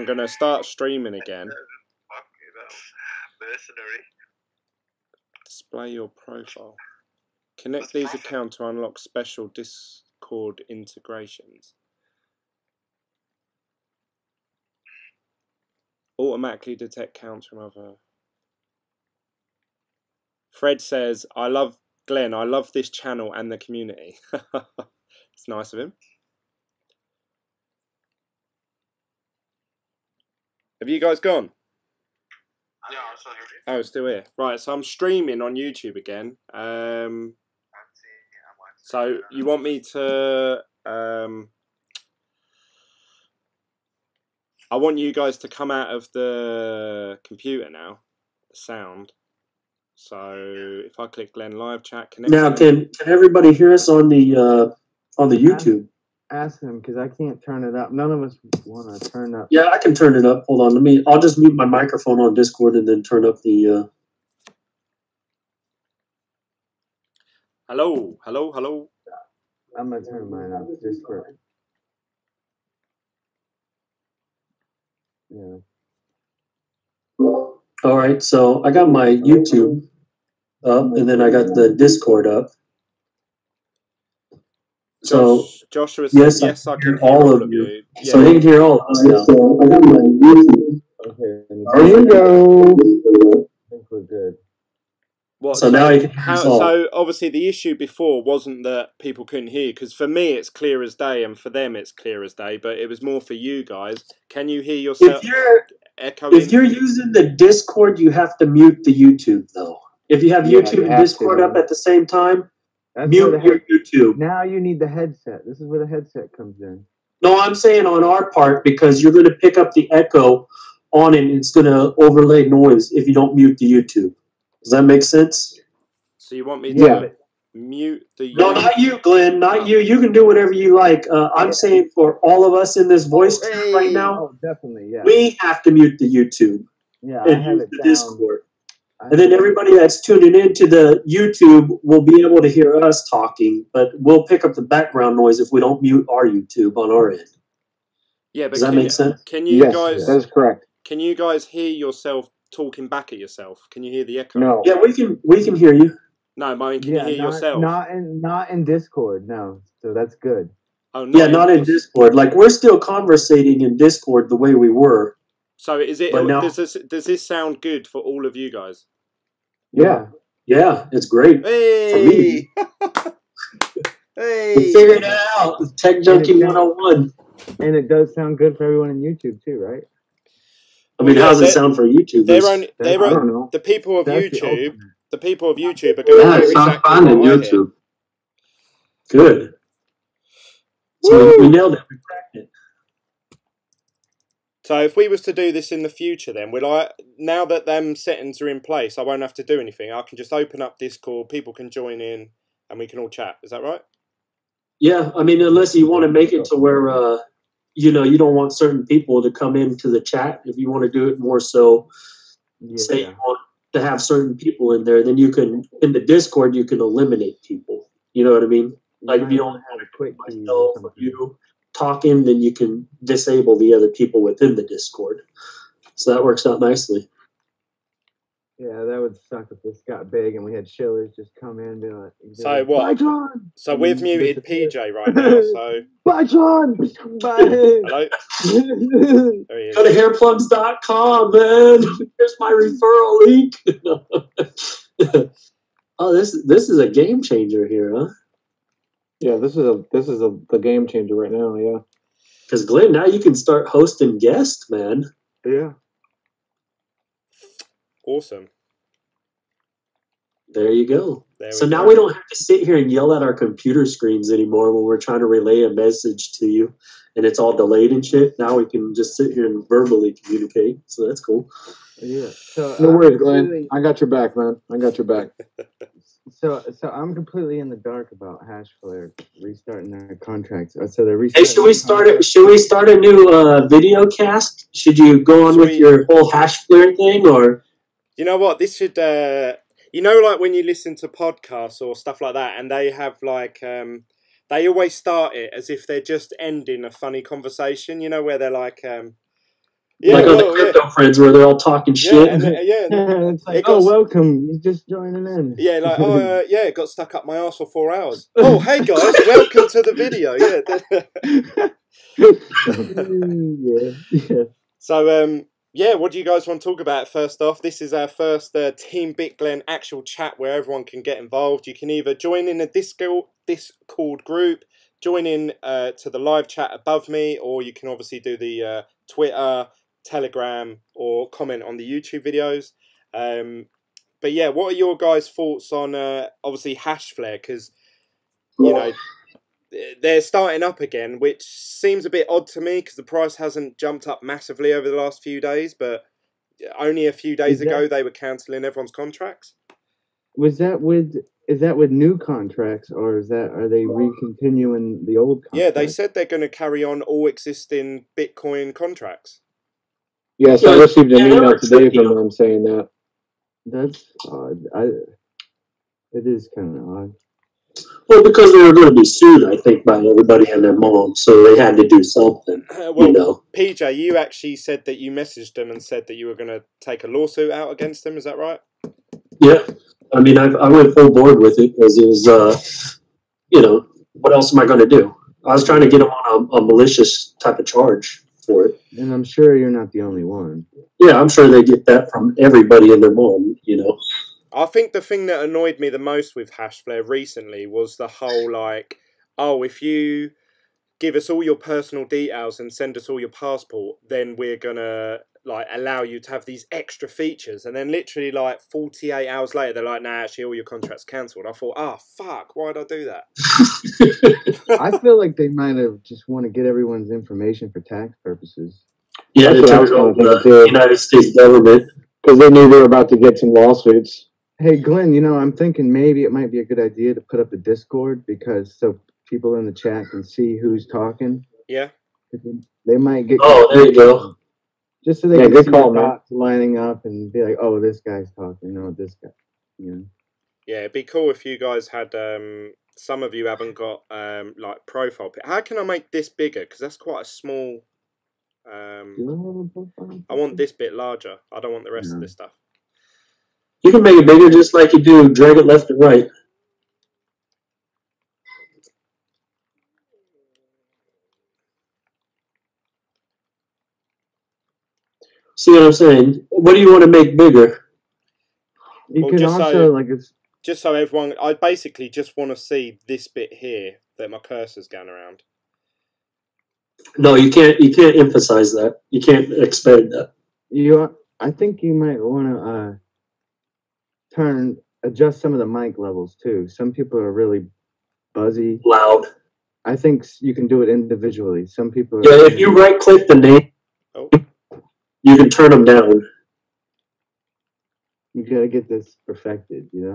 I'm going to start streaming again. Fuck, mercenary. Display your profile. Connect these accounts to unlock special Discord integrations. Automatically detect counts from other. Fred says, I love Glenn. I love this channel and the community. It's nice of him. Have you guys gone? Yeah, I'm still here. Oh, still here. Right, so I'm streaming on YouTube again. So you want me to... I want you guys to come out of the computer now. The sound. So if I click Glenn live chat, connect. Now, can everybody hear us on the YouTube? Ask him, because I can't turn it up. None of us want to turn up. Yeah, I can turn it up. Hold on, I'll just mute my microphone on Discord and then turn up the. Hello, hello, hello. I'm gonna turn mine up just for. Yeah. All right, so I got my YouTube up, and then I got the Discord up. So Joshua says, yes, I can hear all of you. Yeah. So you can hear all of us now. So I got my YouTube. Okay. There you go. I think we're good. What, so now you can hear us all. So obviously the issue before wasn't that people couldn't hear, because for me it's clear as day, and for them it's clear as day. But it was more for you guys. Can you hear yourself? If you're using the Discord, you have to mute the YouTube though. If you have YouTube and Discord up at the same time. That's mute your YouTube. Now you need the headset. This is where the headset comes in. No, I'm saying on our part, because you're going to pick up the echo on it, and it's going to overlay noise if you don't mute the YouTube. Does that make sense? So you want me to mute the YouTube? No, not you, Glenn. Not you. You can do whatever you like. I'm saying for all of us in this voice chat right now, definitely, yeah. We have to mute the YouTube. Yeah, and use the Discord. And then everybody that's tuning into the YouTube will be able to hear us talking, but we'll pick up the background noise if we don't mute our YouTube on our end. Yeah, but does that make sense? Can you guys? That is correct. Can you guys hear yourself talking back at yourself? Can you hear the echo? No. Yeah, we can hear you. No, I mean, can you hear yourself? Not in Discord. No, so that's good. Oh, not in Discord. Like we're still conversating in Discord the way we were. So is it? Does this sound good for all of you guys? Yeah. Yeah, it's great. Hey! For me. Hey! We figured it out. Tech Junkie 101. And it does sound good for everyone in YouTube too, right? I mean, how does it sound for YouTube? The people of YouTube. The people of YouTube are going to it sounds fine in YouTube. Good. So we nailed it. We cracked it. So if we was to do this in the future, then now that them settings are in place, I won't have to do anything. I can just open up Discord, people can join in, and we can all chat. Is that right? Yeah, I mean, unless you want to make it to where, you don't want certain people to come into the chat. If you want to do it more so, say you want to have certain people in there, then you can, in the Discord, you can eliminate people. You know what I mean? Like if you don't have a quick myself or you talking, then you can disable the other people within the Discord. So that works out nicely. Yeah, that would suck if this got big and we had shillers just come in and be like, so what? Bye, John! So we've muted PJ right now, so... Bye, John! Bye! Hello? There he is. Go to hairplugs.com, man. Here's my referral link. Oh, this is a game changer here, huh? Yeah, this is the game changer right now, yeah. Because Glenn, now you can start hosting guests, man. Yeah. Awesome. There you go. So now we don't have to sit here and yell at our computer screens anymore when we're trying to relay a message to you and it's all delayed and shit. Now we can just sit here and verbally communicate. So that's cool. Yeah. So no worries, Glenn. I got your back, man. I got your back. So I'm completely in the dark about Hashflare restarting their contracts. So they're restarting. Hey, should we start a new video cast? Should you go on with your whole Hashflare thing, or? You know what? This should. Like when you listen to podcasts or stuff like that, and they have like they always start it as if they're just ending a funny conversation. You know, where they're like, Yeah, like on the well, crypto friends where they're all talking yeah, shit. and yeah, It's like, it got oh, welcome. You're just joining in. yeah, like yeah, it got stuck up my arse for 4 hours. Oh, hey guys, welcome to the video. Yeah. So yeah, what do you guys want to talk about? First off, this is our first Team BitGlen actual chat where everyone can get involved. You can either join in a Discord group, join in to the live chat above me, or you can obviously do the Twitter, Telegram, or comment on the YouTube videos. But yeah, what are your guys' thoughts on obviously Hashflare? Because you know they're starting up again, which seems a bit odd to me because the price hasn't jumped up massively over the last few days. But only a few days ago they were cancelling everyone's contracts. Is that with new contracts, or are they recontinuing the old contracts? Yeah, they said they're going to carry on all existing Bitcoin contracts. Yes, I received an email today from them saying that. That's odd. It is kind of odd. Well, because they were going to be sued, I think, by everybody and their mom, so they had to do something. Well, PJ, you actually said that you messaged them and said that you were going to take a lawsuit out against them. Is that right? Yeah. I mean, I went full board with it because it was, what else am I going to do? I was trying to get them on a malicious type of charge for it. And I'm sure you're not the only one. Yeah, I'm sure they get that from everybody and their mom, I think the thing that annoyed me the most with Hashflare recently was the whole like, oh, if you give us all your personal details and send us all your passport, then we're gonna like allow you to have these extra features. And then literally like 48 hours later, they're like, nah, actually all your contracts cancelled. I thought, oh fuck, why'd I do that? I feel like they might have just want to get everyone's information for tax purposes. Yeah, they took over the United States government because they knew they were about to get some lawsuits. Hey, Glenn, I'm thinking maybe it might be a good idea to put up a Discord because so people in the chat can see who's talking. Yeah. They might get... Oh, there you go. Just so they can see the thoughts lining up and be like, oh, this guy's talking. No, this guy. Yeah, it'd be cool if you guys had... some of you haven't got like profile. How can I make this bigger? Because that's quite a small... I want this bit larger. I don't want the rest of this stuff. You can make it bigger just like you do. Drag it left and right. See what I'm saying? What do you want to make bigger? You can also like it's just so everyone. I basically just want to see this bit here that my cursor's going around. No, you can't. You can't emphasize that. You can't expand that. I think you might want to adjust some of the mic levels too. Some people are really buzzy, loud. I think you can do it individually. Some people. Yeah, if you right click the name, you can turn them down. You gotta get this perfected, we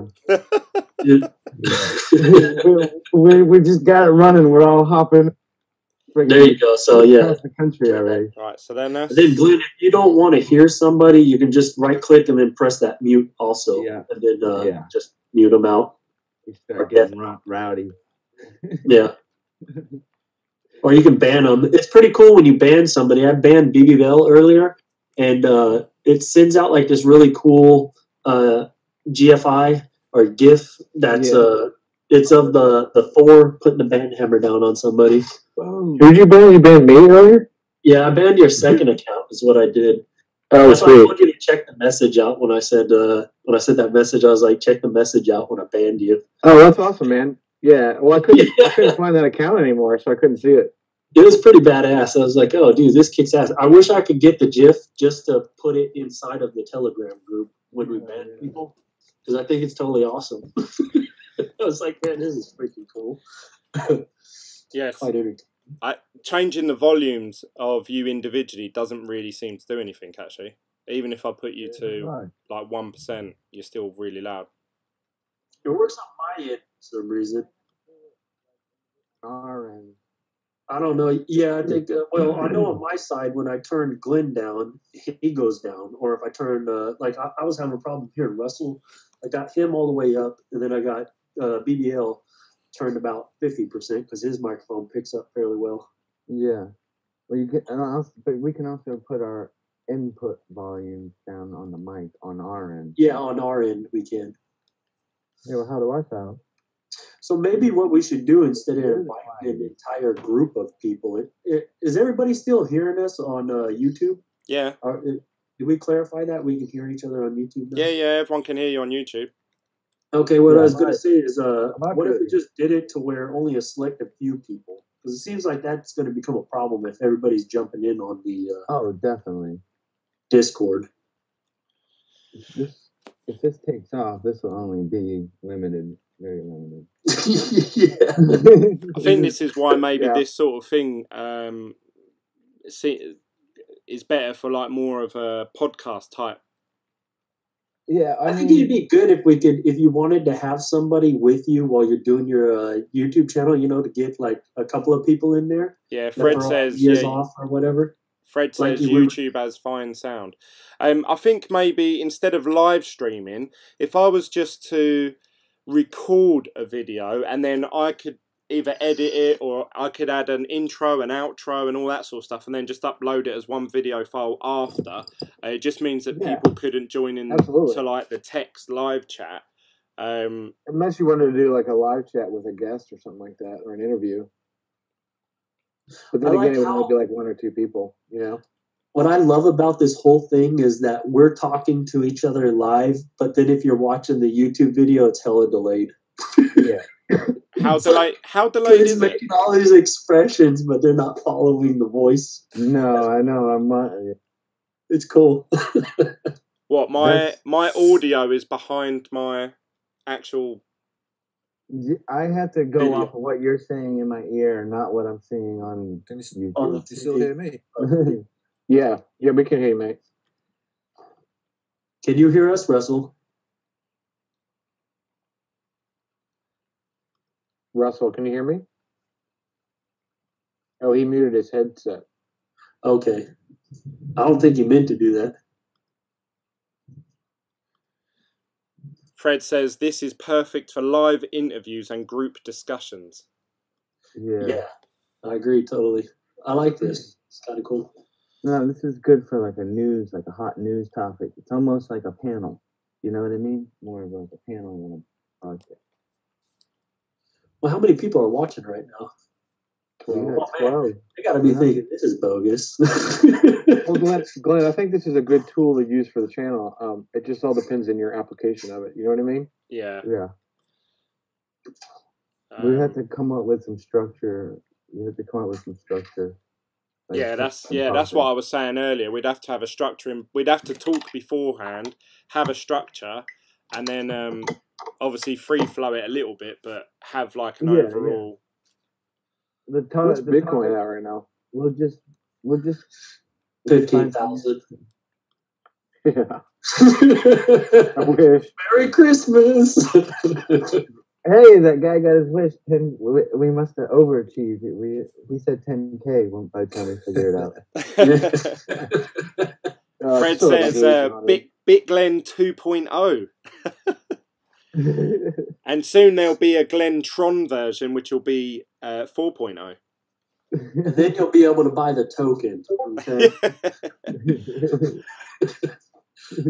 just got it running. We're all hopping. There you go. So yeah, across the country already. All right. So then that's... Then Glenn, if you don't want to hear somebody, you can just right click and then press that mute also. Yeah. And then just mute them out. You start getting rowdy. Yeah. Or you can ban them. It's pretty cool when you ban somebody. I banned BBL earlier, and it sends out like this really cool GFI or GIF that's it's of the Thor putting the ban hammer down on somebody. Who did you ban? You banned me earlier? Yeah, I banned your second account is what I did. Oh, that's why I told you to check the message out when I said that message. I was like, check the message out when I banned you. Oh, that's awesome, man. Yeah. Well, I couldn't find that account anymore, so I couldn't see it. It was pretty badass. I was like, oh, dude, this kicks ass. I wish I could get the GIF just to put it inside of the Telegram group when we ban people, because I think it's totally awesome. I was like, man, this is freaking cool. Yes. Changing the volumes of you individually doesn't really seem to do anything, actually. Even if I put you to like 1%, you're still really loud. It works on my end for some reason. I don't know. Yeah, I think, I know on my side, when I turn Glenn down, he goes down. Or if I turn, I was having a problem here. Russell, I got him all the way up, and then I got BBL turned about 50% because his microphone picks up fairly well. Yeah. Well, but we can also put our input volume down on the mic on our end. Yeah, on our end we can. Yeah, well, how do I sound? So maybe what we should do instead of inviting an entire group of people, is everybody still hearing us on YouTube? Yeah. Did we clarify that we can hear each other on YouTube now? Yeah, everyone can hear you on YouTube. Okay, what Yeah, I was going to say is, about what if to- we just did it to where only a select few people? Because it seems like that's going to become a problem if everybody's jumping in on the Oh, definitely. If Discord. this takes off, this will only be limited, very limited. Yeah. I think this is why maybe Yeah. this sort of thing is better for like more of a podcast type. Yeah, I think it'd be good if you wanted to have somebody with you while you're doing your YouTube channel, to get like a couple of people in there. Yeah, Fred throw says ideas off or whatever. Fred Like says YouTube has fine sound. I think maybe instead of live streaming, if I was just to record a video and then I could either edit it or I could add an intro and outro and all that sort of stuff and then just upload it as one video file after. It just means that people couldn't join in Absolutely. to like the text live chat. Unless you wanted to do like a live chat with a guest or something like that, or an interview. But then I like again, it would how- only be like one or two people, What I love about this whole thing is that we're talking to each other live, but then if you're watching the YouTube video, it's hella delayed. Yeah. How delayed It's is it? making all these expressions, but they're not following the voice. No, I know. I'm not. It's cool. What, my audio is behind my actual... I have to go Video. off of what you're saying in my ear, not what I'm seeing on YouTube. On the You still hear me? Yeah, we can hear you, mate. Can you hear us, Russell? Russell, can you hear me? Oh, he muted his headset. Okay. I don't think you meant to do that. Fred says this is perfect for live interviews and group discussions. Yeah, I agree totally. I like this. It's kind of cool. No, this is good for like a hot news topic. It's almost like a panel. You know what I mean? More of like a panel than a podcast. Well, how many people are watching right now? We got Oh, man. 12. They got to be Yeah. thinking this is bogus. Well, Glenn, I think this is a good tool to use for the channel. It just all depends on your application of it. You know what I mean? Yeah. Yeah. We have to come up with some structure. You have to come up with some structure. Like That's topics. what I was saying earlier. We'd have to have a structure. We'd have to talk beforehand, have a structure, and then obviously free flow it a little bit, but have like an Yeah, overall. What's Bitcoin at right now? We'll just 15,000. Yeah. I wish. Merry Christmas. Hey, that guy got his wish. We must have overachieved it. We said 10K by the time we figured it out. Fred it's still like says 800. BitGlen 2.0. And soon there'll be a Glentron version, which will be 4.0. And then you'll be able to buy the token. Okay?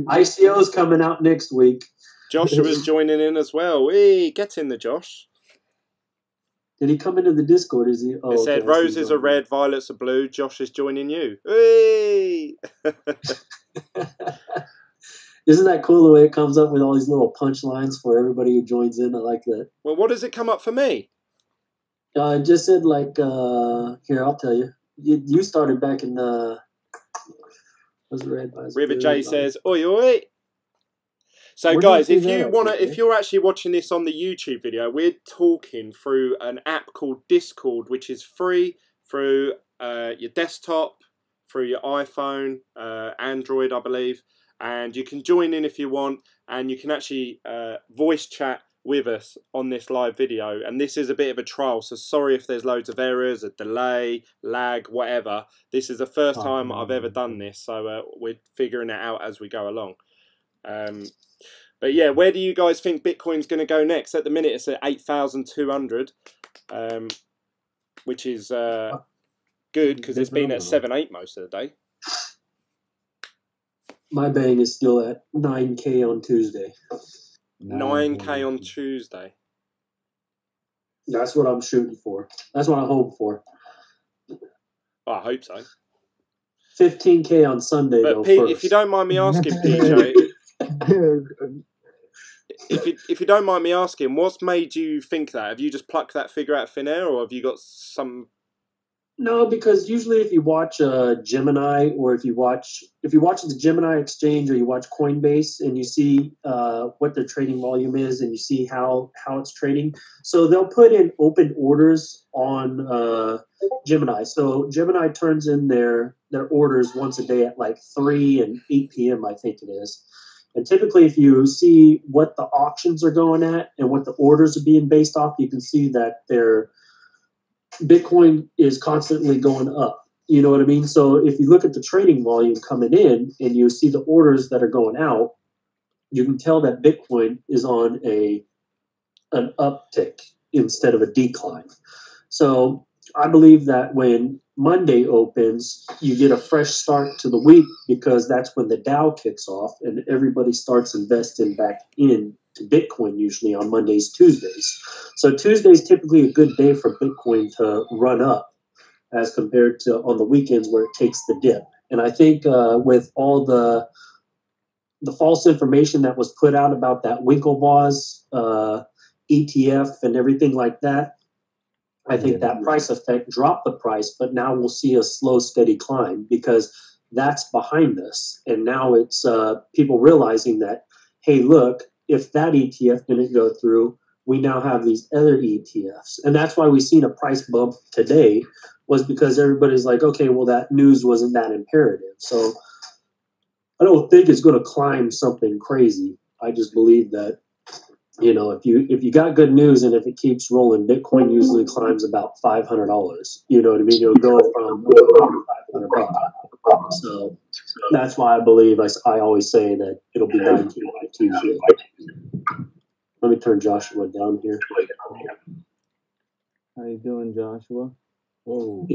ICO's coming out next week. Joshua's joining in as well. Hey, get in the Josh. Did he come into the Discord? Is he? Oh, It said okay, I see roses he's are on red, violets are blue. Josh is joining you. Hey! there. Isn't that cool the way it comes up with all these little punchlines for everybody who joins in? I like that. Well, what does it come up for me? It just said like here, I'll tell you. You started back in was it red? River J says, oi, oi. So, Where do you guys, see if that you at, wanna, River? if you're actually watching this on the YouTube video, we're talking through an app called Discord, which is free through your desktop, through your iPhone, Android, I believe, and you can join in if you want, and you can actually voice chat with us on this live video. And this is a bit of a trial, so sorry if there's loads of errors, a delay, lag, whatever. This is the first time I've ever done this, so we're figuring it out as we go along. But yeah, where do you guys think Bitcoin's going to go next? At the minute, it's at 8,200, which is good because it's been at 7-8 most of the day. My bang is still at 9K on Tuesday. 9K on Tuesday. That's what I'm shooting for. That's what I hope for. Oh, I hope so. 15K on Sunday, But though. Pete, first. if you don't mind me asking, PJ, if you don't mind me asking, what's made you think that? Have you just plucked that figure out of thin air, or have you got some? No, because usually if you watch Gemini, or if you watch the Gemini exchange, or you watch Coinbase, and you see what their trading volume is, and you see how it's trading, so they'll put in open orders on Gemini. So Gemini turns in their orders once a day at like 3 and 8 p.m. I think it is. And typically, if you see what the auctions are going at and what the orders are being based off, you can see that their Bitcoin is constantly going up. You know what I mean? So if you look at the trading volume coming in and you see the orders that are going out, you can tell that Bitcoin is on an uptick instead of a decline. So I believe that when Monday opens, you get a fresh start to the week, because that's when the Dow kicks off and everybody starts investing back in to Bitcoin, usually on Mondays, Tuesdays. So Tuesday is typically a good day for Bitcoin to run up as compared to on the weekends where it takes the dip. And I think with all the false information that was put out about that Winklevoss ETF and everything like that, I think that price effect dropped the price, but now we'll see a slow, steady climb, because that's behind us. And now it's people realizing that, hey, look, if that ETF didn't go through, we now have these other ETFs. And that's why we've seen a price bump today, was because everybody's like, okay, well, that news wasn't that imperative. So I don't think it's going to climb something crazy. I just believe that, you know, if you got good news and if it keeps rolling, Bitcoin usually climbs about $500. You know what I mean? It'll go from $500. So that's why I believe I always say that it'll be 19 by Tuesday. Let me turn Joshua down here. How you doing, Joshua? Whoa.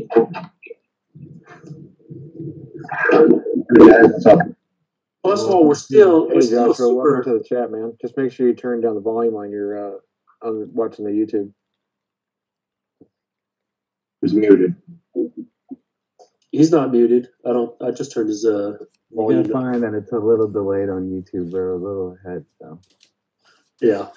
First of all, we're still Joshua, super. welcome to the chat, man. Just make sure you turn down the volume on your on watching the YouTube. He's muted. He's not muted. I just turned his You're volume gonna find that it's a little delayed on YouTube. We're a little ahead, so. Yeah.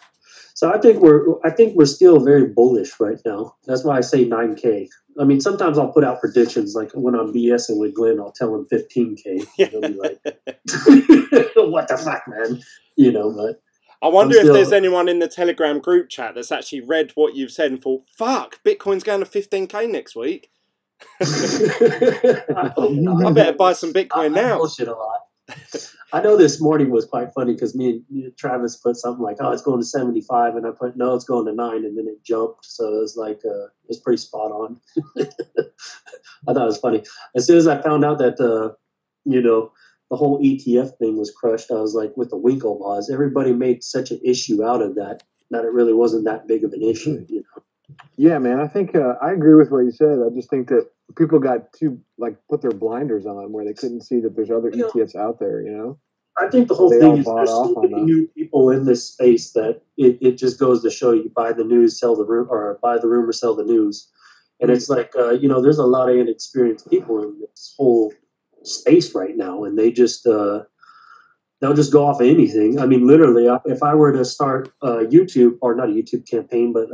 So I think we're still very bullish right now. That's why I say 9K. I mean, sometimes I'll put out predictions, like when I'm BSing with Glenn, I'll tell him 15K. He'll be like, "What the fuck, man?" You know. But I wonder if there's anyone in the Telegram group chat that's actually read what you've said and thought, "Fuck, Bitcoin's going to 15K next week. I better buy some Bitcoin now." Bullshit a lot. I know this morning was quite funny, because me and Travis put something like, "Oh, it's going to 75," and I put, "No, it's going to 9," and then it jumped. So it was like, it's pretty spot on. I thought it was funny. As soon as I found out that, you know, the whole ETF thing was crushed, I was like, with the Winklevoss, everybody made such an issue out of that it really wasn't that big of an issue, you know. Yeah, man. I think I agree with what you said. I just think that people got too put their blinders on, where they couldn't see that there's other ETFs out there. You know. I think the whole thing is there's so many new people in this space that it just goes to show you buy the news, sell the rumor, or buy the rumor, sell the news. And it's like, you know, there's a lot of inexperienced people in this whole space right now, and they just they'll just go off of anything. I mean, literally, if I were to start YouTube, or not a YouTube campaign, but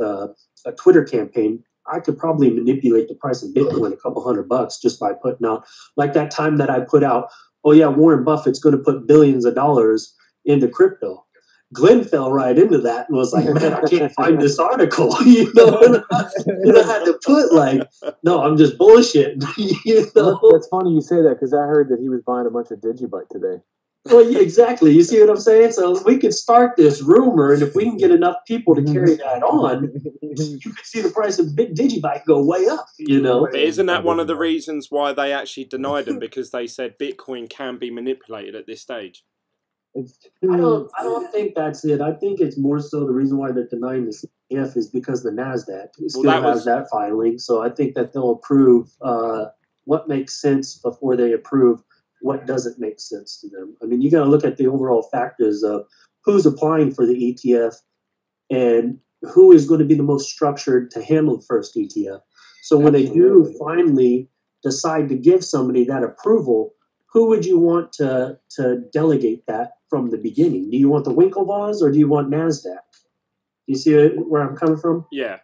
a Twitter campaign, I could probably manipulate the price of Bitcoin a couple $100 just by putting out, like that time that I put out, "Oh yeah, Warren Buffett's going to put billions of dollars into crypto." Glenn fell right into that and was like, "Man, I can't find this article." You know, and I had to put like, "No, I'm just bullshit." You know? That's funny you say that, because I heard that he was buying a bunch of Digibyte today. Well, yeah, exactly. You see what I'm saying? So we could start this rumor, and if we can get enough people to carry that on, you could see the price of Digibyte go way up, you know? But isn't that one of the reasons why they actually denied them? Because they said Bitcoin can be manipulated at this stage. I don't think that's it. I think it's more so the reason why they're denying this ETF is because the NASDAQ still has that filing. So I think that they'll approve what makes sense before they approve what doesn't make sense to them. I mean, you got to look at the overall factors of who's applying for the ETF and who is going to be the most structured to handle the first ETF. So when they do finally decide to give somebody that approval, who would you want to delegate that from the beginning? Do you want the Winklevoss or do you want NASDAQ? You see where I'm coming from? Yeah.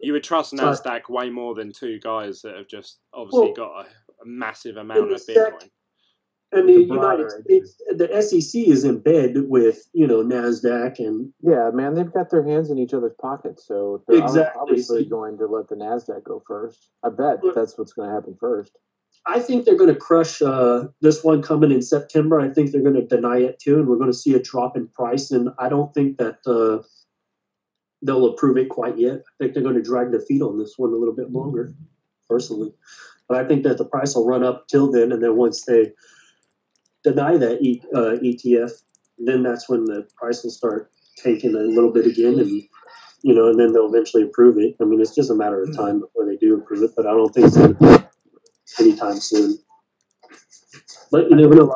You would trust NASDAQ way more than two guys that have just obviously got a massive amount of Bitcoin. And the United States, the SEC is in bed with, NASDAQ and... Yeah, man, they've got their hands in each other's pockets, so they're obviously going to let the NASDAQ go first. I bet that's what's going to happen first. I think they're going to crush this one coming in September. I think they're going to deny it too, and we're going to see a drop in price, and I don't think that they'll approve it quite yet. I think they're going to drag their feet on this one a little bit longer, personally. But I think that the price will run up till then, and then once they deny that ETF, then that's when the price will start tanking a little bit again, and and then they'll eventually approve it. I mean, it's just a matter of time before they do approve it, but I don't think it's going to be anytime soon. But you never know.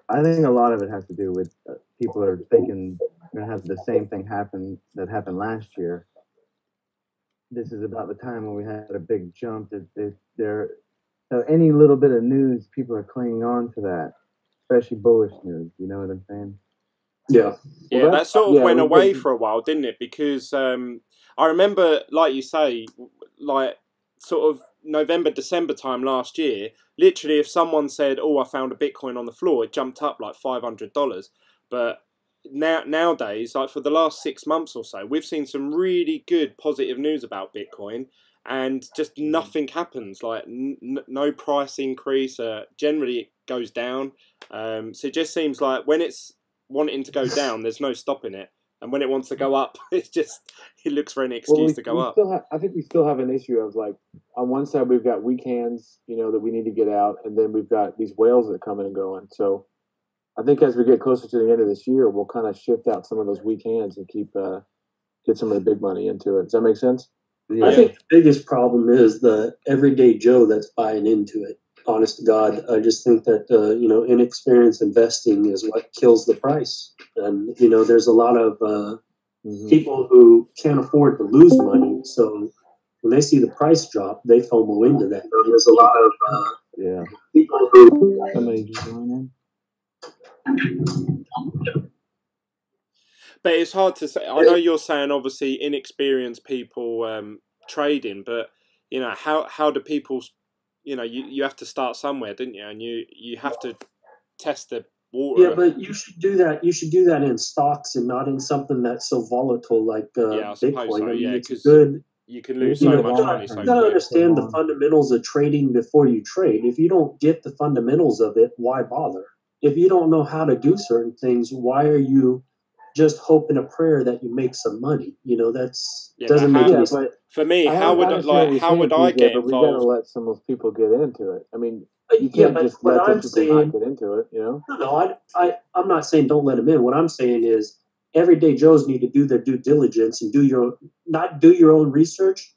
I think a lot of it has to do with people are thinking going to have the same thing happen that happened last year. This is about the time when we had a big jump. So any little bit of news, people are clinging on to that. Especially bullish news, you know what I'm saying? Yeah. Yeah, that sort of went away for a while, didn't it? Because I remember, like you say, like sort of November, December time last year, literally if someone said, oh, I found a Bitcoin on the floor, it jumped up like $500. But nowadays, like for the last 6 months or so, we've seen some really good positive news about Bitcoin. And just nothing happens, like no price increase. Generally, it goes down. So it just seems like when it's wanting to go down, there's no stopping it. And when it wants to go up, it looks for any excuse to go up. I think we still have an issue of, like, on one side we've got weak hands, that we need to get out, and then we've got these whales that come in and go in. So I think as we get closer to the end of this year, we'll kind of shift out some of those weak hands and get some of the big money into it. Does that make sense? Yeah. I think the biggest problem is the everyday Joe that's buying into it. Honest to God, I just think that inexperienced investing is what kills the price. And there's a lot of people who can't afford to lose money, so when they see the price drop, they FOMO into that. There's a lot of people who somebody just join in. But it's hard to say. I know you're saying obviously inexperienced people trading, but how do people? You have to start somewhere, didn't you? And you have to test the water. Yeah, but you should do that. You should do that in stocks and not in something that's so volatile like Bitcoin. So. Yeah, because you can lose so much money. You got to understand the fundamentals of trading before you trade. If you don't get the fundamentals of it, why bother? If you don't know how to do certain things, why are you just hoping a prayer that you make some money? Doesn't make any sense. For me, how would I get involved? We got to let some of those people get into it. I mean, you can't just let those people not get into it. No, I'm not saying don't let them in. What I'm saying is everyday Joes need to do their due diligence and not do your own research.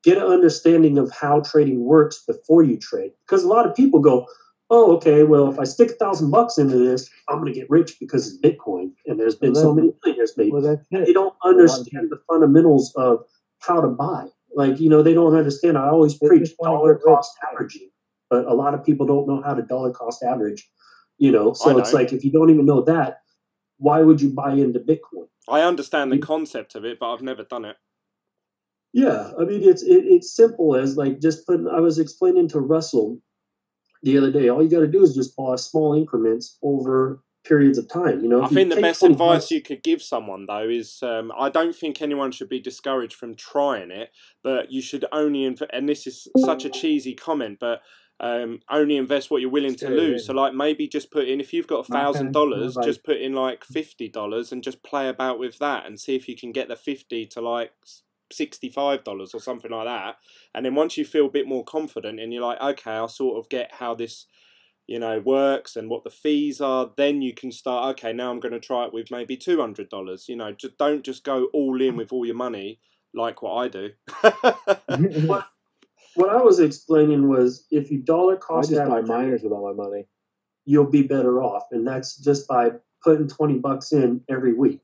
Get an understanding of how trading works before you trade. Because a lot of people go, oh, okay, well, if I stick $1,000 into this, I'm going to get rich because it's Bitcoin. And there's been so many millionaires made. They don't understand the fundamentals of how to buy. Like, they don't understand. I always preach dollar cost averaging, but a lot of people don't know how to dollar cost average, So it's like, if you don't even know that, why would you buy into Bitcoin? I understand the concept of it, but I've never done it. Yeah, I mean, it's simple as like I was explaining to Russell the other day, all you got to do is just buy small increments over periods of time. I think the best advice you could give someone, though, is I don't think anyone should be discouraged from trying it, but you should only, and this is such a cheesy comment, but only invest what you're willing to lose. So, like, maybe just put in, if you've got $1,000, just put in like $50 and just play about with that and see if you can get the 50 to like $65 or something like that. And then once you feel a bit more confident and you're like, okay, I'll sort of get how this works and what the fees are, then you can start, okay, now I'm going to try it with maybe $200. Just don't just go all in with all your money like what I do. What I was explaining was, if you dollar cost I just average, buy miners with all my money. you'll be better off. And that's just by putting $20 in every week.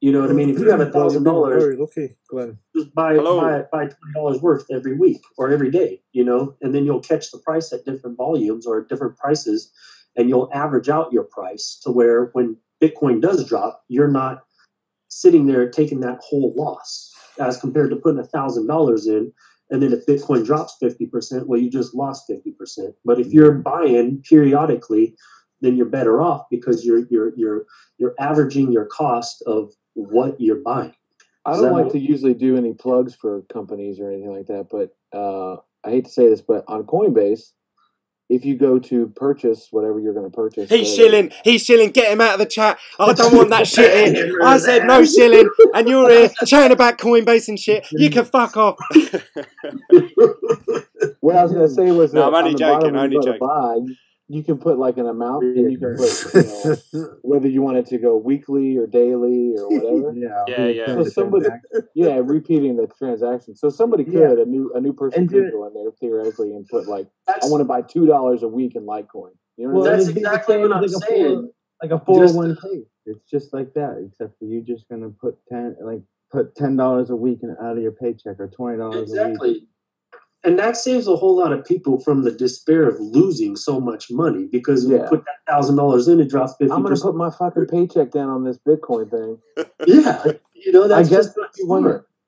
You know what I mean? If you have $1,000, very lucky, Glenn. just buy $20 worth every week or every day, you know, and then you'll catch the price at different volumes or different prices, and you'll average out your price to where when Bitcoin does drop, you're not sitting there taking that whole loss as compared to putting $1,000 in. And then if Bitcoin drops 50%, well, you just lost 50%. But if you're buying periodically, then you're better off because you're averaging your cost of what you're buying. I don't like to usually do any plugs for companies or anything like that, but I hate to say this, but on Coinbase, if you go to purchase whatever you're going to purchase, he's shilling. Get him out of the chat. I don't want that shit in. I said no shilling, and you're here chatting about Coinbase and shit. You can fuck off. What I was going to say was no, that I'm only joking. Only joking. Buy, you can put like an amount, and you can put, you know, whether you want it to go weekly or daily or whatever. Yeah. So somebody, repeating the transaction. So somebody could a new person could go in there theoretically and put like, I want to buy $2 a week in Litecoin. You know, that's exactly what I'm saying. Like a 401k. It's just like that, except for you just gonna put $10 a week out of your paycheck or $20 a week. And that saves a whole lot of people from the despair of losing so much money because you put that $1,000 in, it drops 50%. I'm going to put my fucking paycheck down on this Bitcoin thing. Yeah, you know, that's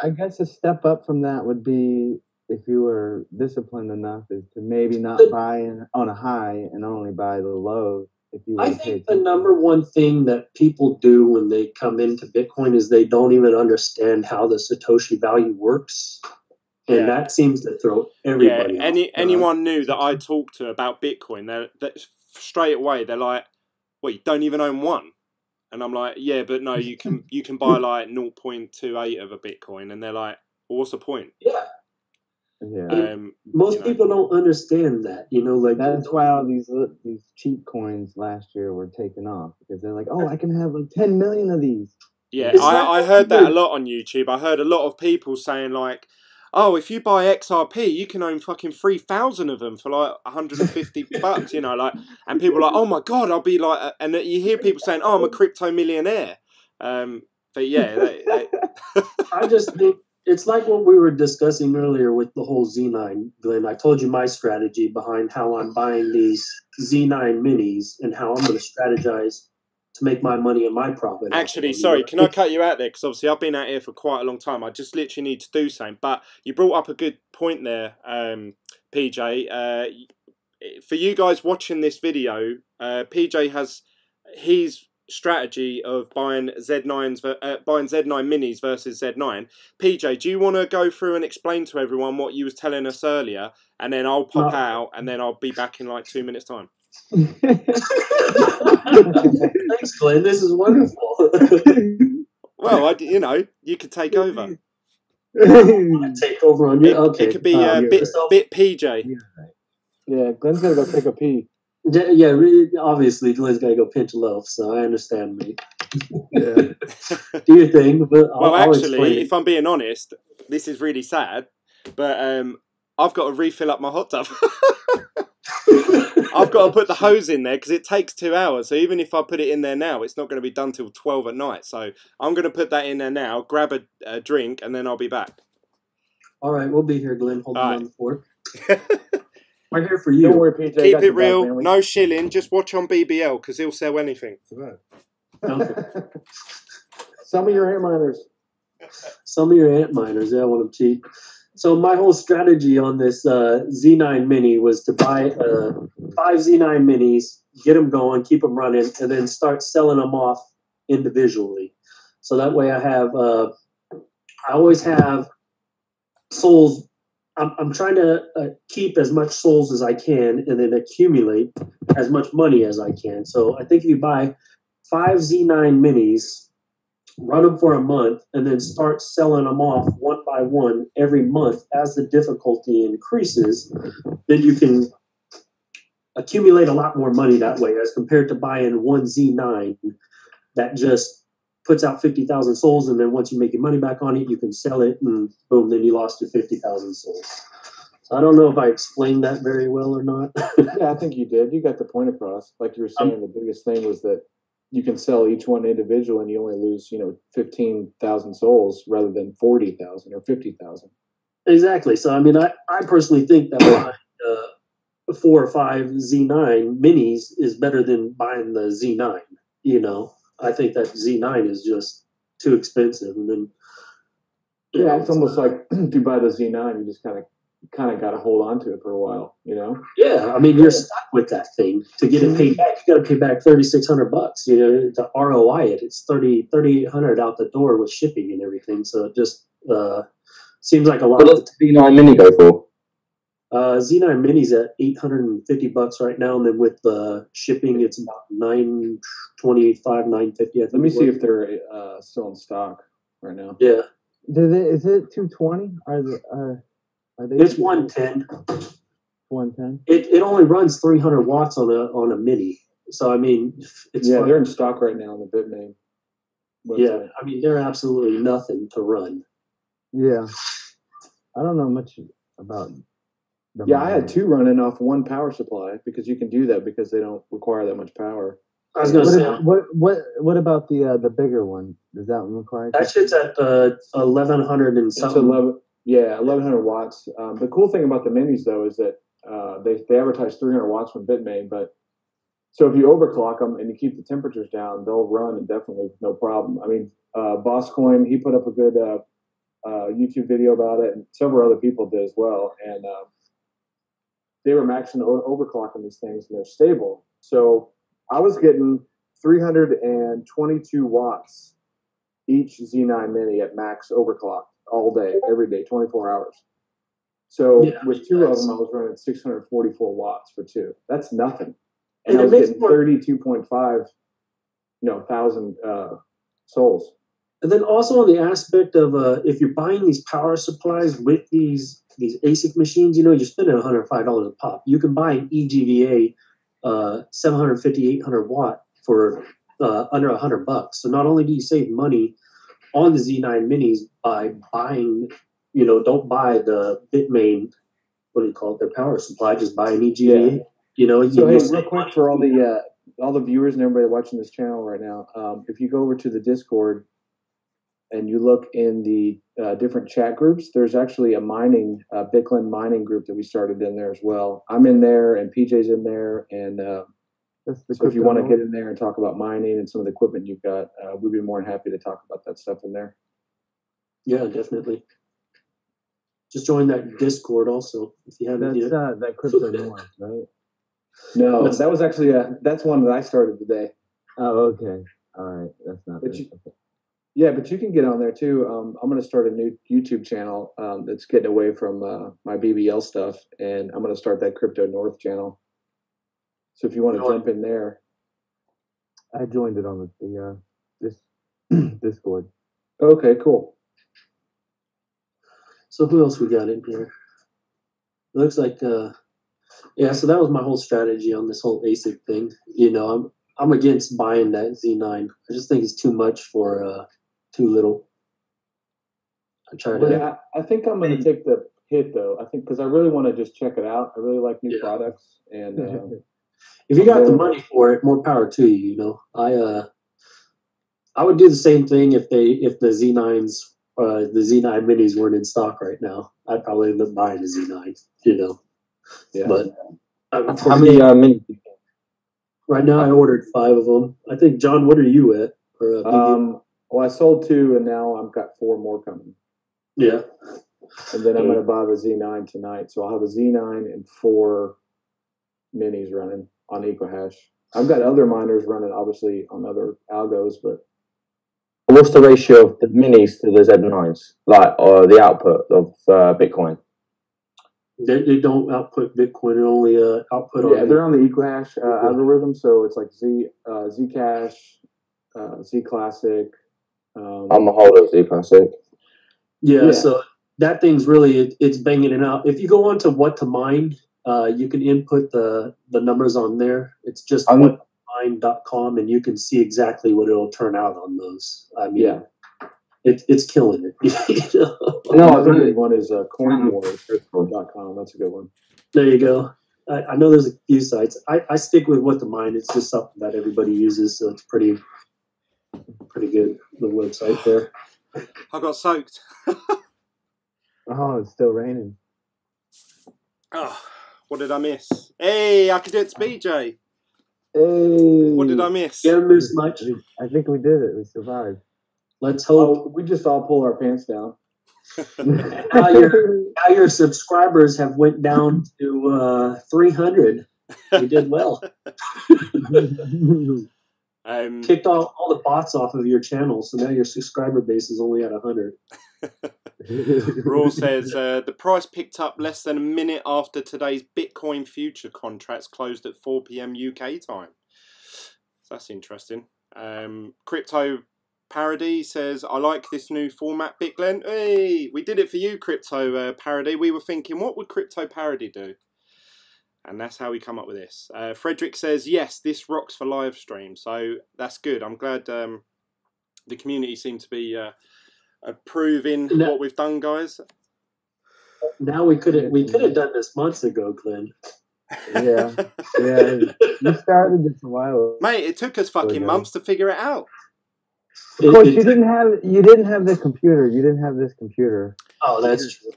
I guess a step up from that would be if you were disciplined enough is to maybe not buy on a high and only buy the low. I think the number one thing that people do when they come into Bitcoin is they don't even understand how the Satoshi value works. And that seems to throw everybody off. Anyone new that I talk to about Bitcoin, they're straight away they're like, "Well, you don't even own one," and I'm like, "Yeah, but no, you can buy like 0.28 of a Bitcoin," and they're like, "Well, what's the point?" Most people don't understand that, you know, like that's why all these cheap coins last year were taken off because they're like, "Oh, I can have like 10 million of these." Yeah, I heard that a lot on YouTube. I heard a lot of people saying like, "Oh, if you buy XRP, you can own fucking 3,000 of them for like $150, you know, like." And people are like, "Oh my god, I'll be like," and you hear people saying, "Oh, I'm a crypto millionaire." But yeah, I just think it's like what we were discussing earlier with the whole Z9, Glenn. I told you my strategy behind how I'm buying these Z9 minis and how I'm going to strategize to make my money and my profit. Actually, sorry, can I cut you out there? Because obviously I've been out here for quite a long time. I just literally need to do something. But you brought up a good point there, PJ. For you guys watching this video, PJ has his strategy of buying Z9s, buying Z9 minis versus Z9. PJ, do you want to go through and explain to everyone what you was telling us earlier, and then I'll pop out, and then I'll be back in like 2 minutes time. Thanks, Glenn. This is wonderful. Well, you could take over. Take over on you. Okay. It could be bit PJ. Yeah, Glenn's gotta go take a pee. Yeah, really, obviously, Glenn's gotta go pinch a loaf, so I understand me. Do your thing, but I'll actually, if I'm being honest, this is really sad, but I've got to refill up my hot tub. I've got to put the hose in there because it takes 2 hours. So even if I put it in there now, it's not going to be done till 12 at night. So I'm going to put that in there now, grab a drink, and then I'll be back. All right, we'll be here, Glenn. Hold on the fork. We're here for you. Don't worry, PJ. Keep it real. No shilling. Just watch on BBL because he'll sell anything. Some of your ant miners. Some of your ant miners. Yeah, I want them cheap. So my whole strategy on this Z9 Mini was to buy 5 Z9 Minis, get them going, keep them running, and then start selling them off individually. So that way I always have souls. I'm trying to keep as much souls as I can and then accumulate as much money as I can. So I think if you buy 5 Z9 Minis, run them for a month, and then start selling them off one by one every month as the difficulty increases, then you can accumulate a lot more money that way as compared to buying one Z9 that just puts out 50,000 souls, and then once you make your money back on it, you can sell it, and boom, then you lost your 50,000 souls. So I don't know if I explained that very well or not. Yeah, I think you did. You got the point across. Like you were saying, the biggest thing was that you can sell each one individual, and you only lose 15,000 souls rather than 40,000 or 50,000. Exactly. So I mean, I personally think that buying 4 or 5 Z9 minis is better than buying the Z9. I think that Z9 is just too expensive, and then it's almost like if you buy the Z9, you just kind of got to hold on to it for a while, Yeah, I mean, you're stuck with that thing. To get it paid back, you got to pay back $3,600. To ROI it, it's $3,800 out the door with shipping and everything. So it just seems like a lot. What does the Z9 Mini go for? Z9 Mini's at $850 right now, and then with the shipping, it's about $925, $950. Let me see if they're still in stock right now. Yeah. Is it 220? Are they? It's 110. 110. It only runs 300 watts on a mini. So I mean, it's they're in stock right now on the Bitmain website. Yeah, I mean, they're absolutely nothing to run. Yeah, I don't know much about. I had 2 running off 1 power supply because you can do that because they don't require that much power. I was gonna say, what about the bigger one? Does that one require? That shit's at 1,100 and something. It's 1,100 watts. The cool thing about the minis though is that they advertise 300 watts from Bitmain, but so if you overclock them and you keep the temperatures down, they'll run indefinitely, no problem. I mean, Coin, he put up a good YouTube video about it, and several other people did as well, and they were maxing overclocking these things, and they're stable. So I was getting 322 watts each Z9 Mini at max overclock all day, every day, 24 hours. So with 2 of them, I was running 644 watts for 2. That's nothing. And I was getting 32.5, thousand souls. And then also on the aspect of if you're buying these power supplies with these ASIC machines, you're spending $105 a pop. You can buy an EGVA 750, 800 watt for under $100. So not only do you save money on the Z9 minis by buying, don't buy the Bitmain, what do you call it, their power supply, just buy an EGVA. So hey, real quick for all the viewers and everybody watching this channel right now, if you go over to the Discord and you look in the different chat groups, there's actually a Bitcoin mining group that we started in there as well. I'm in there, and PJ's in there, and so if you want to get in there and talk about mining and some of the equipment you've got, we'd be more than happy to talk about that stuff in there. Yeah, definitely. Just join that Discord also if you haven't yet. That crypto noise, right? No, that was actually that's one that I started today. Oh, okay. All right, that's not. Yeah, but you can get on there too. I'm going to start a new YouTube channel that's getting away from my BBL stuff, and I'm going to start that Crypto North channel. So if you want to jump in there, I joined it on this Discord. Okay, cool. So who else we got in here? It looks like so that was my whole strategy on this whole ASIC thing. I'm against buying that Z9. I just think it's too much for too little. I think I'm going to take the hit though. I think because I really want to just check it out. I really like new products, and if you got the money for it, more power to you. I would do the same thing if the Z9s, the Z9 minis weren't in stock right now. I'd probably end up buying a Z9. Yeah. But how many minis? Right now, I ordered 5 of them. I think, John, what are you at? Well, I sold 2, and now I've got 4 more coming. Yeah. And then I'm going to buy the Z9 tonight. So I'll have a Z9 and 4 minis running on EcoHash. I've got other miners running, obviously, on other algos, but... What's the ratio of the minis to the Z9s? The output of Bitcoin? They don't output Bitcoin. They only output on... Yeah, they're on the EcoHash algorithm, so it's like Zcash, Zclassic. I'm a holder of Zclassic. Yeah, so that thing's really, it's banging it out. If you go on to what to mine, you can input the numbers on there. It's just whattomine.com, and you can see exactly what it'll turn out on those. I mean, it's killing it. You know? No, Another good one is coinwars.com. That's a good one. There you go. I know there's a few sites. I stick with what to mine. It's just something that everybody uses, so it's pretty good. The website there. I got soaked. Oh, it's still raining. Oh, what did I miss? Hey, I could do it to BJ. Hey. What did I miss? You haven't missed much. I think we did it. We survived. Let's hope. Oh, we just all pull our pants down. Now your subscribers have went down to 300. You did well. Kicked all the bots off of your channel, so now your subscriber base is only at 100. Raw says the price picked up less than a minute after today's Bitcoin future contracts closed at 4 p.m. UK time. So that's interesting. Crypto Parody says, I like this new format, BitGlen. Hey, we did it for you, Crypto Parody. We were thinking, what would Crypto Parody do? And that's how we come up with this. Frederick says, yes, this rocks for live stream. So that's good. I'm glad the community seem to be approving what we've done, guys. Now we could have done this months ago, Glenn. Yeah. You started this a while ago. Mate, it took us fucking months to figure it out. Of course, you didn't have the computer. You didn't have this computer. Oh, that's true.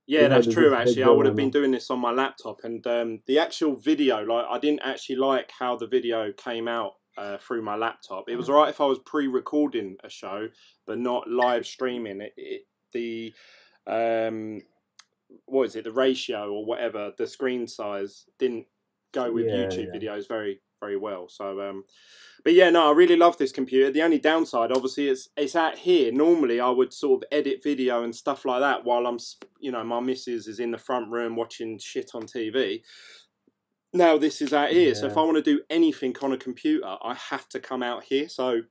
Yeah, that's true, actually. I would have been doing this on my laptop. And the actual video, like, I didn't actually like how the video came out through my laptop. It was all right if I was pre-recording a show, but not live streaming. The ratio or whatever, the screen size didn't go with YouTube videos very, very well. So, but yeah, no, I really love this computer. The only downside, obviously, it's out here. Normally, I would sort of edit video and stuff like that while I'm, my missus is in the front room watching shit on TV. Now this is out here. So if I want to do anything on a computer, I have to come out here. So,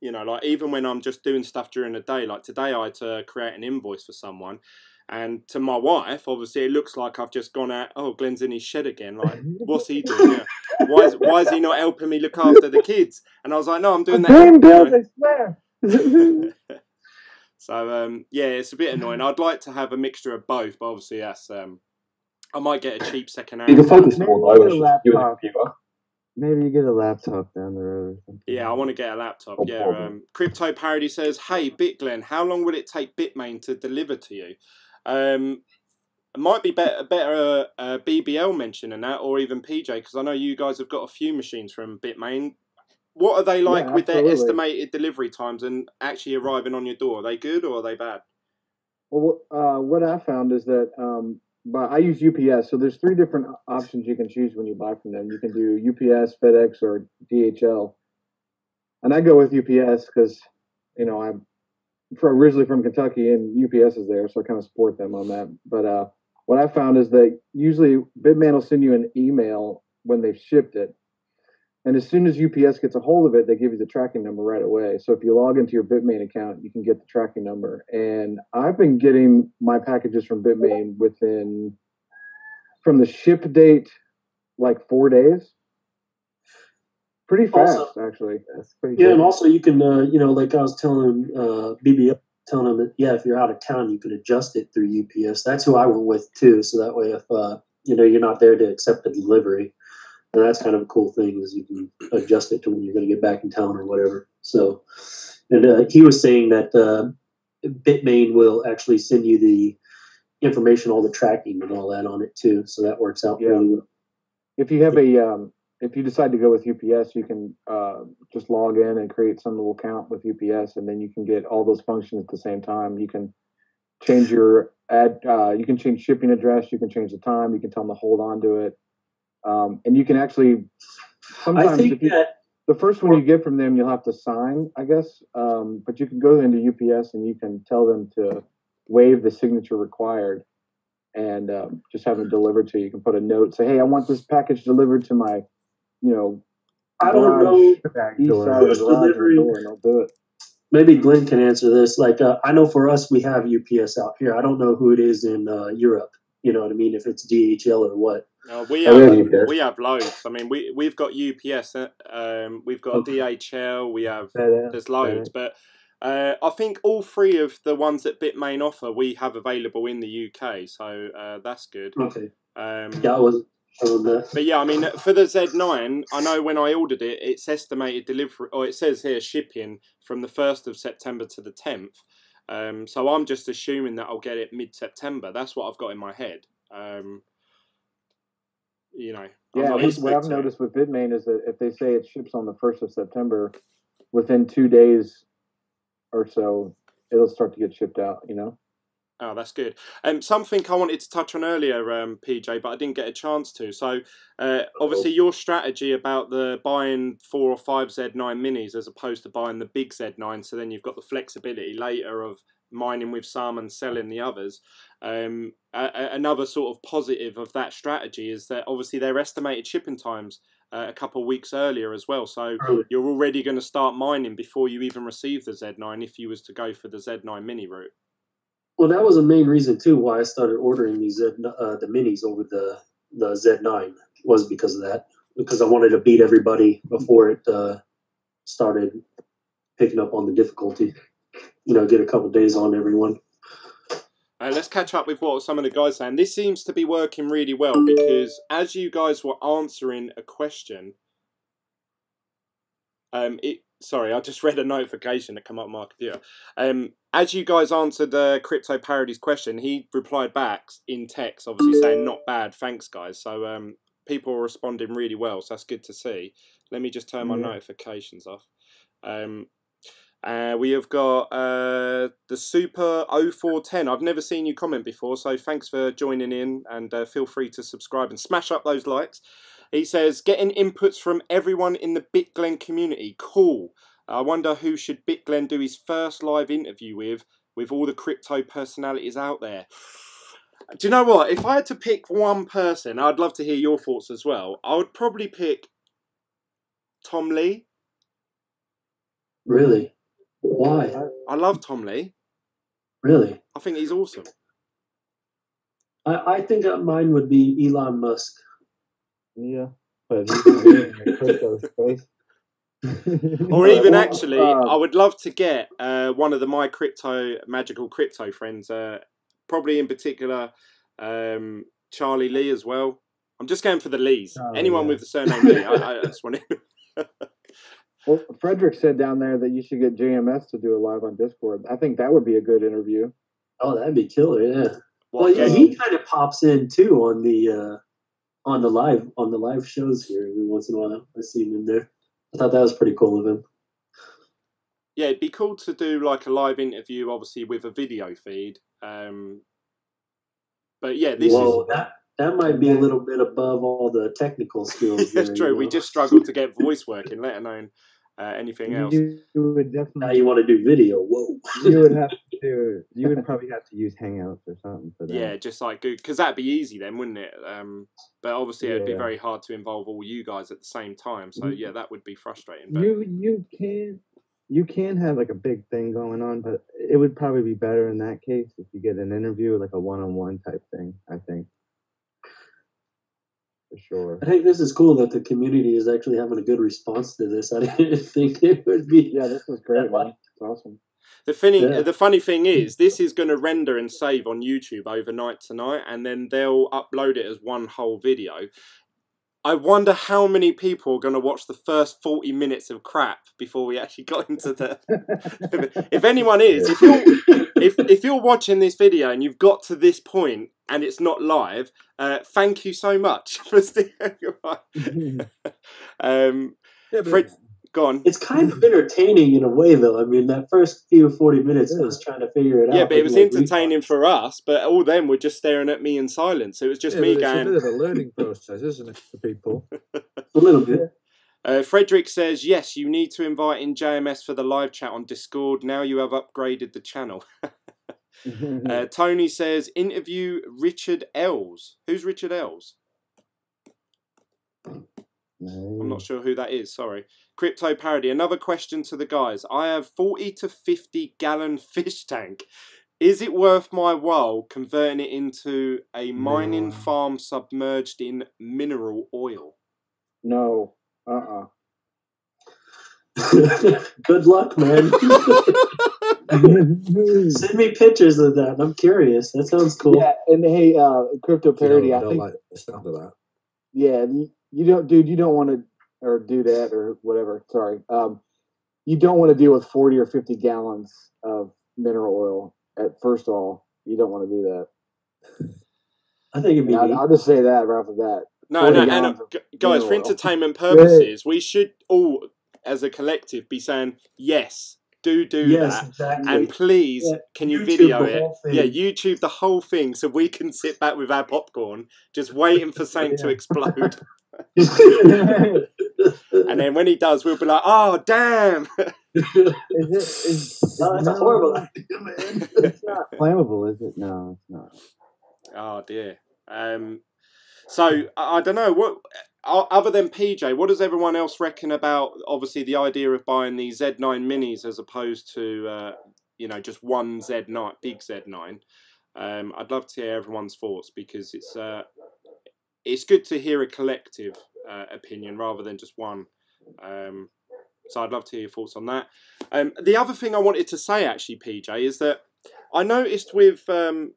like even when I'm just doing stuff during the day, like today I had to create an invoice for someone. And to my wife, obviously, it looks like I've just gone out, oh, Glenn's in his shed again. Like, what's he doing? Yeah. Why is he not helping me look after the kids? And I was like, no, I'm doing that. Green bills, I swear. So, yeah, it's a bit annoying. I'd like to have a mixture of both, but obviously that's... I might get a cheap second-hand. You can focus more, though. Maybe you get a laptop down the road or something. Yeah, I want to get a laptop. Yeah. Crypto Parody says, hey, BitGlen, how long will it take Bitmain to deliver to you? It might be better BBL mentioning that, or even PJ, because I know you guys have got a few machines from Bitmain. What are they like with their estimated delivery times and actually arriving on your door? Are they good or are they bad? Well, what I found is that but I use UPS, so there's 3 different options you can choose when you buy from them. You can do UPS, FedEx, or DHL. And I go with UPS because, I'm originally from Kentucky and UPS is there, so I kind of support them on that. But what I found is that usually Bitmain will send you an email when they've shipped it. And as soon as UPS gets a hold of it, they give you the tracking number right away. So if you log into your Bitmain account, you can get the tracking number. And I've been getting my packages from Bitmain from the ship date, like 4 days. Pretty fast, actually. That's pretty good. And also you can, like I was telling BBL, telling them that, if you're out of town, you can adjust it through UPS. That's who I went with, too. So that way if, you're not there to accept the delivery, and that's kind of a cool thing is you can adjust it to when you're going to get back in town or whatever. So, and he was saying that Bitmain will actually send you the information, all the tracking and all that on it too. So that works out really well. If you have if you decide to go with UPS, you can just log in and create some little account with UPS, and then you can get all those functions at the same time. You can change your you can change shipping address, you can change the time, you can tell them to hold on to it. And you can actually, sometimes the first one you get from them, you'll have to sign, I guess. But you can go into UPS and you can tell them to waive the signature required and just have it delivered to you. You can put a note, say, hey, I want this package delivered to my, I don't know east side of the garage door, and they'll do it. Maybe Glenn can answer this. Like, I know for us, we have UPS out here. I don't know who it is in Europe. You know what I mean? If it's DHL or what. We have loads. I mean, we've got UPS, we've got DHL, there's loads. But I think all three of the ones that Bitmain offer we have available in the UK, so that's good. Okay. Yeah, I was on that. But yeah, I mean, for the Z9, I know when I ordered it, it's estimated delivery, or it says here shipping from the 1st of September to the 10th. So I'm just assuming that I'll get it mid-September. That's what I've got in my head. You know. Yeah, what I've noticed with Bitmain is that if they say it ships on the 1st of September, within 2 days or so, it'll start to get shipped out, you know? Oh, that's good. Something I wanted to touch on earlier, PJ, but I didn't get a chance to. So, obviously, your strategy about the buying 4 or 5 Z9 minis as opposed to buying the big Z9, so then you've got the flexibility later of mining with some and selling the others. Another sort of positive of that strategy is that obviously their estimated shipping times a couple of weeks earlier as well. So you're already going to start mining before you even receive the Z9 if you was to go for the Z9 mini route. Well, that was a main reason too why I started ordering these the minis over the Z9 was because of that. Because I wanted to beat everybody before it started picking up on the difficulty. You know, get a couple days on everyone. Let's catch up with what some of the guys saying. This seems to be working really well because as you guys were answering a question, sorry, I just read a notification that came up on my computer. As you guys answered Crypto Parody's question, he replied back in text, obviously saying, not bad, thanks guys. So people are responding really well, so that's good to see. Let me just turn my notifications off. We have got the Super 0410. I've never seen you comment before, so thanks for joining in and feel free to subscribe and smash up those likes. He says, getting inputs from everyone in the BitGlen community. Cool. I wonder who should BitGlen do his first live interview with all the crypto personalities out there. Do you know what? If I had to pick one person, I'd love to hear your thoughts as well. I would probably pick Tom Lee. Really? Why? I love Tom Lee. Really? I think he's awesome. I think mine would be Elon Musk. Yeah, but he's in the crypto space. Or even actually, I would love to get one of my magical crypto friends, probably in particular Charlie Lee as well. I'm just going for the Lees. Anyone with the surname Lee, I just want to. Well, Frederick said down there that you should get JMS to do a live on Discord. I think that would be a good interview. Oh, that'd be killer, yeah. Well, yeah, he kind of pops in too on the live shows here every once in a while. I see him in there. I thought that was pretty cool of him. Yeah, it'd be cool to do like a live interview, obviously with a video feed. But yeah, that might be a little bit above all the technical skills. That's true. You know? We just struggled to get voice working, let alone anything else. You would definitely. Now you want to do video? Whoa! You would have to do. You would probably have to use Hangouts or something for that. Yeah, just like Google, because that'd be easy then, wouldn't it? But obviously it'd be very hard to involve all you guys at the same time. So yeah, that would be frustrating. But you can have like a big thing going on, but it would probably be better in that case if you get an interview, like a one-on-one type thing. I think. For sure. I think this is cool that the community is actually having a good response to this. I didn't think it would be. Yeah, this was great, man. It's awesome. The funny thing is, this is going to render and save on YouTube overnight tonight, and then they'll upload it as one whole video. I wonder how many people are going to watch the first 40 minutes of crap before we actually got into the... If anyone is, if you're watching this video and you've got to this point and it's not live, thank you so much for sticking Go on. It's kind of entertaining in a way, though. I mean, that first few 40 minutes, I was trying to figure it out. Yeah, but it was entertaining for us, but all them were just staring at me in silence. It was just me going... It's a bit of a learning process, isn't it, for people? A little bit. Frederick says, yes, you need to invite in JMS for the live chat on Discord. Now you have upgraded the channel. Tony says, interview Richard Els. Who's Richard Els? I'm not sure who that is, sorry. Crypto Parody, another question to the guys. I have 40 to 50 gallon fish tank. Is it worth my while converting it into a mining farm submerged in mineral oil? No. Good luck, man. Send me pictures of that. I'm curious. That sounds cool. Yeah, and hey, crypto parody. I I don't think. like the sound of that. Yeah, you don't, dude. You don't want to, or do that, or whatever. Sorry. You don't want to deal with 40 or 50 gallons of mineral oil at first. All you don't want to do that. I think it'd be neat. I'll just say that right off the bat. No, and guys, for entertainment purposes, we should all, as a collective, be saying yes. Do yes, that, exactly. and please, can you YouTube video the it? whole thing. Yeah, YouTube the whole thing, so we can sit back with our popcorn, just waiting for something to explode. And then when he does, we'll be like, "Oh, damn!" That's a horrible idea, man. It's not flammable, is it? No, it's not. Oh dear. So I don't know what. Other than PJ, what does everyone else reckon about, obviously, the idea of buying these Z9 minis as opposed to, just one Z9, big Z9? I'd love to hear everyone's thoughts, because it's good to hear a collective opinion rather than just one. So I'd love to hear your thoughts on that. The other thing I wanted to say, actually, PJ, is that I noticed with, and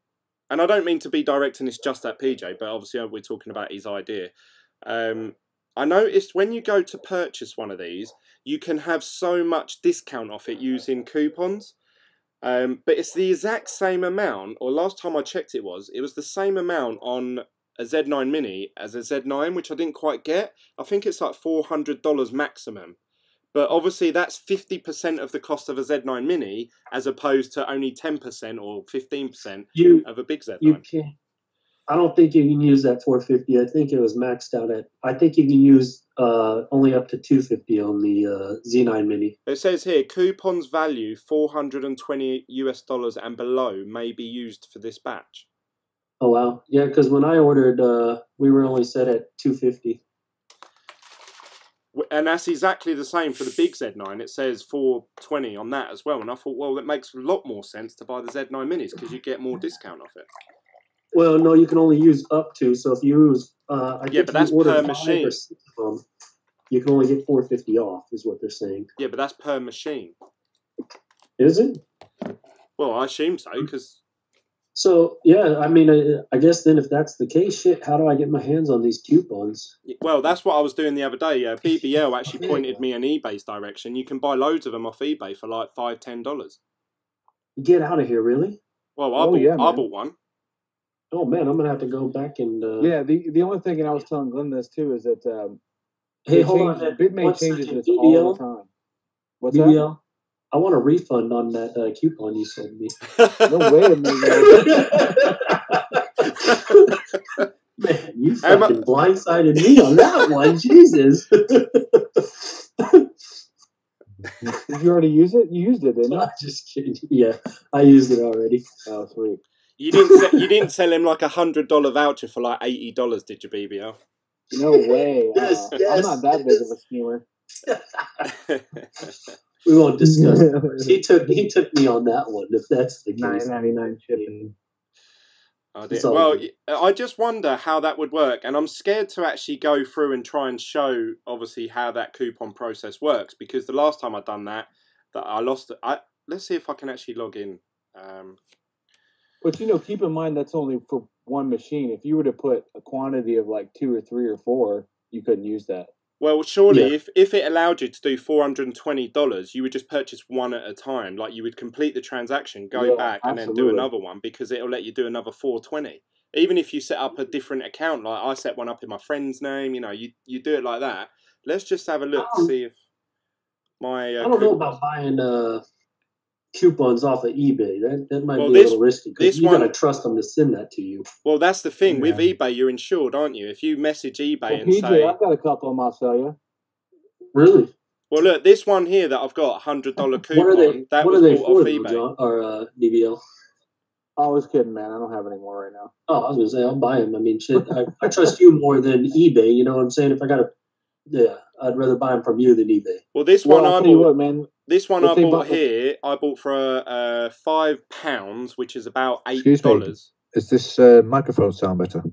I don't mean to be directing this just at PJ, but obviously we're talking about his idea. I noticed when you go to purchase one of these, you can have so much discount off it using coupons. But it's the exact same amount, or last time I checked it was the same amount on a Z9 Mini as a Z9, which I didn't quite get. I think it's like $400 maximum. But obviously that's 50% of the cost of a Z9 Mini, as opposed to only 10% or 15% of a big Z9. You can't. I don't think you can use that 450. I think it was maxed out at. I think you can use only up to 250 on the Z9 Mini. It says here, coupons value $420 US and below may be used for this batch. Oh wow, yeah. Because when I ordered, we were only set at 250. And that's exactly the same for the big Z9. It says 420 on that as well. And I thought, well, that makes a lot more sense to buy the Z9 Minis because you get more discount off it. Well, no, you can only use up to. So if you use, yeah, but that's per machine. You can only get 450 off, is what they're saying. Yeah, but that's per machine. Is it? Well, I assume so, because. So yeah, I mean, I guess then if that's the case, shit, how do I get my hands on these coupons? Well, that's what I was doing the other day. BBL actually pointed me in eBay's direction. You can buy loads of them off eBay for like $5, $10. Get out of here, really? Well, I bought one. Oh man, I'm gonna have to go back and. Yeah, the only thing, and I was telling Glenn this too, is that hey, hold on, BitMate changes this all the time. What's BBL? that? I want a refund on that coupon you sent me. No way, man, you fucking blindsided me on that one. Jesus. Did you already use it? You used it, didn't you? Just kidding. Yeah, I used it already. Oh, sweet. You didn't sell him like $100 voucher for like $80, did you, BBL? No way. Yes. I'm not that big of a schemer. We won't discuss that. He took me on that one, if that's the case. $9.99 shipping. Well, I just wonder how that would work, and I'm scared to actually go through and try and show, obviously, how that coupon process works, because the last time I done that I lost it. Let's see if I can actually log in. But keep in mind that's only for one machine. If you were to put a quantity of like 2 or 3 or 4, you couldn't use that. Well, surely, if it allowed you to do $420, you would just purchase one at a time. Like, you would complete the transaction, go back, and then do another one, because it'll let you do another $420. Even if you set up a different account, like I set one up in my friend's name, you do it like that. Let's just have a look to see if my. I don't know about buying coupons off of eBay. That might be a little risky, because you gotta trust them to send that to you. Well, that's the thing. With eBay, you're insured, aren't you? If you message eBay and PJ, say, I've got a couple of them I'll sell you. Really? Well, look, this one here that I've got, $100 coupon, that what was are they bought for, off eBay. John, or BBL? I was kidding, man. I don't have any more right now. Oh, I was gonna say I'll buy them. I mean, shit, I trust you more than eBay. You know what I'm saying? If I gotta, I'd rather buy them from you than eBay. Well, this one I bought. What, man. This one I bought here, I bought for £5, which is about $8. Excuse me. Is this microphone sound better?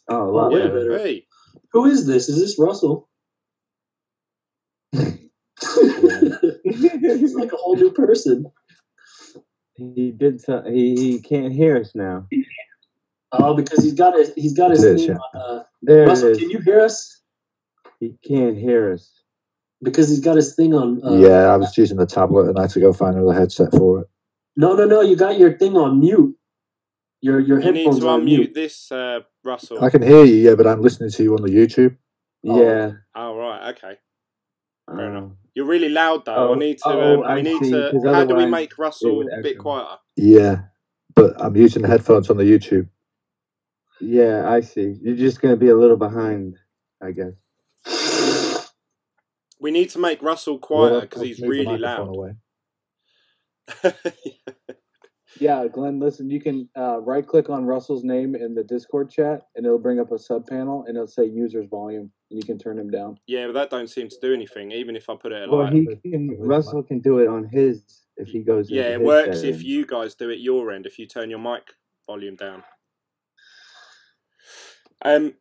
Oh, a lot better. Hey. Who is this? Is this Russell? He's like a whole new person. He did. He can't hear us now. Oh, because he's got his thing on. There Russell, it is. can you hear us? He can't hear us. Because he's got his thing on. Yeah, I was using the tablet and I had to go find another headset for it. No. You got your thing on mute. Your You need headphones to on unmute mute. this, Russell. I can hear you, yeah, but I'm listening to you on the YouTube. Yeah. Oh, right, okay. Fair enough. You're really loud, though. Oh, I need to. I see, 'cause How do we otherwise make it Russell would a bit echo. quieter? Yeah, but I'm using the headphones on the YouTube. Yeah, I see. You're just gonna be a little behind, I guess. We need to make Russell quieter because he's really loud. Away. Yeah, Glenn, listen, you can right-click on Russell's name in the Discord chat, and it'll bring up a sub-panel, and it'll say user's volume, and you can turn him down. Yeah, but that don't seem to do anything, even if I put it at Well, like... Russell can do it on his, if he goes Yeah, into it his works settings. if you guys do it your end, if you turn your mic volume down.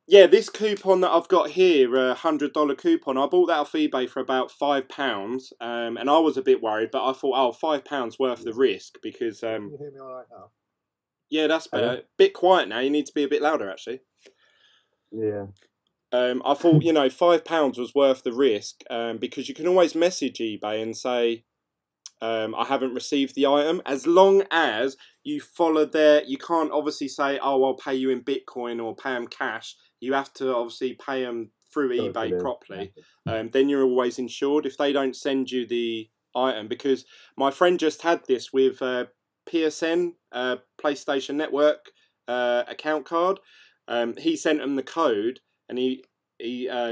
Yeah, this coupon that I've got here, $100 coupon, I bought that off eBay for about £5, and I was a bit worried, but I thought, oh, £5 worth the risk, because... Can you hear me all right now? Yeah, that's better. Bit quiet now, you need to be a bit louder, actually. Yeah. I thought, you know, £5 was worth the risk, because you can always message eBay and say, I haven't received the item, as long as you follow their... You can't obviously say, oh, I'll pay you in Bitcoin or pay them cash. You have to obviously pay them through eBay properly. Then you're always insured if they don't send you the item. Because my friend just had this with PSN, PlayStation Network account card. He sent them the code, and he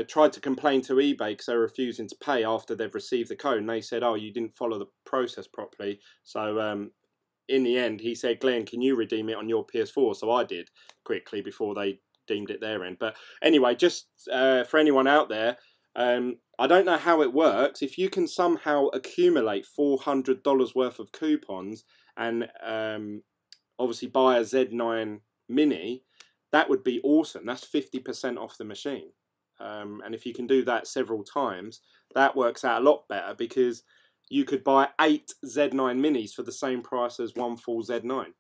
tried to complain to eBay because they're refusing to pay after they've received the code, and they said, oh, you didn't follow the process properly. So in the end, he said, Glenn, can you redeem it on your PS4? So I did quickly before they deemed it their end. But anyway, just for anyone out there, I don't know how it works. If you can somehow accumulate $400 worth of coupons and obviously buy a Z9 Mini, that would be awesome. That's 50% off the machine. And if you can do that several times, that works out a lot better, because you could buy 8 Z9 Minis for the same price as one full Z9.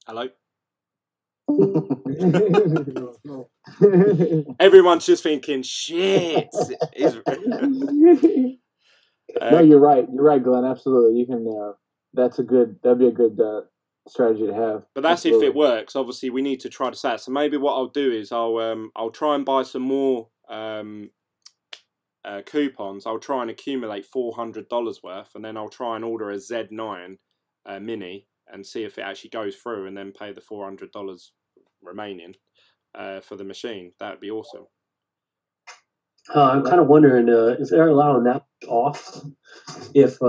Hello? Everyone's just thinking, shit. No, you're right. You're right, Glenn. Absolutely. You can. That'd be a good strategy to have. But that's Absolutely. if it works. Obviously, we need to try this out. So maybe what I'll do is I'll try and buy some more coupons. I'll try and accumulate $400 worth, and then I'll try and order a Z9 Mini and see if it actually goes through, and then pay the $400 remaining for the machine. That would be awesome. I'm kind of wondering if they're allowing that off, if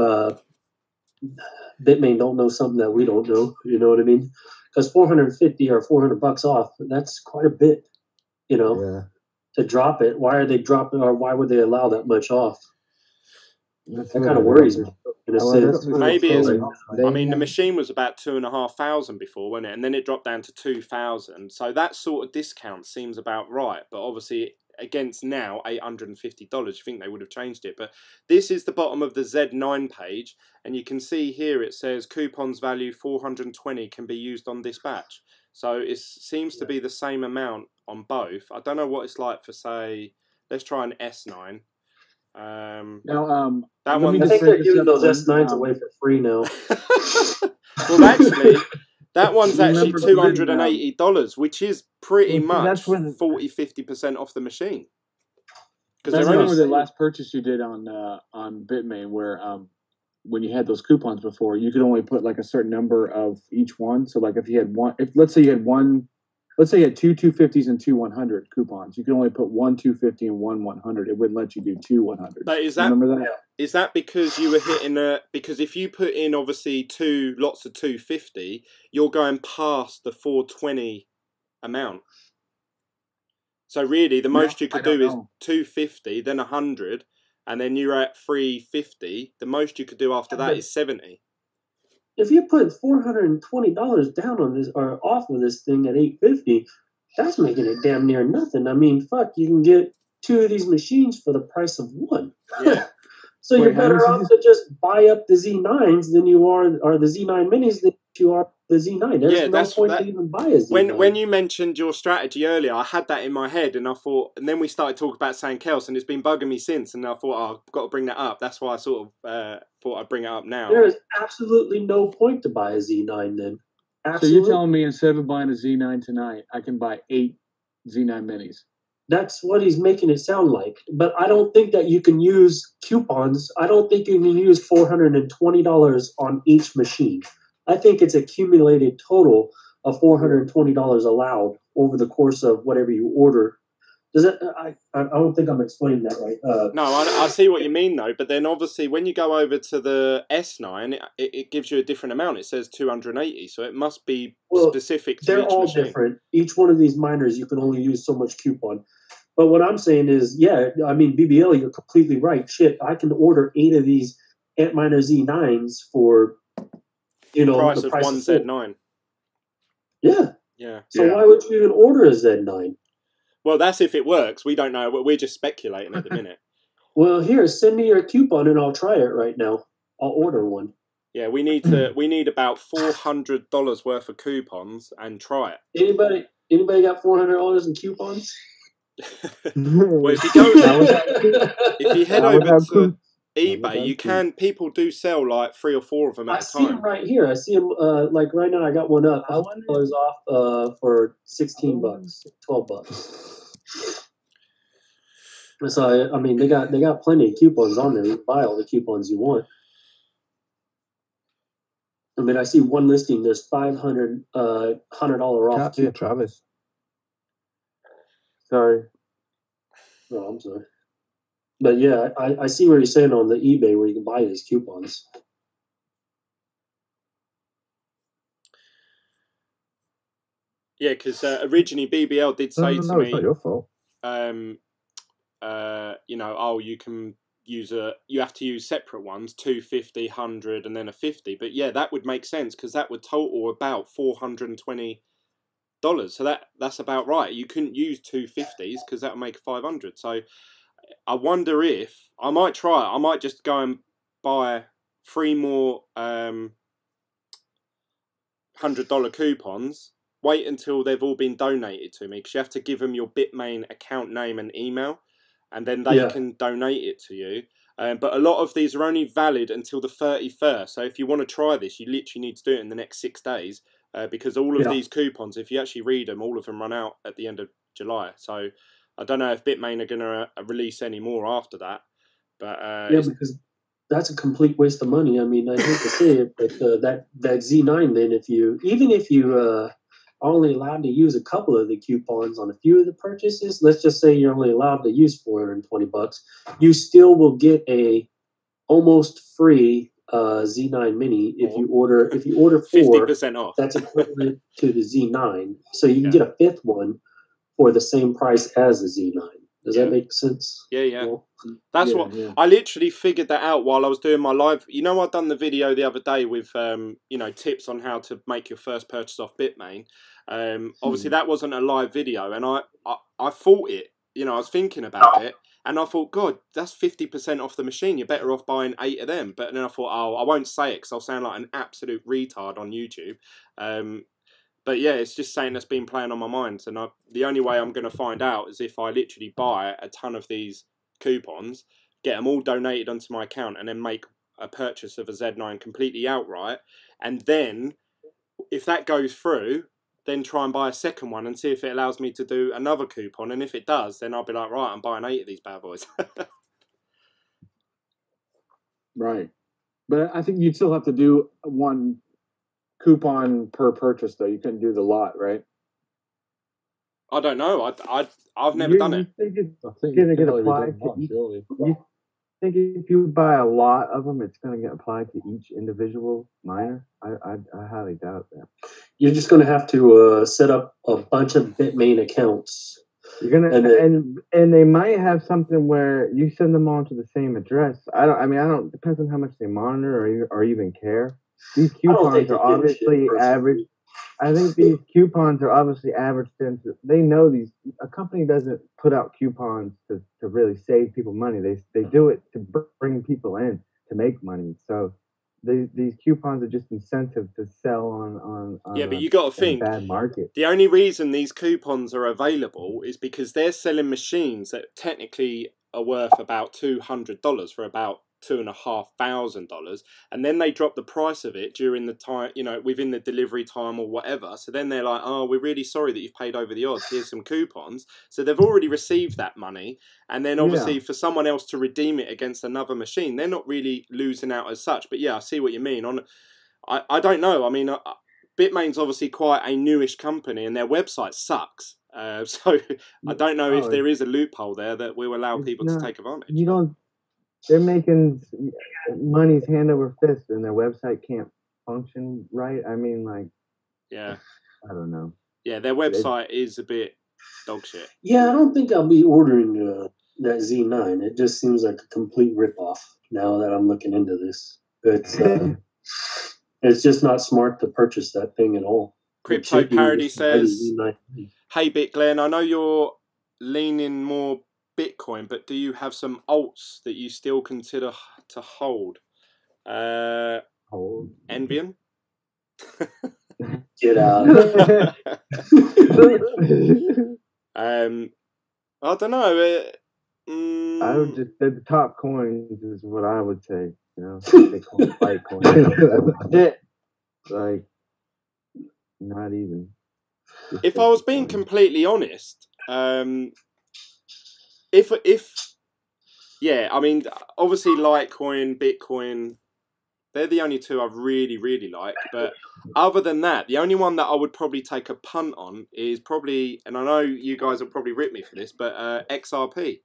Bitmain don't know something that we don't know. You know what I mean? Because $450 or $400 off, that's quite a bit. You know, to drop it. Why are they dropping, or why would they allow that much off? That kind of worries me. In a sense. Maybe it's... I mean, the machine was about 2,500 before, wasn't it? And then it dropped down to 2,000. So that sort of discount seems about right. But obviously, against now $850, you think they would have changed it. But this is the bottom of the Z9 page, and you can see here it says coupons value 420 can be used on this batch. So it seems to be the same amount on both. I don't know what it's like for, say, let's try an S9. Now, that one. I think they're giving those S9s away for free now. Well, actually, that one's actually $280, which is pretty much 40-50% off the machine. Because I remember the last purchase you did on Bitmain, where when you had those coupons before, you could only put like a certain number of each one. So, like if you had one, let's say you had two 250s and two 100 coupons, you can only put one 250 and one 100. It wouldn't let you do two 100s. But is that, remember that? Is that because you were hitting because if you put in obviously lots of 250, you're going past the 420 amount. So really, the most you could do is 250, then 100, and then you're at 350. The most you could do after that is 70. If you put $420 down on this or off of this thing at $850, that's making it damn near nothing. I mean, fuck, you can get 2 of these machines for the price of 1. Yeah. So Wait, you're how many better off messages? to just buy up the Z9s than you are, or the Z9 minis than you are the Z9. There's Yeah, no that's point that. to even buy a Z9. When you mentioned your strategy earlier, I had that in my head, and I thought, and then we started talking about something else, and it's been bugging me since. And I thought, oh, I've got to bring that up. That's why I sort of thought I'd bring it up now. There is absolutely no point to buy a Z9 then. So Absolutely. you're telling me instead of buying a Z9 tonight, I can buy 8 Z9 minis? That's what he's making it sound like. But I don't think that you can use coupons. I don't think you can use $420 on each machine. I think it's accumulated total of $420 allowed over the course of whatever you order. Does it? I don't think I'm explaining that right. No, I see what you mean though. But then obviously when you go over to the S9, it gives you a different amount. It says 280, so it must be specific to they're each all machine. different. Each one of these miners, you can only use so much coupon. But what I'm saying is, yeah, I mean, BBL, you're completely right. Shit, I can order 8 of these Antminer Z9s for, price the of price one of 4. Z9. Yeah. Yeah. So why would you even order a Z9? Well, that's if it works. We don't know. We're just speculating at the minute. Well, here, send me your coupon and I'll try it right now. I'll order one. Yeah, we need about $400 worth of coupons and try it. Anybody got $400 in coupons? Well, if you head over to eBay, people do sell like 3 or 4 of them at a time. I see them right here. I see them like right now. I got one up. $100 off for $16, $12. So I mean, they got plenty of coupons on there. You can buy all the coupons you want. I mean, I see one listing. There's $500 off. Yeah, Travis. Sorry. No, I'm sorry. But yeah, I see what you're saying on the eBay where you can buy these coupons. Yeah, because originally BBL did say to me, it's not your fault. you can use you have to use separate ones, 250, 100, and then a 50. But yeah, that would make sense because that would total about $420. So that's about right. You couldn't use 250s because that would make 500. So I wonder if I might try it. I might just go and buy 3 more $100 coupons. Wait until they've all been donated to me because you have to give them your Bitmain account name and email, and then they can donate it to you. But a lot of these are only valid until the 31st. So if you want to try this, you literally need to do it in the next 6 days because all of these coupons, if you actually read them, all of them run out at the end of July. So I don't know if Bitmain are going to release any more after that. But because that's a complete waste of money. I mean, I hate to say it, but that Z9, then if you only allowed to use a couple of the coupons on a few of the purchases, let's just say you're only allowed to use $420, you still will get a almost free Z9 mini if you order 4. 50% off. That's equivalent to the Z9, so you can get a 5th one for the same price as the Z9. Does that make sense? Yeah. Well, that's what I literally figured that out while I was doing my live. I'd done the video the other day with tips on how to make your first purchase off Bitmain. Obviously that wasn't a live video, and I thought it. I was thinking about it, and I thought, God, that's 50% off the machine. You're better off buying 8 of them. But then I thought, I won't say it because I'll sound like an absolute retard on YouTube. But yeah, it's just saying that's been playing on my mind. And the only way I'm going to find out is if I literally buy a ton of these coupons, get them all donated onto my account, and then make a purchase of a Z9 completely outright. And then, if that goes through, then try and buy a second one and see if it allows me to do another coupon. And if it does, then I'll be like, right, I'm buying 8 of these bad boys. Right. But I think you'd still have to do one coupon per purchase, though. You couldn't do the lot, right? I don't know. I've never done it. I think it's going to get applied to each. You think if you buy a lot of them, it's going to get applied to each individual miner? I highly doubt that. You're just going to have to set up a bunch of Bitmain accounts. You're gonna and they might have something where you send them all to the same address. I don't. Depends on how much they monitor or even care. These coupons are obviously average. I think these coupons are obviously averaged into. They know these. A company doesn't put out coupons to really save people money. They do it to bring people in to make money. So these coupons are just incentive to sell on yeah, but you got to think, a bad market. The only reason these coupons are available is because they're selling machines that technically are worth about $200 for about $2,500, and then they drop the price of it during the time, you know, within the delivery time or whatever. So then they're like, oh, we're really sorry that you've paid over the odds. Here's some coupons. So they've already received that money, and then obviously for someone else to redeem it against another machine, they're not really losing out as such. But yeah, I see what you mean. I don't know. I mean, Bitmain's obviously quite a newish company, and their website sucks. So I don't know if there is a loophole there that will allow people to take advantage. You don't. They're making money's hand over fist, and their website can't function right. I mean, like, yeah, I don't know. Yeah, their website is a bit dog shit. Yeah, I don't think I'll be ordering that Z9. It just seems like a complete ripoff now that I'm looking into this. It's just not smart to purchase that thing at all. Crypto Parody says, hey BitGlen, I know you're leaning more Bitcoin, but do you have some alts that you still consider to hold? Envian? Get out. I don't know. I would just the top coins is what I would say. You know, Bitcoin, Litecoin. That's it. Like, not even. If I was being completely honest, yeah, I mean, obviously Litecoin, Bitcoin, they're the only two I really like. But other than that, the only one that I would probably take a punt on is probably, and I know you guys will probably rip me for this, but XRP.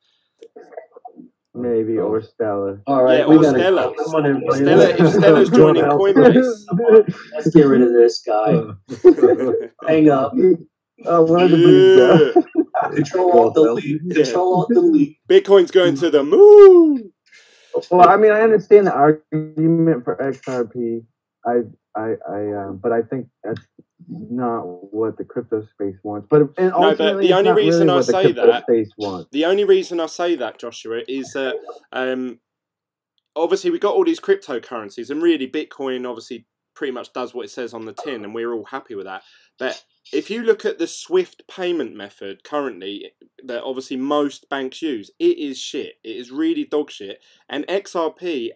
Maybe, or Stella. All right, yeah, or Stella. If Stella's joining Coinbase. Let's get rid of this guy. Hang up. Control-Alt-Delete. Control-Alt-Delete. Bitcoin's going to the moon. Well, I mean, I understand the argument for XRP. But I think that's not what the crypto space wants. But no, but the only reason I say that, the only reason I say that, Joshua, is that obviously we got all these cryptocurrencies, and really Bitcoin obviously pretty much does what it says on the tin, and we're all happy with that. But if you look at the SWIFT payment method currently that obviously most banks use, it is shit. It is really dog shit. And XRP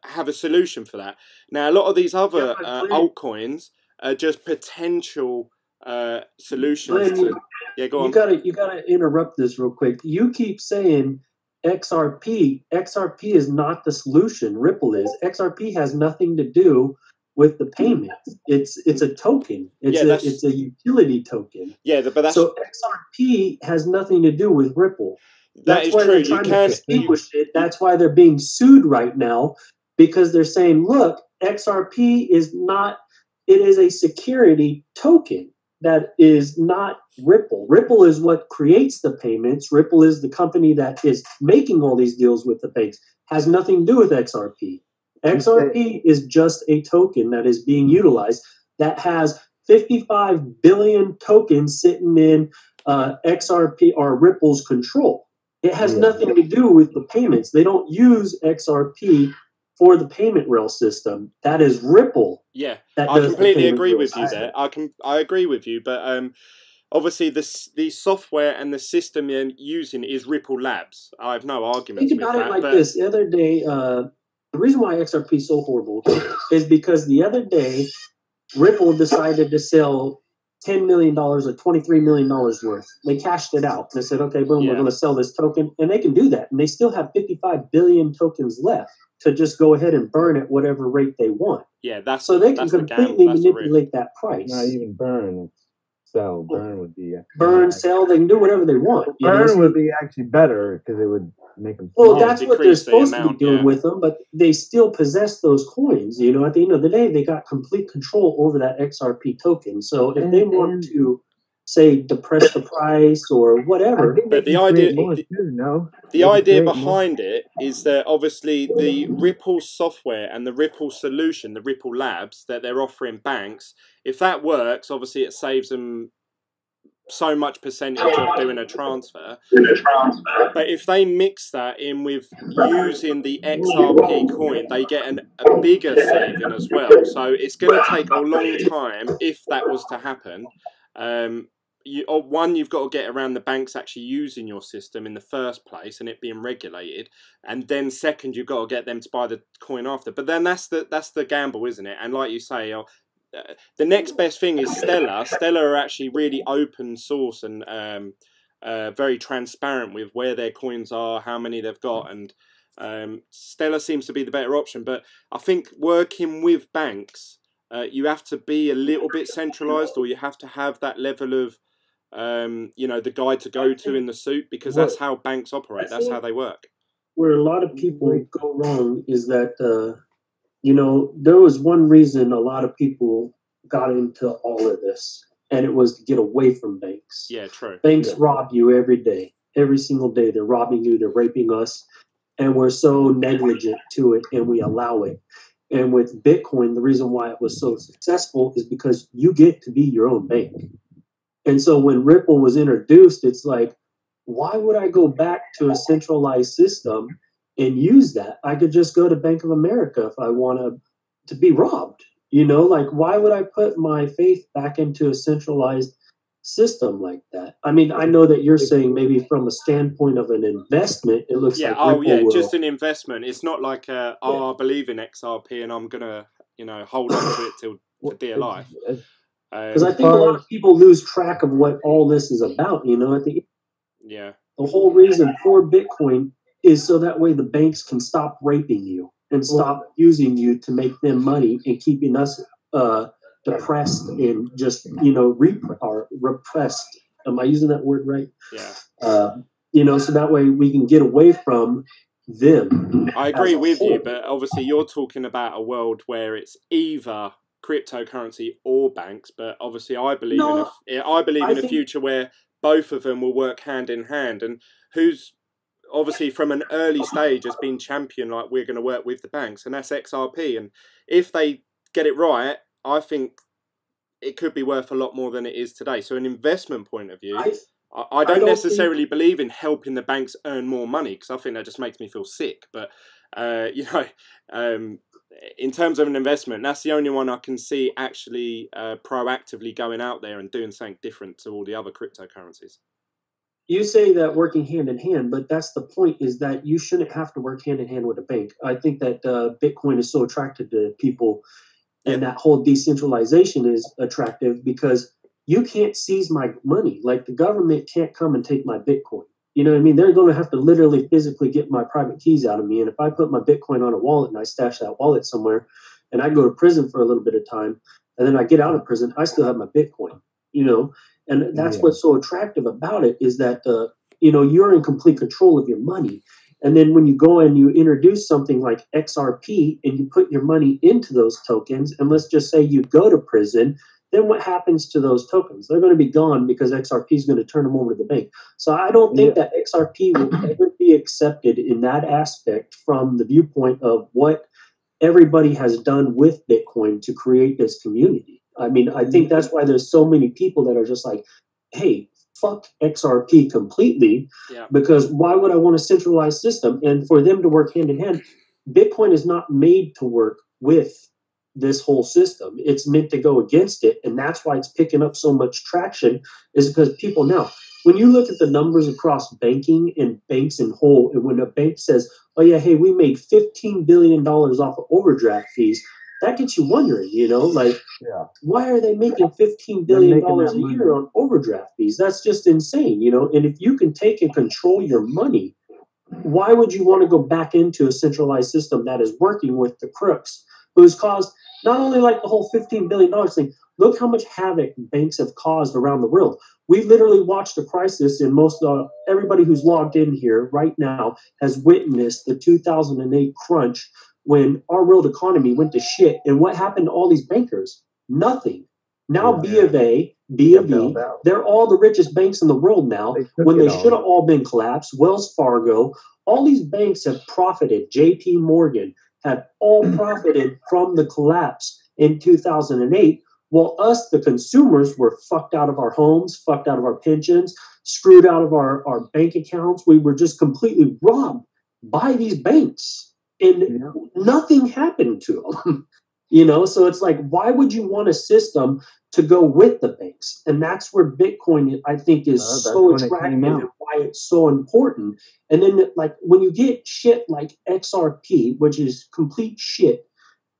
have a solution for that. Now, a lot of these other altcoins are just potential solutions. Yeah, go on. You gotta interrupt this real quick. You keep saying XRP. XRP is not the solution. Ripple is. XRP has nothing to do with the payment. It's a token. It's a utility token. Yeah, but that's so XRP has nothing to do with Ripple. That's why they're trying to distinguish it. That's why they're being sued right now, because they're saying, look, XRP is not. It is a security token that is not Ripple. Ripple is what creates the payments. Ripple is the company that is making all these deals with the banks. Has nothing to do with XRP. XRP is just a token that is being utilized that has 55 billion tokens sitting in XRP or Ripple's control. It has nothing to do with the payments. They don't use XRP for the payment rail system. That is Ripple. Yeah, I completely agree with you there. I agree with you, but obviously the software and the system you're using is Ripple Labs. I have no arguments with that. Think about it like this. The other day, the reason why XRP is so horrible is because the other day, Ripple decided to sell $10 million or $23 million worth. They cashed it out. They said, okay, boom, we're going to sell this token. And they can do that. And they still have 55 billion tokens left to just go ahead and burn at whatever rate they want. Yeah, that's so they can completely manipulate that price. Not even burn. Sell. Burn would be burn, sell. They can do whatever they want. Burn would be actually better because it would make them. Well, that's what they're supposed to be doing with them, but they still possess those coins. You know, at the end of the day, they got complete control over that XRP token. So if they want to, say, depress the price or whatever, but the idea behind it is that obviously the Ripple software and the Ripple solution, the Ripple Labs that they're offering banks, if that works, obviously it saves them so much percentage of doing a transfer. But if they mix that in with using the XRP coin, they get a bigger saving as well. So it's going to take a long time if that was to happen. You've got to get around the banks actually using your system in the first place and it being regulated, and then second, you've got to get them to buy the coin after. But then that's the gamble, isn't it? And like you say, the next best thing is Stellar. Stellar are actually really open source and very transparent with where their coins are, how many they've got, and Stellar seems to be the better option. But I think working with banks, you have to be a little bit centralized, or you have to have that level of the guy to go to in the suit, because that's how banks operate. That's how they work. Where a lot of people go wrong is that there was one reason a lot of people got into all of this, and it was to get away from banks. Yeah, true. Banks rob you every day. Every single day they're robbing you, they're raping us, and we're so negligent to it, and we allow it. And with Bitcoin, the reason why it was so successful is because you get to be your own bank. And so when Ripple was introduced, it's like, why would I go back to a centralized system and use that? I could just go to Bank of America if I want to be robbed. Like, why would I put my faith back into a centralized system like that? I mean, I know that you're saying maybe from a standpoint of an investment, it looks like Ripple just an investment. It's not like I believe in XRP and I'm gonna hold on to it till for dear life. Because I think a lot of people lose track of what all this is about. The whole reason for Bitcoin is so that way the banks can stop raping you and stop using you to make them money and keeping us depressed and just repressed. Am I using that word right? Yeah. So that way we can get away from them. I agree with you, but obviously you're talking about a world where it's either cryptocurrency or banks. But obviously I believe in a future where both of them will work hand in hand, and who's obviously from an early stage has been championed like we're going to work with the banks, and that's XRP. And if they get it right, I think it could be worth a lot more than it is today. So an investment point of view, I don't necessarily believe in helping the banks earn more money, because I think that just makes me feel sick. But in terms of an investment, that's the only one I can see actually proactively going out there and doing something different to all the other cryptocurrencies. You say that working hand in hand, but that's the point, is that you shouldn't have to work hand in hand with a bank. I think that Bitcoin is so attractive to people, and that whole decentralization is attractive because you can't seize my money. Like, the government can't come and take my Bitcoin. You know what I mean? They're going to have to literally physically get my private keys out of me. And if I put my Bitcoin on a wallet and I stash that wallet somewhere and I go to prison for a little bit of time and then I get out of prison, I still have my Bitcoin, And that's what's so attractive about it, is that, you're in complete control of your money. And then when you go and you introduce something like XRP and you put your money into those tokens, and let's just say you go to prison, then what happens to those tokens? They're going to be gone because XRP is going to turn them over to the bank. So I don't think that XRP will ever be accepted in that aspect from the viewpoint of what everybody has done with Bitcoin to create this community. I mean, I think that's why there's so many people that are just like, hey, fuck XRP completely, because why would I want a centralized system? And for them to work hand in hand, Bitcoin is not made to work with this whole system. It's meant to go against it. And that's why it's picking up so much traction, is because people now, when you look at the numbers across banking and banks in whole, and when a bank says, oh yeah, hey, we made $15 billion off of overdraft fees, that gets you wondering, why are they making $15 billion a year on overdraft fees? That's just insane, And if you can take and control your money, why would you want to go back into a centralized system that is working with the crooks, who's caused not only like the whole $15 billion thing, look how much havoc banks have caused around the world. We've literally watched a crisis, and everybody who's logged in here right now has witnessed the 2008 crunch, when our world economy went to shit. And what happened to all these bankers? Nothing. Now B of A, B of E, they're all the richest banks in the world now, when they should have all been collapsed. Wells Fargo, all these banks have profited. JP Morgan have all profited from the collapse in 2008. Well, us, the consumers, were fucked out of our homes, fucked out of our pensions, screwed out of our bank accounts. We were just completely robbed by these banks, and nothing happened to them. So it's like, why would you want a system to go with the banks? And that's where Bitcoin, I think, is so attractive and why it's so important. And then, like, when you get shit like XRP, which is complete shit,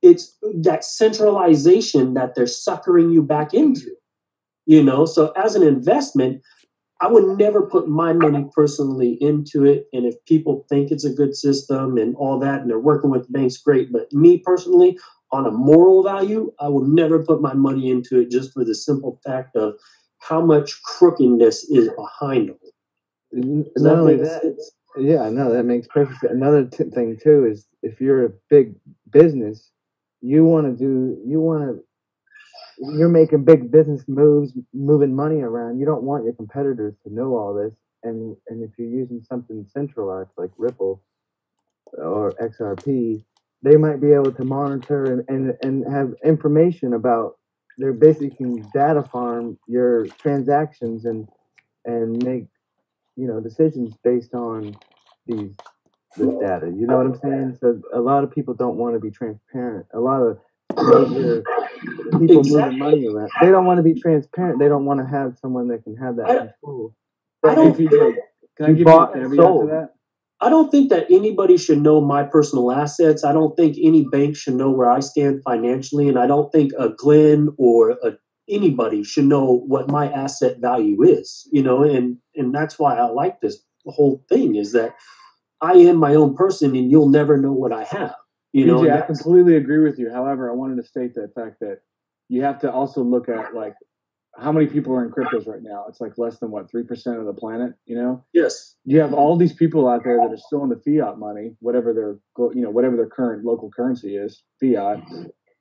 it's that centralization that they're suckering you back into. So as an investment, I would never put my money personally into it. And if people think it's a good system and all that, and they're working with banks, great. But me personally, on a moral value, I will never put my money into it, just for the simple fact of how much crookedness is behind it. Not only that, yeah, no, that makes perfect sense. Another thing too is, if you're a big business, you're making big business moves, moving money around. You don't want your competitors to know all this. And if you're using something centralized like Ripple or XRP, they might be able to monitor and have information about. They're basically data farm your transactions and make decisions based on this data. You know what I'm saying? So a lot of people don't want to be transparent. A lot of major people moving money around, they don't want to be transparent. They don't want to have someone that can have that control. I don't can I give you a caveat to that? I don't think that anybody should know my personal assets. I don't think any bank should know where I stand financially, and I don't think a Glen or anybody should know what my asset value is. And that's why I like this whole thing, is that I am my own person, and you'll never know what I have. PJ, I completely agree with you. However, I wanted to state the fact that you have to also look at, like, how many people are in cryptos right now? It's like less than 3% of the planet. Yes. You have all these people out there that are still in the fiat money, whatever their current local currency is, fiat.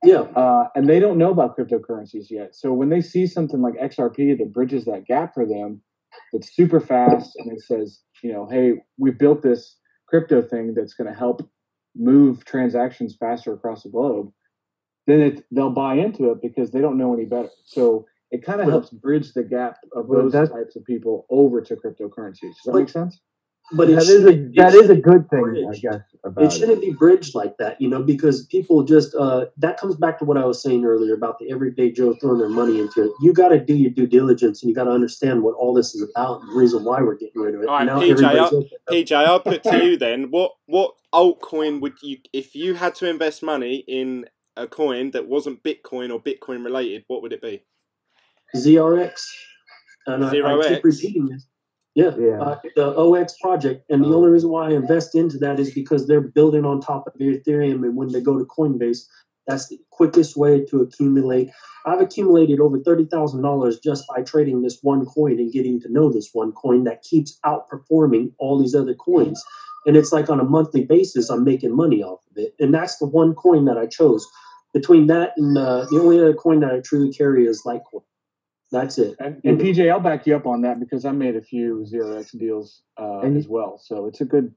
Yeah. And they don't know about cryptocurrencies yet. So when they see something like XRP that bridges that gap for them, it's super fast, and it says, hey, we built this crypto thing that's going to help move transactions faster across the globe, then they'll buy into it because they don't know any better. So it kind of helps bridge the gap of those types of people over to cryptocurrencies. Does that make sense? But that is a good thing, I guess. It shouldn't be bridged like that, because people just that comes back to what I was saying earlier about the everyday Joe throwing their money into it. You got to do your due diligence, and you got to understand what all this is about and the reason why we're getting rid of it. All right, PJ, I'll put to you then. What altcoin would you, if you had to invest money in a coin that wasn't Bitcoin or Bitcoin related, what would it be? ZRX. And ZeroX? I keep repeating this. Yeah. The OX project. And the only reason why I invest into that is because they're building on top of the Ethereum. And when they go to Coinbase, that's the quickest way to accumulate. I've accumulated over $30,000 just by trading this one coin and getting to know this one coin that keeps outperforming all these other coins. And it's like on a monthly basis, I'm making money off of it. And that's the one coin that I chose. Between that and the only other coin that I truly carry is Litecoin. That's it. And PJ, I'll back you up on that because I made a few ZeroX deals as well. So it's a good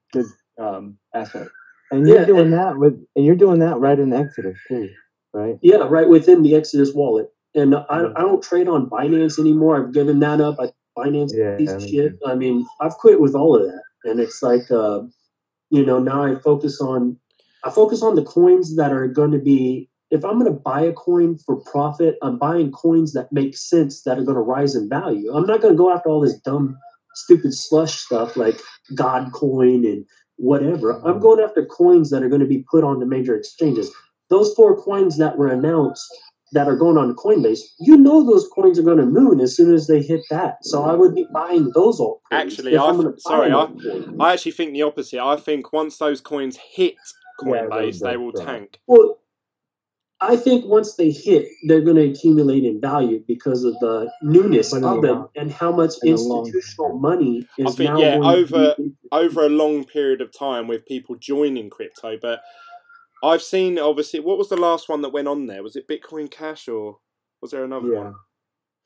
asset. And you're doing that right in Exodus too, right? Yeah, right within the Exodus wallet. And I don't trade on Binance anymore. I've given that up. Binance piece of shit. I mean, I've quit with all of that. And it's like, now I focus on the coins that are going to be. If I'm going to buy a coin for profit, I'm buying coins that make sense, that are going to rise in value. I'm not going to go after all this dumb, stupid slush stuff like God coin and whatever. I'm going after coins that are going to be put on the major exchanges. Those 4 coins that were announced that are going on Coinbase, those coins are going to moon as soon as they hit that. So I would be buying those altcoins. Actually, I actually think the opposite. I think once those coins hit Coinbase, they will tank. Well, I think once they hit, they're going to accumulate in value because of the newness of them and how much institutional money is over a long period of time with people joining crypto. But I've seen, obviously, what was the last one that went on there? Was it Bitcoin Cash or was there another one?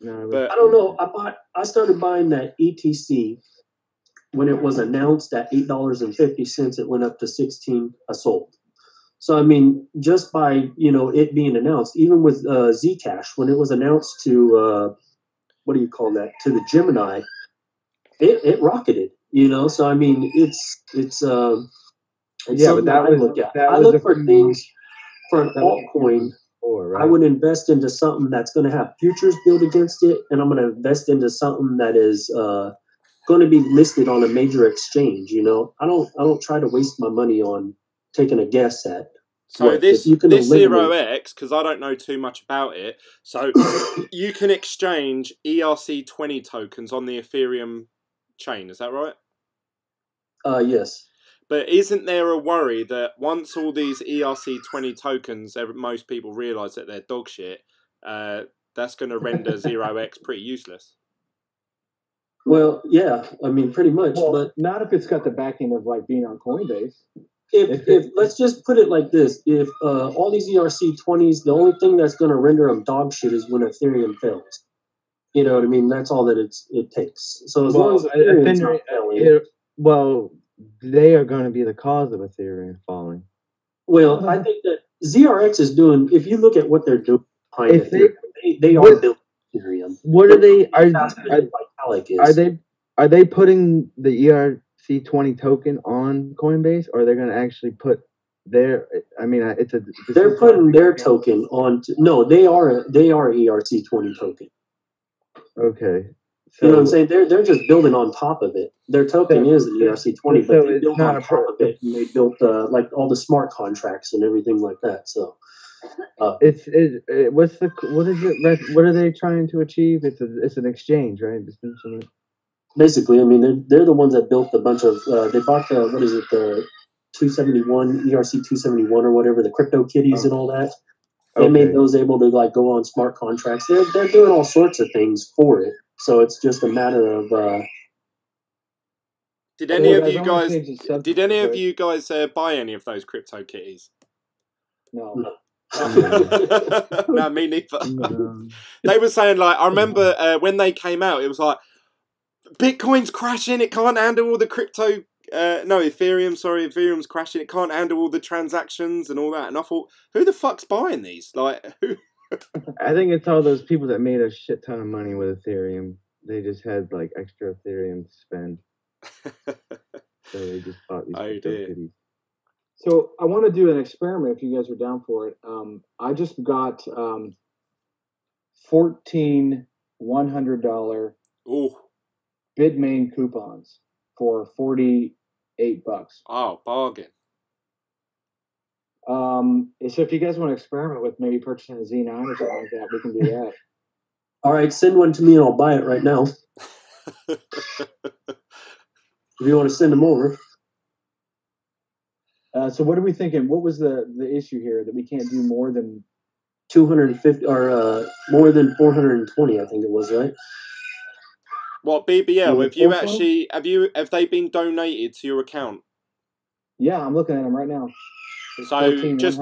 No, but I don't know. I started buying that ETC when it was announced at $8.50. It went up to $16. I sold. So I mean, just by it being announced, even with Zcash, when it was announced to what do you call that, to the Gemini, it rocketed. So I mean, it's Yeah, but something that I look at. I look for things for an altcoin. Right? I would invest into something that's going to have futures built against it, and I'm going to invest into something that is going to be listed on a major exchange. I don't try to waste my money on taking a guess at. So this Zero X, because I don't know too much about it. So you can exchange ERC20 tokens on the Ethereum chain. Is that right? Yes. But isn't there a worry that once all these ERC20 tokens, most people realise that they're dog shit, that's going to render Zero X pretty useless? Well, yeah, I mean, pretty much. Well, but not if it's got the backing of like being on Coinbase. If let's just put it like this: if all these ERC20s, the only thing that's going to render them dog shit is when Ethereum fails. You know what I mean? That's all that it takes. So as long as Ethereum's not failing, they are going to be the cause of Ethereum falling. Well, I think that ZRX is doing. If you look at what they're doing behind they are building Ethereum. What are they? Are they putting the ERC20 token on Coinbase, or are they going to actually put their? I mean, they're putting their token on. No, they are ERC20 token. Okay. So, you know what I'm saying? They're just building on top of it. Their token is the ERC20, but they built on top of it, and they built like all the smart contracts and everything like that. So, what is it? What are they trying to achieve? It's an exchange, right? Basically, I mean, they're the ones that built a bunch of. They bought the the 271 ERC 271 or whatever, the crypto kitties and all that. They made those able to like go on smart contracts. They're doing all sorts of things for it. So it's just a matter of. Did any of you guys buy any of those crypto kitties? No. No, me neither. No. They were saying like I remember when they came out, it was like Bitcoin's crashing. It can't handle all the crypto. Ethereum's crashing. It can't handle all the transactions and all that. And I thought, who the fuck's buying these? Like, who? I think it's all those people that made a shit ton of money with Ethereum. They just had like extra Ethereum to spend, so they just bought these kitties. So I want to do an experiment. If you guys are down for it, I just got 14 $100 Bitmain coupons for $48. Oh, bargain. So if you guys want to experiment with maybe purchasing a Z9 or something like that, we can do that. All right, send one to me and I'll buy it right now. If you want to send them over. So what are we thinking? What was the issue here that we can't do more than 250 or more than 420? I think it was, right? What BBL? Have they been donated to your account? Yeah, I'm looking at them right now. So just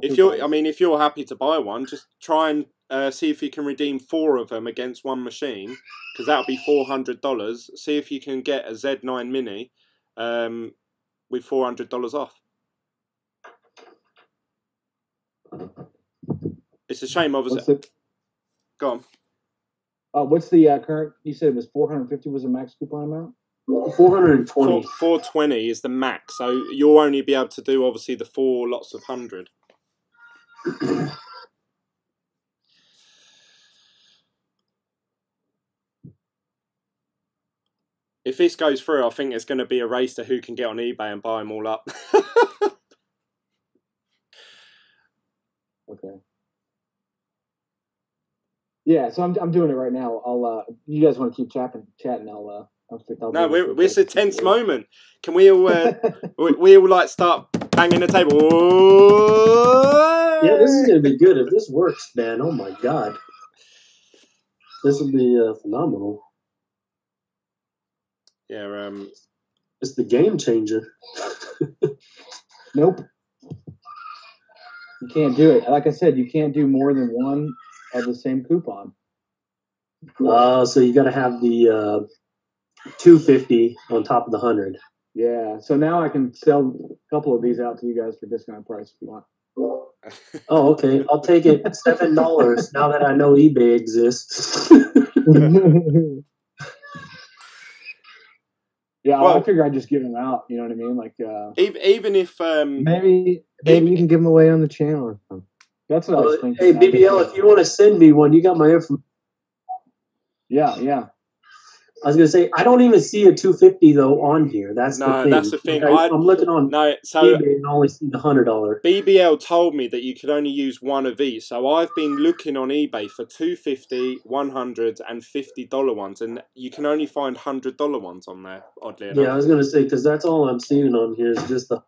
if you're happy to buy one, just try and see if you can redeem 4 of them against one machine, because that'll be $400. See if you can get a Z9 Mini with $400 off. It's a shame, obviously. Go on. What's the current? You said it was 450 was the max coupon amount? 420. 420 is the max, so you'll only be able to do obviously the 4 lots of 100. If this goes through, I think it's going to be a race to who can get on eBay and buy them all up. Okay. Yeah, so I'm doing it right now. I'll you guys want to keep chatting? I'll no, it's a tense moment. Can we all we all like start banging the table? Yeah, this is gonna be good if this works, man. Oh my god, this will be phenomenal. Yeah, it's the game changer. Nope, you can't do it. Like I said, you can't do more than one of the same coupon. So you got to have the 250 on top of the 100. Yeah. So now I can sell a couple of these out to you guys for discount price if you want. Oh, okay. I'll take it. $7 now that I know eBay exists. Yeah, Well- I figure I'd just give them out. You know what I mean? Like, Even if maybe Even- you can give them away on the channel or something. that's what I was thinking. Hey, BBL, if you want to send me one, you got my information. Yeah. I was gonna say I don't even see a 250 though on here. That's the thing. that's the thing. I'm looking on no, so eBay and I only see the $100. BBL told me that you could only use one of each. So I've been looking on eBay for $250, $100, and $50 ones, and you can only find $100 ones on there. Oddly enough. Yeah, I was gonna say because that's all I'm seeing on here is just the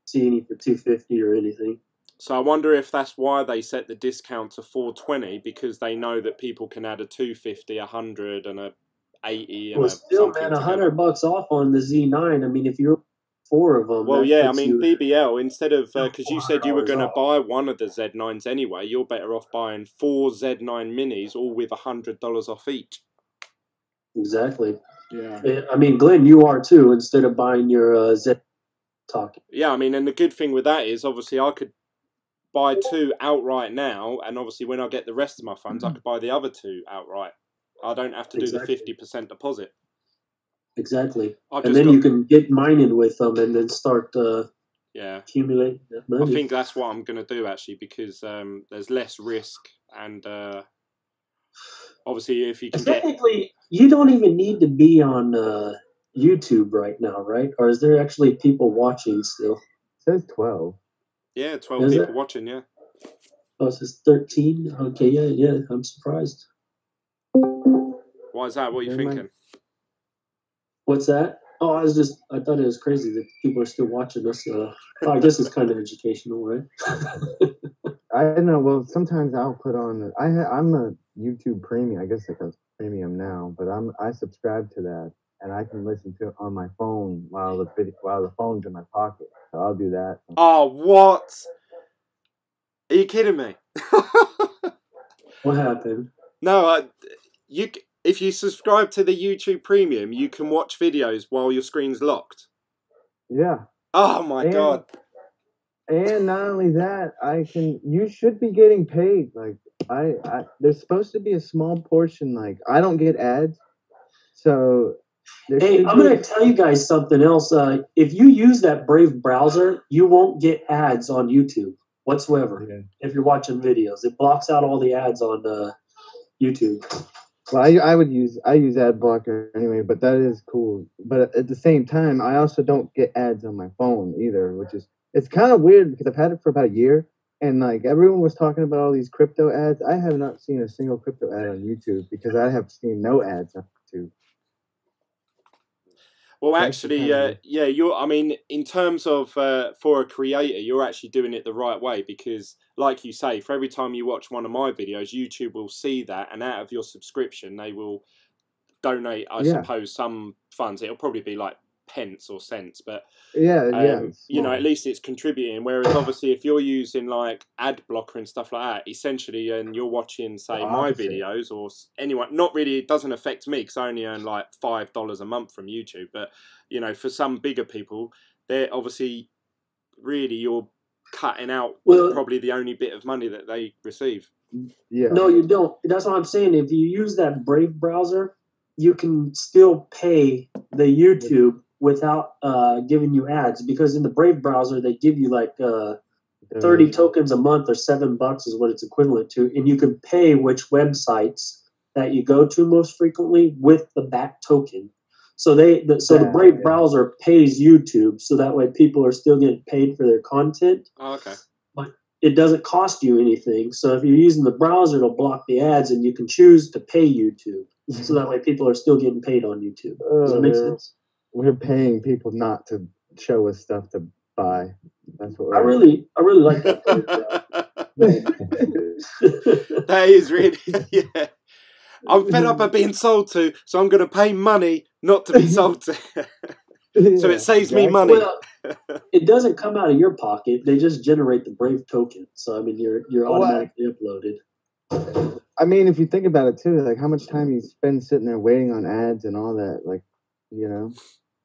see any for 250 or anything. So I wonder if that's why they set the discount to $420, because they know that people can add a $250, $100, and a $80. And Well, still, something man, together. $100 off on the Z9. I mean, if you're 4 of them, Well, that yeah, I puts mean, you- BBL, instead of, because you said you were $400 going to off. buy one of the Z9s anyway, you're better off buying 4 Z9 minis, all with $100 off each. Exactly. Yeah. I mean, Glenn, you are too. Instead of buying your Z talking. Yeah, I mean, and the good thing with that is, obviously, I could buy 2 outright now, and obviously when I get the rest of my funds, I could buy the other 2 outright. I don't have to do the 50% deposit. Exactly. I've And just then you can get mining with them and then start yeah. accumulating that money. I think that's what I'm going to do, actually, because there's less risk, and obviously if you can get... Technically, you don't even need to be on YouTube right now, right? Or is there actually people watching still? It says 12. Yeah, 12 Is people it? watching, yeah. Oh, it says 13? Okay, yeah, I'm surprised. Why is that? What are you thinking? What's that? Oh, I thought it was crazy that people are still watching us. I guess it's kind of educational, right? I don't know. Well, sometimes I'll put on. I'm a YouTube premium. I guess it's a premium now, but I subscribe to that, and I can listen to it on my phone while the phone's in my pocket. So I'll do that. Oh, what? Are you kidding me? What happened? No, if you subscribe to the YouTube Premium, you can watch videos while your screen's locked. Yeah. Oh my god! And not only that, you should be getting paid. Like there's supposed to be a small portion. Like I don't get ads, so. Hey, I'm going to tell you guys something else. If you use that Brave browser, you won't get ads on YouTube whatsoever. Yeah. If you're watching videos, it blocks out all the ads on YouTube. Well, I use ad blocker anyway, but that is cool. But at the same time, I also don't get ads on my phone either, it's kind of weird because I've had it for about a year, and like everyone was talking about all these crypto ads. I have not seen a single crypto ad on YouTube because I have seen no ads on YouTube. Well, actually, yeah, I mean, in terms of for a creator, you're actually doing it the right way, because, like you say, for every time you watch one of my videos, YouTube will see that, and out of your subscription, they will donate, I suppose, some funds. It'll probably be like pence or cents, but you know, at least it's contributing. Whereas obviously, if you're using like ad blocker and stuff like that, essentially, and you're watching, say, my videos or anyone, not really, it doesn't affect me because I only earn like $5 a month from YouTube. But you know, for some bigger people, they're obviously really you're cutting out probably the only bit of money that they receive. Yeah. No, you don't. That's what I'm saying. If you use that Brave browser, you can still pay the YouTube without giving you ads, because in the Brave browser they give you like 30 tokens a month, or $7 is what it's equivalent to, and you can pay which websites that you go to most frequently with the back token. So the Brave browser pays YouTube, so that way people are still getting paid for their content. Oh, okay. But it doesn't cost you anything. So if you're using the browser, it'll block the ads, and you can choose to pay YouTube. So that way people are still getting paid on YouTube. Does that make sense? We're paying people not to show us stuff to buy. That's what I really like that. That is really, yeah. I'm fed up of being sold to, so I'm going to pay money not to be sold to. So it saves me money. Well, it doesn't come out of your pocket. They just generate the Brave token. So I mean, you're automatically uploaded. I mean, if you think about it too, like how much time you spend sitting there waiting on ads and all that, like, you know.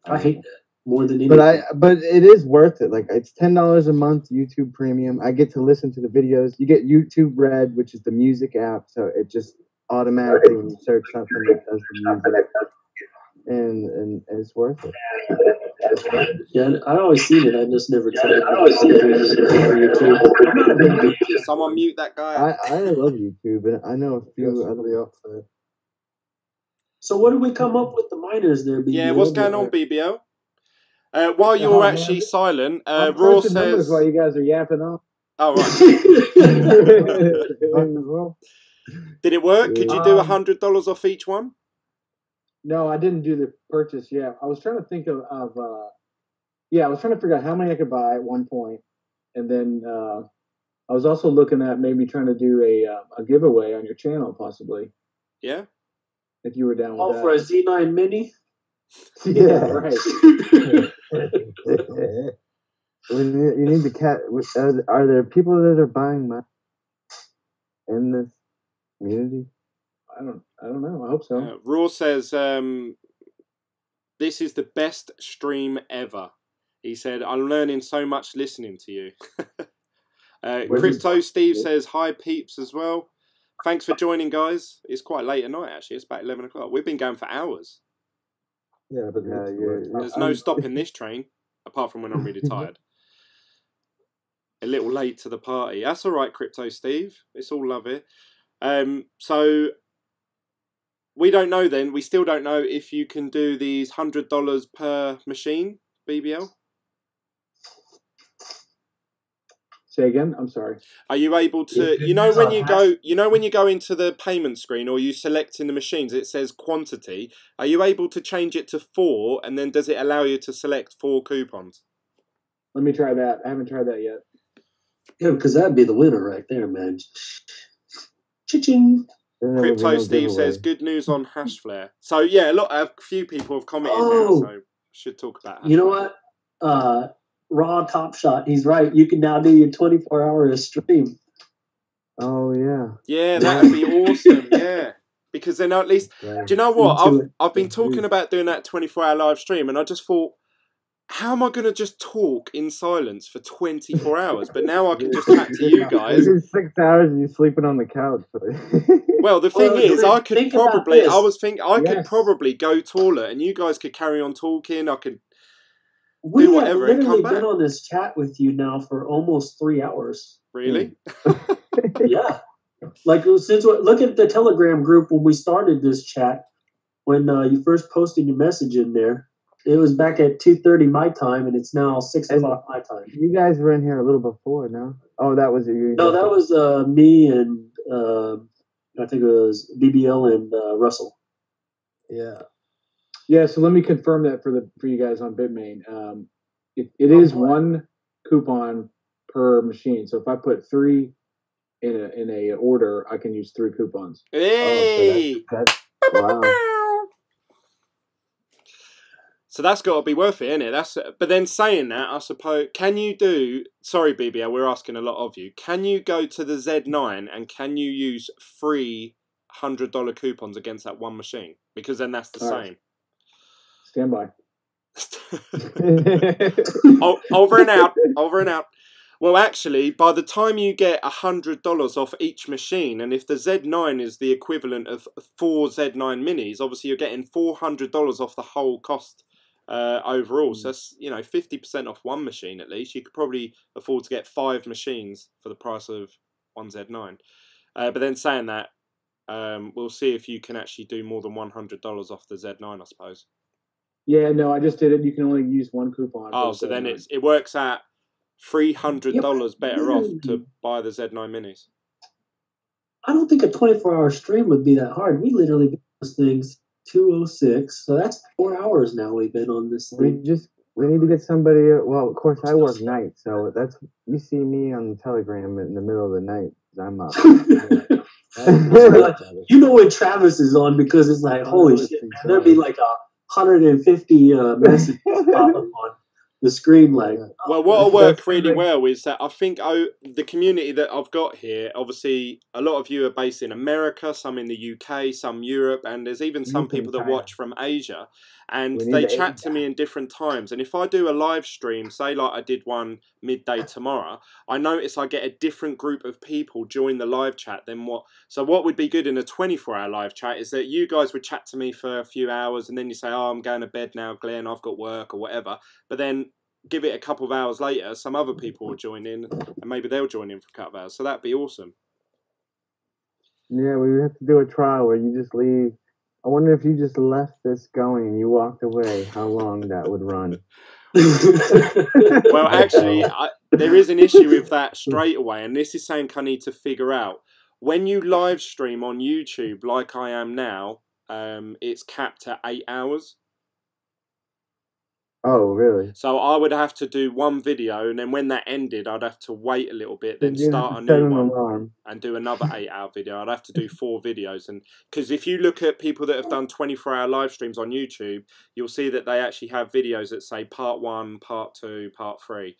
I hate that. more than anything. But it is worth it. Like it's $10 a month YouTube Premium. I get to listen to the videos. You get YouTube Red, which is the music app, so it just automatically when you search something it does the music, and it's worth it. Yeah, I always seen it. I just never tried it. Someone mute that guy. I love YouTube, and I know a few other. So what did we come up with the miners there, BBL? Yeah, what's going on, BBL? While you're actually silent, I'm Raw crunching numbers says... while you guys are yapping off. Oh, right. Did it work? Could you do $100 off each one? No, I didn't do the purchase yet. I was trying to think of I was trying to figure out how many I could buy at one point, and then I was also looking at maybe trying to do a giveaway on your channel, possibly. Yeah. If you were down with that. For a Z9 Mini. Yeah, right. You need the cat. Are there people that are buying my in this community? I don't know. I hope so. Raw says, this is the best stream ever. He said, I'm learning so much listening to you. Crypto Steve says, hi peeps as well. Thanks for joining, guys. It's quite late at night, actually. It's about 11 o'clock. We've been going for hours. Yeah, but there's no stopping this train, apart from when I'm really tired. A little late to the party. That's all right, Crypto Steve. It's all love it. So we don't know then. We still don't know if you can do these $100 per machine, BBL. Say again. I'm sorry. Are you able to? You know when you go. You know when you go into the payment screen, or you select in the machines, it says quantity. Are you able to change it to 4, and then does it allow you to select 4 coupons? Let me try that. I haven't tried that yet. Yeah, because that'd be the winner right there, man. Cha-ching. Crypto Steve says, good news on Hashflare. So yeah, a few people have commented now, so should talk about Hashflare. You know what? Raw Top Shot, he's right. You can now do your 24-hour stream. Oh yeah. Yeah, that would be awesome. Yeah, because then at least, do you know what? I've been talking about doing that 24-hour live stream, and I just thought, how am I going to just talk in silence for 24 hours? But now I can just chat to you guys. 6 hours and you're sleeping on the couch. Well, the thing is, I could probably, could probably go taller, and you guys could carry on talking. I could. We have literally been on this chat with you now for almost 3 hours. Really? Yeah. Like, look at the Telegram group when we started this chat. When you first posted your message in there, it was back at 2:30 my time, and it's now 6 o'clock my time. You guys were in here a little before, no? Oh, that was you. No, that was me and I think it was BBL and Russell. Yeah. Yeah, so let me confirm that for you guys on Bitmain. It is 1 coupon per machine. So if I put 3 in a order, I can use 3 coupons. Hey! Oh, so wow. So that's got to be worth it, isn't it? But then saying that, I suppose, can you do? Sorry, BBL, we're asking a lot of you. Can you go to the Z9 and can you use 3 $100 coupons against that one machine? Because then that's the same. Stand by. Over and out. Over and out. Well, actually, by the time you get $100 off each machine, and if the Z9 is the equivalent of 4 Z9 minis, obviously you're getting $400 off the whole cost overall. So that's 50% off one machine at least. You could probably afford to get 5 machines for the price of one Z9. But then saying that, we'll see if you can actually do more than $100 off the Z9, I suppose. Yeah, no, I just did it. You can only use 1 coupon. Oh, so then it works out $300 better off to buy the Z9 minis. I don't think a 24-hour stream would be that hard. We literally did those things 2:06, so that's 4 hours now we've been on this thing. We need to get somebody. Well, of course I work night, so that's you see me on Telegram in the middle of the night because I'm up. You know when Travis is on because it's like holy shit, man, there'd be like 150 messages pop up on the screen. Like, well, what'll work really well is that I think the community that I've got here, obviously a lot of you are based in America, some in the UK, some Europe, and there's even some people that watch from Asia. and We need they the chat aid to me in different times. And if I do a live stream, say like I did one midday tomorrow, I notice I get a different group of people join the live chat than what. So what would be good in a 24-hour live chat is that you guys would chat to me for a few hours, and then you say, "Oh, I'm going to bed now, Glenn. I've got work or whatever." But then give it a couple of hours later, some other people will join in, and maybe they'll join in for a couple of hours. So that'd be awesome. Yeah, we have to do a trial where you just leave. I wonder if you just left this going and you walked away, how long that would run. Well, actually, there is an issue with that straight away, and this is something I need to figure out. When you live stream on YouTube, like I am now, it's capped at 8 hours. Oh, really? So I would have to do one video, and then when that ended, I'd have to wait a little bit, then You have start to a set new an one alarm. and do another 8-hour video. I'd have to do 4 videos, and because if you look at people that have done 24-hour live streams on YouTube, you'll see that they actually have videos that say part 1, part 2, part 3.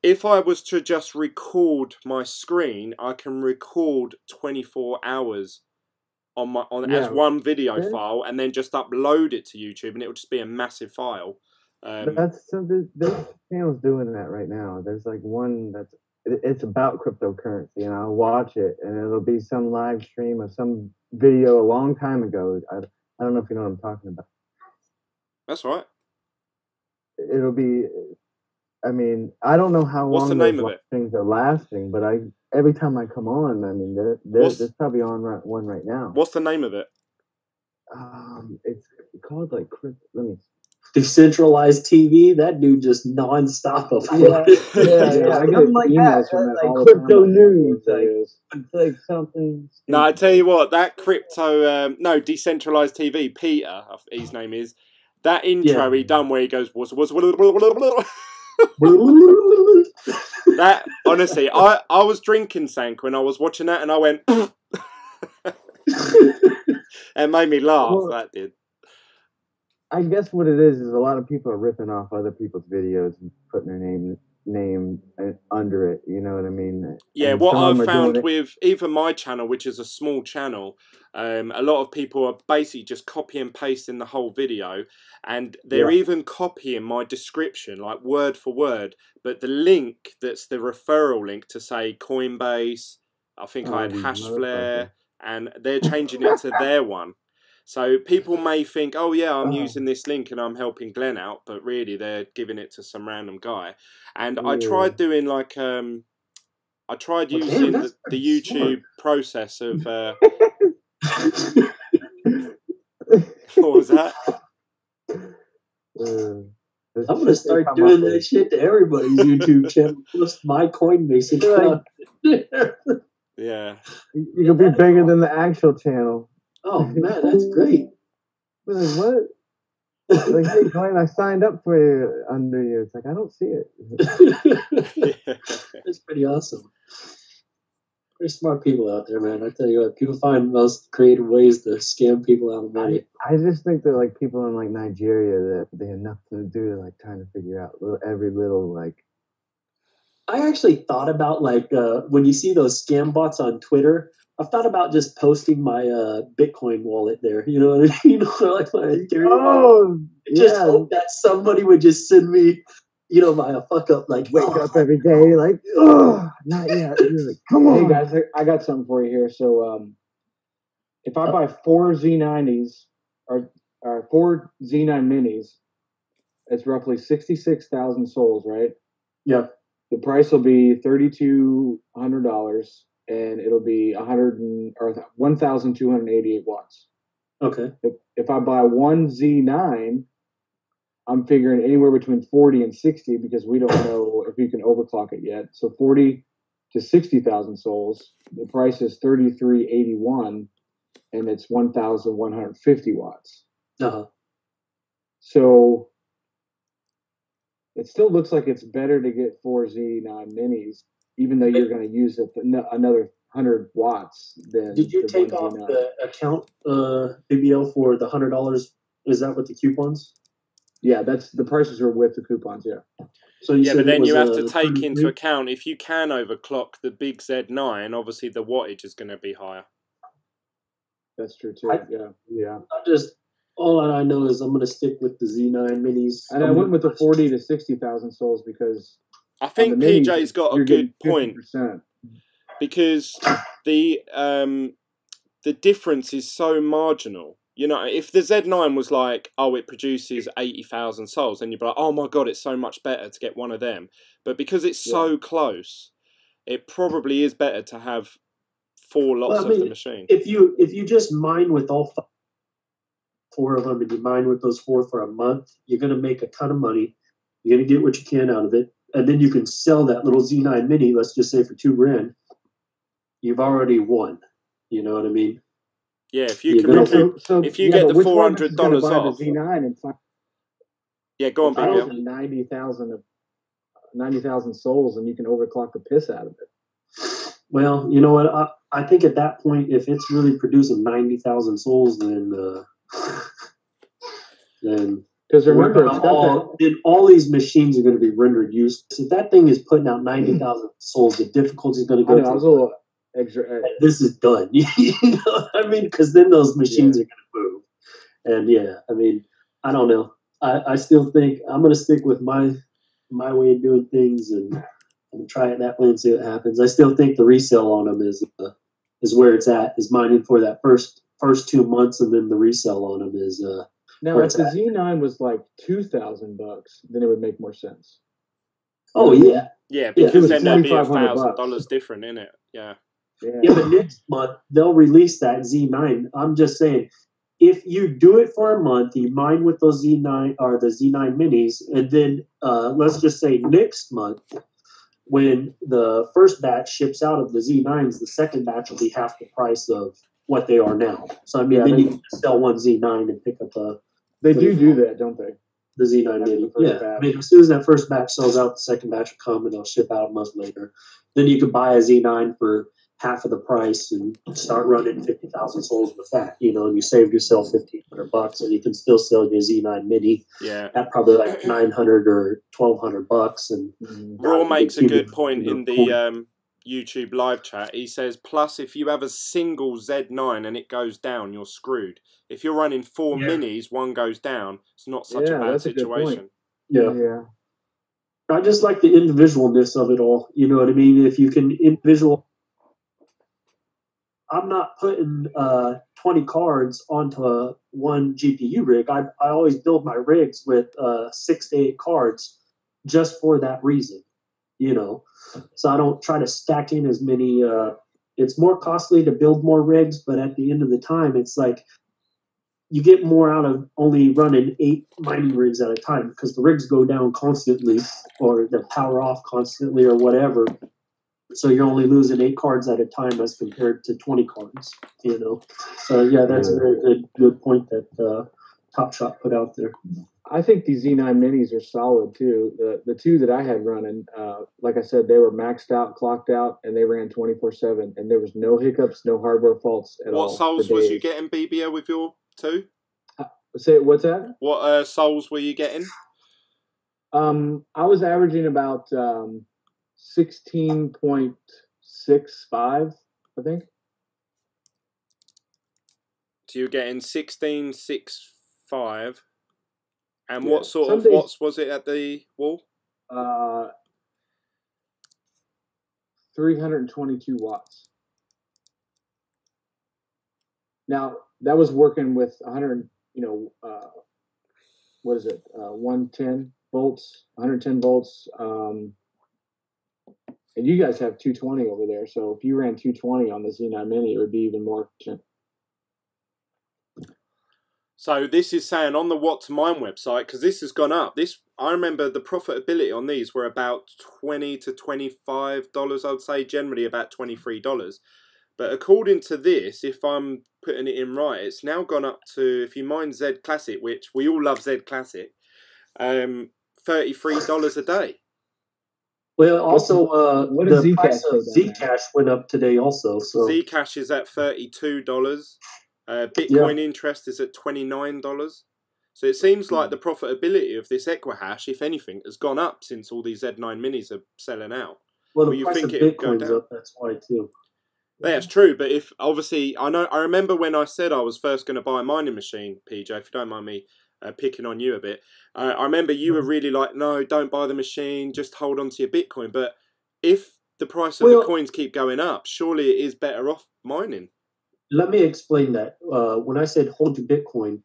If I was to just record my screen, I can record 24 hours on as one video file, and then just upload it to YouTube, and it would just be a massive file. That's something. There's channels doing that right now. There's like one that's it's about cryptocurrency, and I'll watch it, and it'll be some live stream of some video a long time ago. I don't know if you know what I'm talking about. That's right. It'll be. I mean, I don't know how What's long the name those of it? things are lasting, but every time I come on, I mean, there's probably on one right now. What's the name of it? It's called like let me. Decentralized TV. That dude just nonstop of Yeah. I get I'm like emails that, from that like all the time. crypto I don't know news. what it is. It's like something. No, I tell you what, that crypto, no, decentralized TV, Peter, his name is, that intro he done where he goes, that, honestly, I was drinking Sank when I was watching that, and I went, it made me laugh, Well, that did. I guess what it is a lot of people are ripping off other people's videos and putting their name under it. You know what I mean? Yeah, and what I've found with even my channel, which is a small channel, a lot of people are basically just copy and pasting the whole video, and they're even copying my description, like word for word, but the link that's the referral link to say Coinbase, I think I had Hashflare, and they're changing it to their one. So people may think, oh yeah, I'm using this link and I'm helping Glenn out, but really they're giving it to some random guy. And I tried doing like, I tried using the YouTube process of, what was that? I'm gonna start doing that shit to everybody's YouTube channel, plus my Coinbase account. Yeah. You'll be bigger than the actual channel. Oh man, that's great. Like, what? Like, hey, Glenn, I signed up for you under you. It's like, I don't see it. That's pretty awesome. There's smart people out there, man. I tell you what, people find most creative ways to scam people out of money. I just think that like people in like Nigeria that they have nothing to do to like trying to figure out every little like. I actually thought about like when you see those scam bots on Twitter, I've thought about just posting my Bitcoin wallet there. You know what I mean? Like my Ethereum. Just hope that somebody would just send me, you know, my fuck up, like wake up every day, like, oh, not yet. Like, come on, hey guys, I got something for you here. So, if I buy 4 Z90s or 4 Z9 minis, it's roughly 66,000 souls, right? Yeah. The price will be $3,200, and it'll be 1,288 watts. Okay. If I buy one Z9, I'm figuring anywhere between 40 and 60 because we don't know if you can overclock it yet. So 40 to 60,000 souls. The price is 3381, and it's 1,150 watts. So it still looks like it's better to get 4 Z9 minis, even though you're going to use another 100 watts. Did you take off the account BBL for the $100? Is that with the coupons? Yeah, that's the prices are with the coupons. Yeah. So yeah, but then you have to take into account if you can overclock the big Z9. Obviously, the wattage is going to be higher. That's true too. Yeah. I'm just All I know is I'm going to stick with the Z9 minis. And I went with the 40 to 60,000 souls because I think on the minis, PJ's got a you're good getting point 50%. because the difference is so marginal. You know, if the Z9 was like, oh, it produces 80,000 souls, then you'd be like, oh my god, it's so much better to get one of them. But because it's so close, it probably is better to have 4 lots of the machine. If you just mine with all 4 of them and you mine with those 4 for a month, you're going to make a ton of money. You're going to get what you can out of it, and then you can sell that little Z9 mini. Let's just say for $2,000, you've already won. You know what I mean? Yeah, if you can recoup, if you get the $400 off. The Z9 and find, yeah, go on, baby. 90,000 souls, and you can overclock the piss out of it. Well, you know what? I think at that point, if it's really producing 90,000 souls, then because remember, then all these machines are going to be rendered useless. If that thing is putting out 90,000 souls, the difficulty is going to go. I was a little extra. This is done. You know what I mean? Because then those machines are going to move. And I mean, I don't know. I still think I'm going to stick with my way of doing things and try it that way and see what happens. I still think the resale on them is where it's at. Is mining for that first 2 months, and then the resale on them is. Now, if the Z9 was like $2,000, then it would make more sense. Oh yeah, yeah, because then there'd be $1,000 different in it. Yeah. Yeah, but next month they'll release that Z9. I'm just saying, if you do it for a month, you mine with those Z9 or the Z9 minis, and then let's just say next month, when the first batch ships out of the Z9s, the second batch will be half the price of what they are now. So I mean, then you can sell one Z9 and pick up a. They do that, don't they? The Z9 mini. Yeah. I mean, as soon as that first batch sells out, the second batch will come and they'll ship out a month later. Then you can buy a Z9 for half of the price and start running 50,000 souls with that, you know, and you saved yourself $1,500, and you can still sell your Z9 mini at probably like $900 or $1,200. And Raw makes a good point in the YouTube live chat. He says, plus if you have a single Z9 and it goes down, you're screwed. If you're running 4 minis, one goes down, it's not such a bad situation. Yeah. I just like the individualness of it all. You know what I mean? If you can I'm not putting 20 cards onto one GPU rig. I always build my rigs with 6 to 8 cards just for that reason, you know. So I don't try to stack in as many. It's more costly to build more rigs, but at the end of the time, it's like you get more out of only running 8 mining rigs at a time, because the rigs go down constantly or they power off constantly or whatever. So you're only losing 8 cards at a time as compared to 20 cards, you know. So yeah, that's a very good point that Top Shot put out there. I think these Z9 minis are solid too. The 2 that I had running, like I said, they were maxed out, clocked out, and they ran 24/7, and there was no hiccups, no hardware faults at all. What souls was you getting, BBL, with your 2? Say what's that? What souls were you getting? I was averaging about 16.65, I think. So you're getting 16.65. And what sort of watts was it at the wall? 322 watts. Now, that was working with 100, what is it? 110 volts, 110 volts. And you guys have 220 over there. So if you ran 220 on the Z9 Mini, it would be even more efficient. So this is saying on the What to Mine website, because this has gone up. I remember the profitability on these were about $20 to $25, I would say, generally about $23. But according to this, if I'm putting it in right, it's now gone up to, if you mine Z Classic, which we all love Z Classic, $33 a day. Well, also, the price of Zcash went up today also. So Zcash is at $32. Bitcoin interest is at $29. So it seems like the profitability of this Equihash, if anything, has gone up since all these Z9 minis are selling out. Well, the price of Bitcoin's up, that's why too. That's true, but if obviously I remember when I said I was first going to buy a mining machine, PJ. If you don't mind me picking on you a bit, I remember you were really like, no, don't buy the machine, just hold on to your Bitcoin. But if the price of the coins keep going up, surely it is better off mining. Let me explain that. When I said hold your Bitcoin,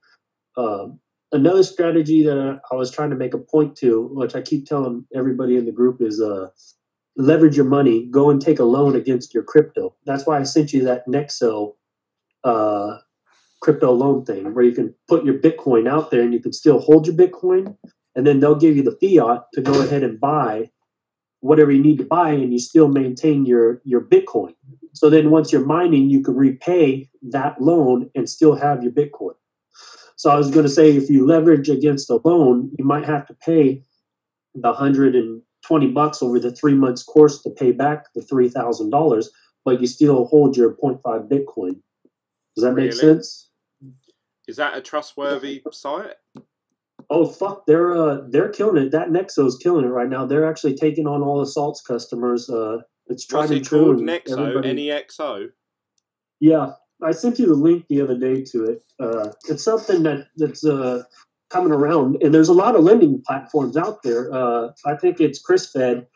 another strategy that I was trying to make a point to, which I keep telling everybody in the group, is leverage your money, go and take a loan against your crypto. That's why I sent you that Nexo crypto loan thing, where you can put your Bitcoin out there and you can still hold your Bitcoin, and then they'll give you the fiat to go ahead and buy whatever you need to buy, and you still maintain your Bitcoin. So then once you're mining, you can repay that loan and still have your Bitcoin. So I was going to say, if you leverage against a loan, you might have to pay the $120 over the 3 months course to pay back the $3,000, but you still hold your 0.5 Bitcoin. Does that make sense? Is that a trustworthy site? Oh fuck, they're killing it. That Nexo's killing it right now. They're actually taking on all the Salt's customers. It's tried and true. What's it called? Nexo? N-E-X-O? Yeah, I sent you the link the other day to it. It's something that's coming around, and there's a lot of lending platforms out there. I think it's Chris Fed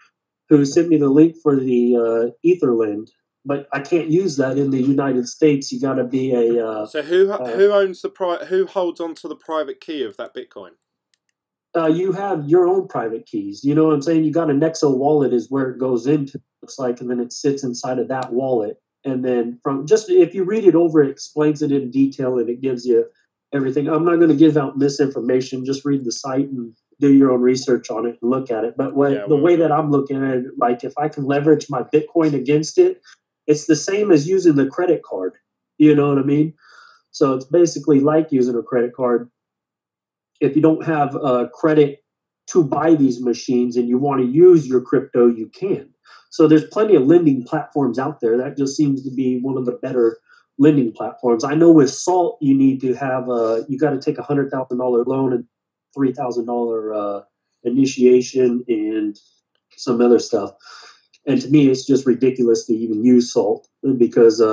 who sent me the link for the Etherlend, but I can't use that in the United States. You got to be a. So who owns who holds onto the private key of that Bitcoin? You have your own private keys. You know what I'm saying? You got a Nexo wallet is where it goes into, looks like, and then it sits inside of that wallet. And then from just, if you read it over, it explains it in detail and it gives you everything. I'm not going to give out misinformation. Just read the site and do your own research on it and look at it. But the way that I'm looking at it, like if I can leverage my Bitcoin against it, it's the same as using the credit card. You know what I mean? So it's basically like using a credit card. If you don't have credit to buy these machines and you want to use your crypto, you can. So there's plenty of lending platforms out there. That just seems to be one of the better lending platforms. I know with Salt, you need to have you got to take $100,000 loan and $3,000 initiation and some other stuff. And to me, it's just ridiculous to even use Salt because they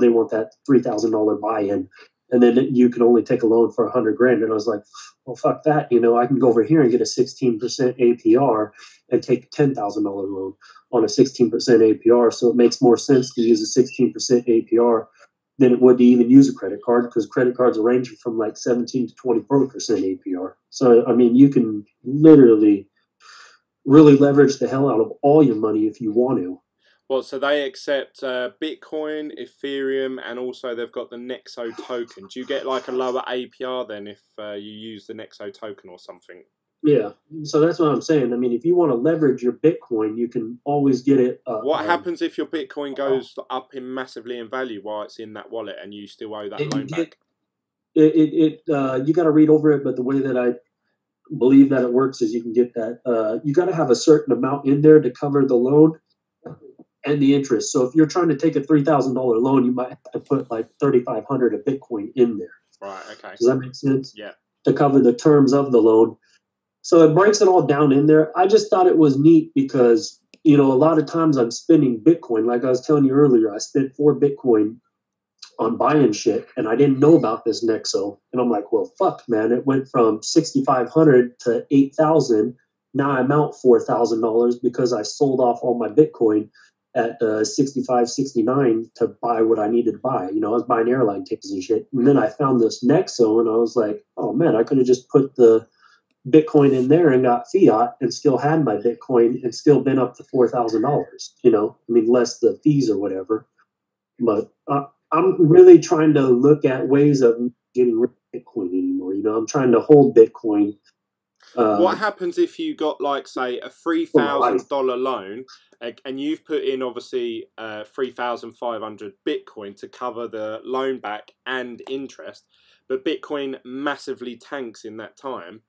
want that $3,000 buy-in. And then you can only take a loan for $100,000. And I was like, well, fuck that. I can go over here and get a 16% APR and take a $10,000 loan on a 16% APR. So it makes more sense to use a 16% APR than it would to even use a credit card, because credit cards are ranging from like 17 to 24% APR. So, I mean, you can literally really leverage the hell out of all your money if you want to. Well, so they accept Bitcoin, Ethereum, and also they've got the Nexo token. Do you get like a lower APR then if you use the Nexo token or something? Yeah, so that's what I'm saying. I mean, if you want to leverage your Bitcoin, you can always get it. What happens if your Bitcoin goes up massively in value while it's in that wallet and you still owe that loan back? You got to read over it, but the way that I believe that it works is you can get that. You got to have a certain amount in there to cover the loan and the interest. So if you're trying to take a $3,000 loan, you might have to put like 3,500 of Bitcoin in there. Right. Okay. Does that make sense? Yeah. To cover the terms of the loan. So it breaks it all down in there. I just thought it was neat because, a lot of times I'm spending Bitcoin. Like I was telling you earlier, I spent 4 Bitcoin on buying shit, and I didn't know about this Nexo. And I'm like, well, fuck, man. It went from 6,500 to 8,000. Now I'm out $4,000 because I sold off all my Bitcoin at 65, 69 to buy what I needed to buy. I was buying airline tickets and shit. And then I found this Nexo, and I was like, oh, man, I could have just put the Bitcoin in there and got fiat and still had my Bitcoin and still been up to $4,000, less the fees or whatever. But I'm really trying to look at ways of getting rid of Bitcoin anymore. I'm trying to hold Bitcoin. What happens if you got, like, say, a $3,000 loan and you've put in, obviously, 3,500 Bitcoin to cover the loan back and interest, but Bitcoin massively tanks in that time?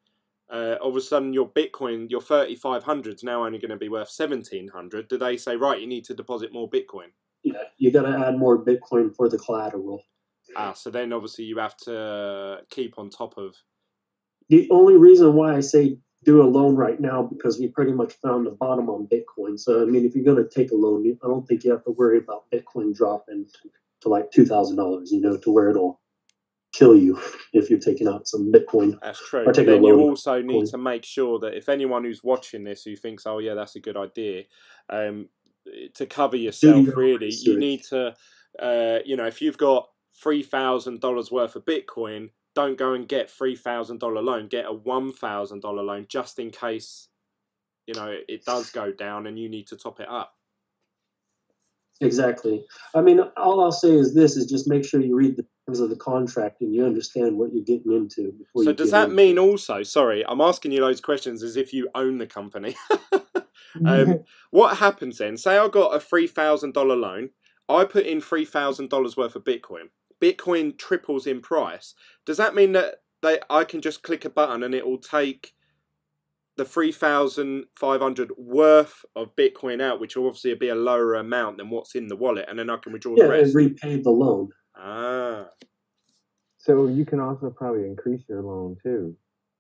All of a sudden, your Bitcoin, your 3,500 is now only going to be worth 1,700. Do they say, right, you need to deposit more Bitcoin? Yeah, you got to add more Bitcoin for the collateral. So then obviously you have to keep on top of. The only reason why I say do a loan right now because we pretty much found the bottom on Bitcoin. So I mean, if you're going to take a loan, I don't think you have to worry about Bitcoin dropping to like $2,000, you know, to where it'll kill you if you're taking out some Bitcoin. That's true. Or But taking a then you loan. also need to make sure that if anyone who's watching this who thinks, oh yeah, that's a good idea, to cover yourself, really, you need to, you know, if you've got $3,000 worth of Bitcoin, don't go and get $3,000 loan. Get a $1,000 loan just in case, you know, it does go down and you need to top it up. Exactly. I mean, all I'll say is this: is just make sure you read the terms of the contract and you understand what you're getting into. So does that mean also? Sorry, I'm asking you loads of questions as if you own the company. What happens then? Say I got a $3,000 loan. I put in $3,000 worth of Bitcoin. Bitcoin triples in price. Does that mean that I can just click a button and it will take the 3,500 worth of Bitcoin out, which will obviously be a lower amount than what's in the wallet, and then I can withdraw the rest? And repay the loan. Ah. So you can also probably increase your loan too.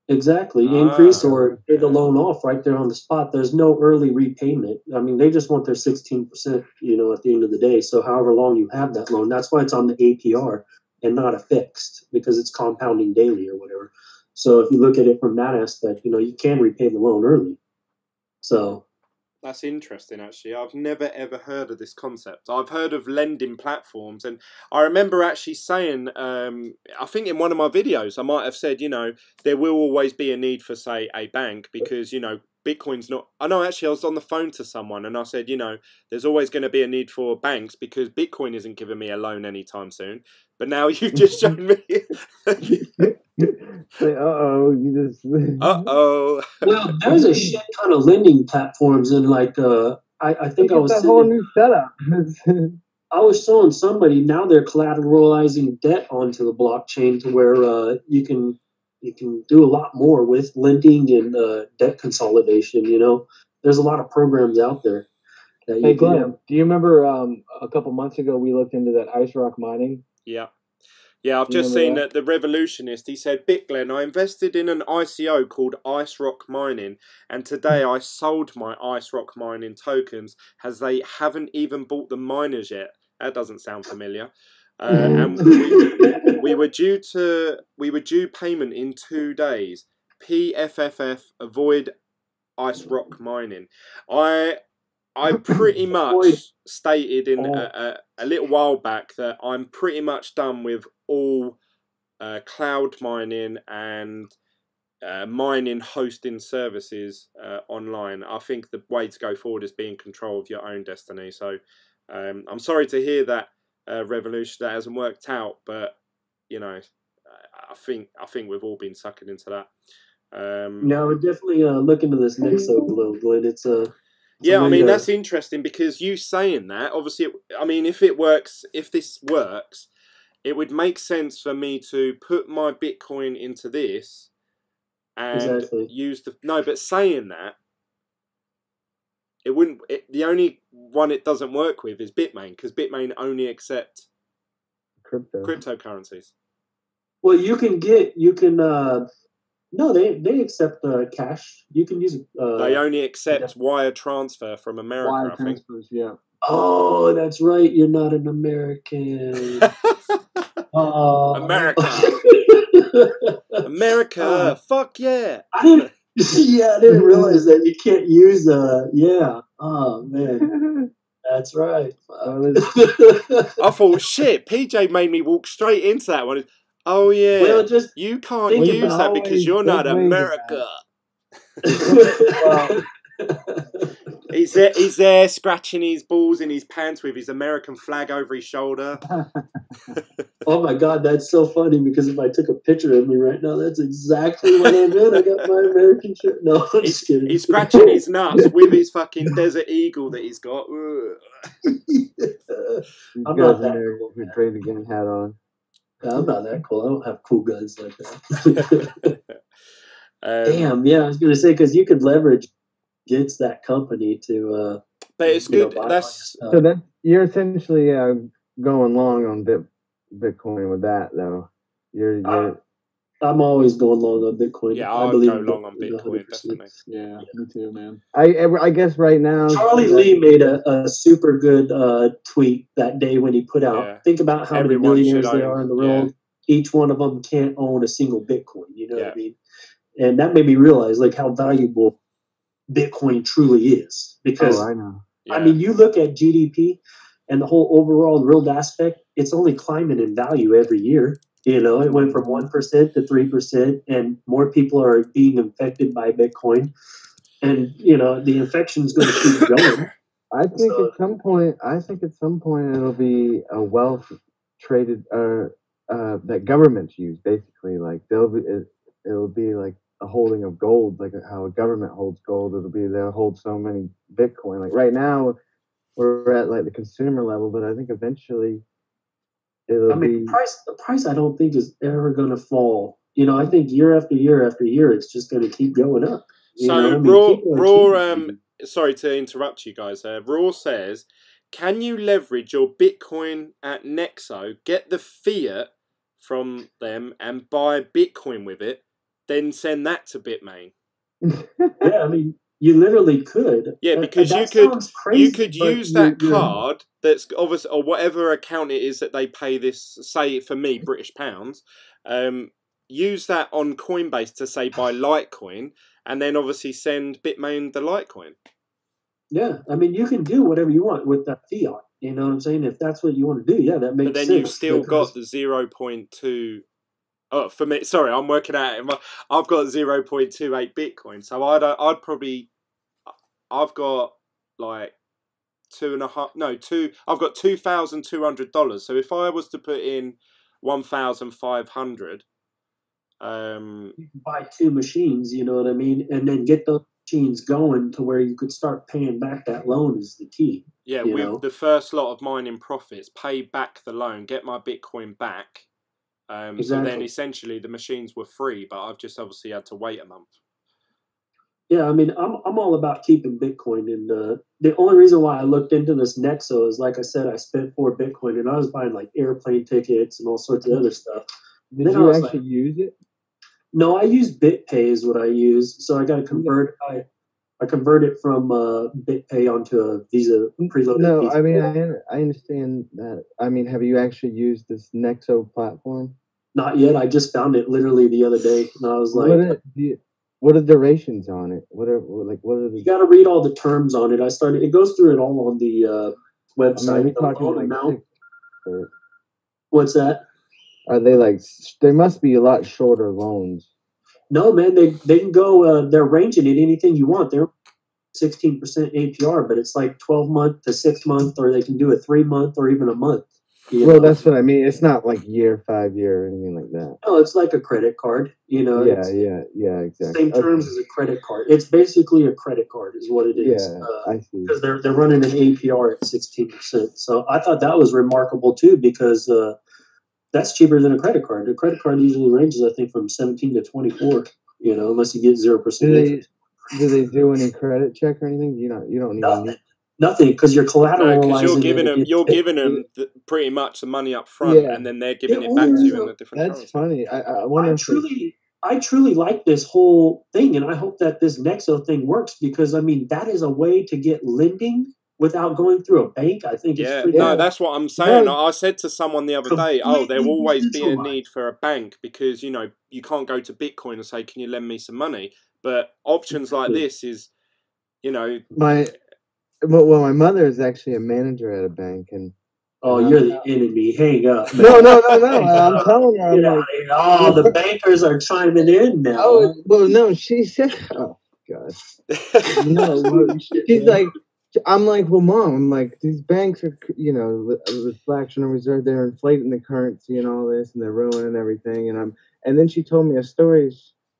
Exactly. Increase or pay the loan off right there on the spot. There's no early repayment. I mean, they just want their 16%, you know, at the end of the day. So however long you have that loan, that's why it's on the APR and not a fixed, because it's compounding daily or whatever. So if you look at it from that aspect, you know, you can repay the loan early. So that's interesting, actually. I've never ever heard of this concept. I've heard of lending platforms, and I remember actually saying, I think in one of my videos, I might have said, you know, there will always be a need for, say, a bank because, you know, Bitcoin's not... I know, actually, I was on the phone to someone and I said, you know, there's always going to be a need for banks because Bitcoin isn't giving me a loan anytime soon. But now you've just shown me... Uh-oh, you just... Uh-oh. Well, there's a shit ton of lending platforms, and like, I think I was... a whole new setup. I was showing somebody, now they're collateralizing debt onto the blockchain to where you can do a lot more with lending and debt consolidation. You know, there's a lot of programs out there. Hey, Glenn, do you remember a couple months ago we looked into that ice rock mining? Yeah. Yeah, I've just seen that the Revolutionist, he said, Bitglen, I invested in an ICO called Ice Rock Mining, and today I sold my Ice Rock Mining tokens as they haven't even bought the miners yet. That doesn't sound familiar. And we were due payment in 2 days. PFFF, avoid Ice Rock Mining. I pretty much stated in a little while back that I'm pretty much done with all cloud mining and mining hosting services online. I think the way to go forward is be in control of your own destiny. So I'm sorry to hear that, Revolution, that hasn't worked out, but you know, I think we've all been suckered into that. No, we're definitely look into this Nexo Glen. It's a... Yeah, I mean, that's interesting because you saying that, obviously, I mean, if this works, it would make sense for me to put my Bitcoin into this and use the... No, but saying that, it wouldn't... the only one it doesn't work with is Bitmain, because Bitmain only accept cryptocurrencies. Well, no, they accept cash. You can use... they only accept wire transfer from America, wire I think. transfers, yeah. Oh, that's right. You're not an American. America. America. Fuck yeah. I didn't realize that you can't use yeah. Oh, man. That's right. I thought, shit, PJ made me walk straight into that one. Oh yeah, well, you can't use that because you're not America. He's there scratching his balls in his pants with his American flag over his shoulder. Oh my God, that's so funny because if I took a picture of me right now, that's exactly what I meant. I got my American shirt. No, I'm just kidding. He's scratching his nuts with his fucking Desert Eagle that he's got. I'm not that cool. With Brave Again hat on. I'm not that cool. I don't have cool guns like that. Damn, yeah, I was gonna say because you could leverage against that company to. But it's good. So that you're essentially going long on Bitcoin with that, though. I'm always going long on Bitcoin. Yeah, I I'll believe go in long on Bitcoin, 100%. definitely. Yeah, me too, man. I guess right now Charlie Lee made a super good tweet that day when he put out. Yeah. Think about how many Everyone should millionaires there own, are in the yeah. world. Each one of them can't own a single Bitcoin. You know what Yeah. I mean? And that made me realize like how valuable Bitcoin truly is. Because I know. Yeah. I mean, you look at GDP and the whole overall world aspect, it's only climbing in value every year. You know, it went from 1% to 3%, and more people are being infected by Bitcoin. And, you know, the infection is going to keep going. I think at some point it'll be a wealth traded that governments use, basically. Like it'll be like a holding of gold, like how a government holds gold. They'll hold so many Bitcoin. Like right now we're at like the consumer level, but I think eventually it'll be the price I don't think is ever going to fall. You know, I think year after year after year, it's just going to keep going up. So Raw, sorry to interrupt you guys. Raw says, can you leverage your Bitcoin at Nexo, get the fiat from them, and buy Bitcoin with it, then send that to Bitmain? Yeah, I mean, you literally could. Yeah, because you could use that card that's obviously, or whatever account it is that they pay this, say for me, British pounds, use that on Coinbase to say buy Litecoin, and then obviously send Bitmain the Litecoin. Yeah, I mean, you can do whatever you want with that fiat. You know what I'm saying? If that's what you want to do, yeah, that makes sense. But then you've still got the 0.2. Oh, for me, sorry, I'm working out. I've got 0.28 Bitcoin, so I'd probably. I've got like I've got $2,200. So if I was to put in 1,500, you can buy 2 machines. You know what I mean, and then get those machines going to where you could start paying back that loan is the key. Yeah, with the first lot of mining profits, pay back the loan, get my Bitcoin back. Exactly. So then essentially the machines were free, but I've just obviously had to wait a month. Yeah, I mean, I'm all about keeping Bitcoin, and the only reason why I looked into this Nexo is, like I said, I spent 4 Bitcoin, and I was buying like airplane tickets and all sorts of other stuff. Did you actually use it? No, I use BitPay is what I use. So I got to convert. I convert it from BitPay onto a Visa preloaded. No, Visa. I mean I understand that. I mean, have you actually used this Nexo platform? Not yet. I just found it literally the other day, and I was like, what are durations on it? What are the? You got to read all the terms on it. It goes through it all on the website. I mean, are we talking like 6, What's that? Are they like? There must be a lot shorter loans. No, man. They can go. They're ranging it anything you want. They're 16% APR, but it's like 12-month to 6-month, or they can do a 3-month or even a month. Well, that's what I mean. It's not like year, 5 year, or anything like that. No, it's like a credit card. You know. Yeah, exactly. Same terms as a credit card. It's basically a credit card, is what it is. Yeah, I see. Because they're running an APR at 16%. So I thought that was remarkable too, because that's cheaper than a credit card. A credit card usually ranges, I think, from 17 to 24. You know, unless you get 0% interest. Do they do any credit check or anything? You don't need nothing, because you're collateralizing. Because you're giving them pretty much the money up front, and then they're giving it back to you in a different currency. That's funny. I wonder I truly like this whole thing, and I hope that this Nexo thing works, because I mean that is a way to get lending without going through a bank. I think it's pretty. No, that's what I'm saying. I said to someone the other day, there will always be a need for a bank, because you can't go to Bitcoin and say, can you lend me some money? But options like this is, my mother is actually a manager at a bank, and you're the enemy. Hang up. Man. No. I'm telling her. The bankers are chiming in now. Oh, well, no, she said, oh, God. No, she's like, I'm like, well, Mom, I'm like, these banks are, with fractional reserve, they're inflating the currency and all this, and they're ruining everything. And then she told me a story,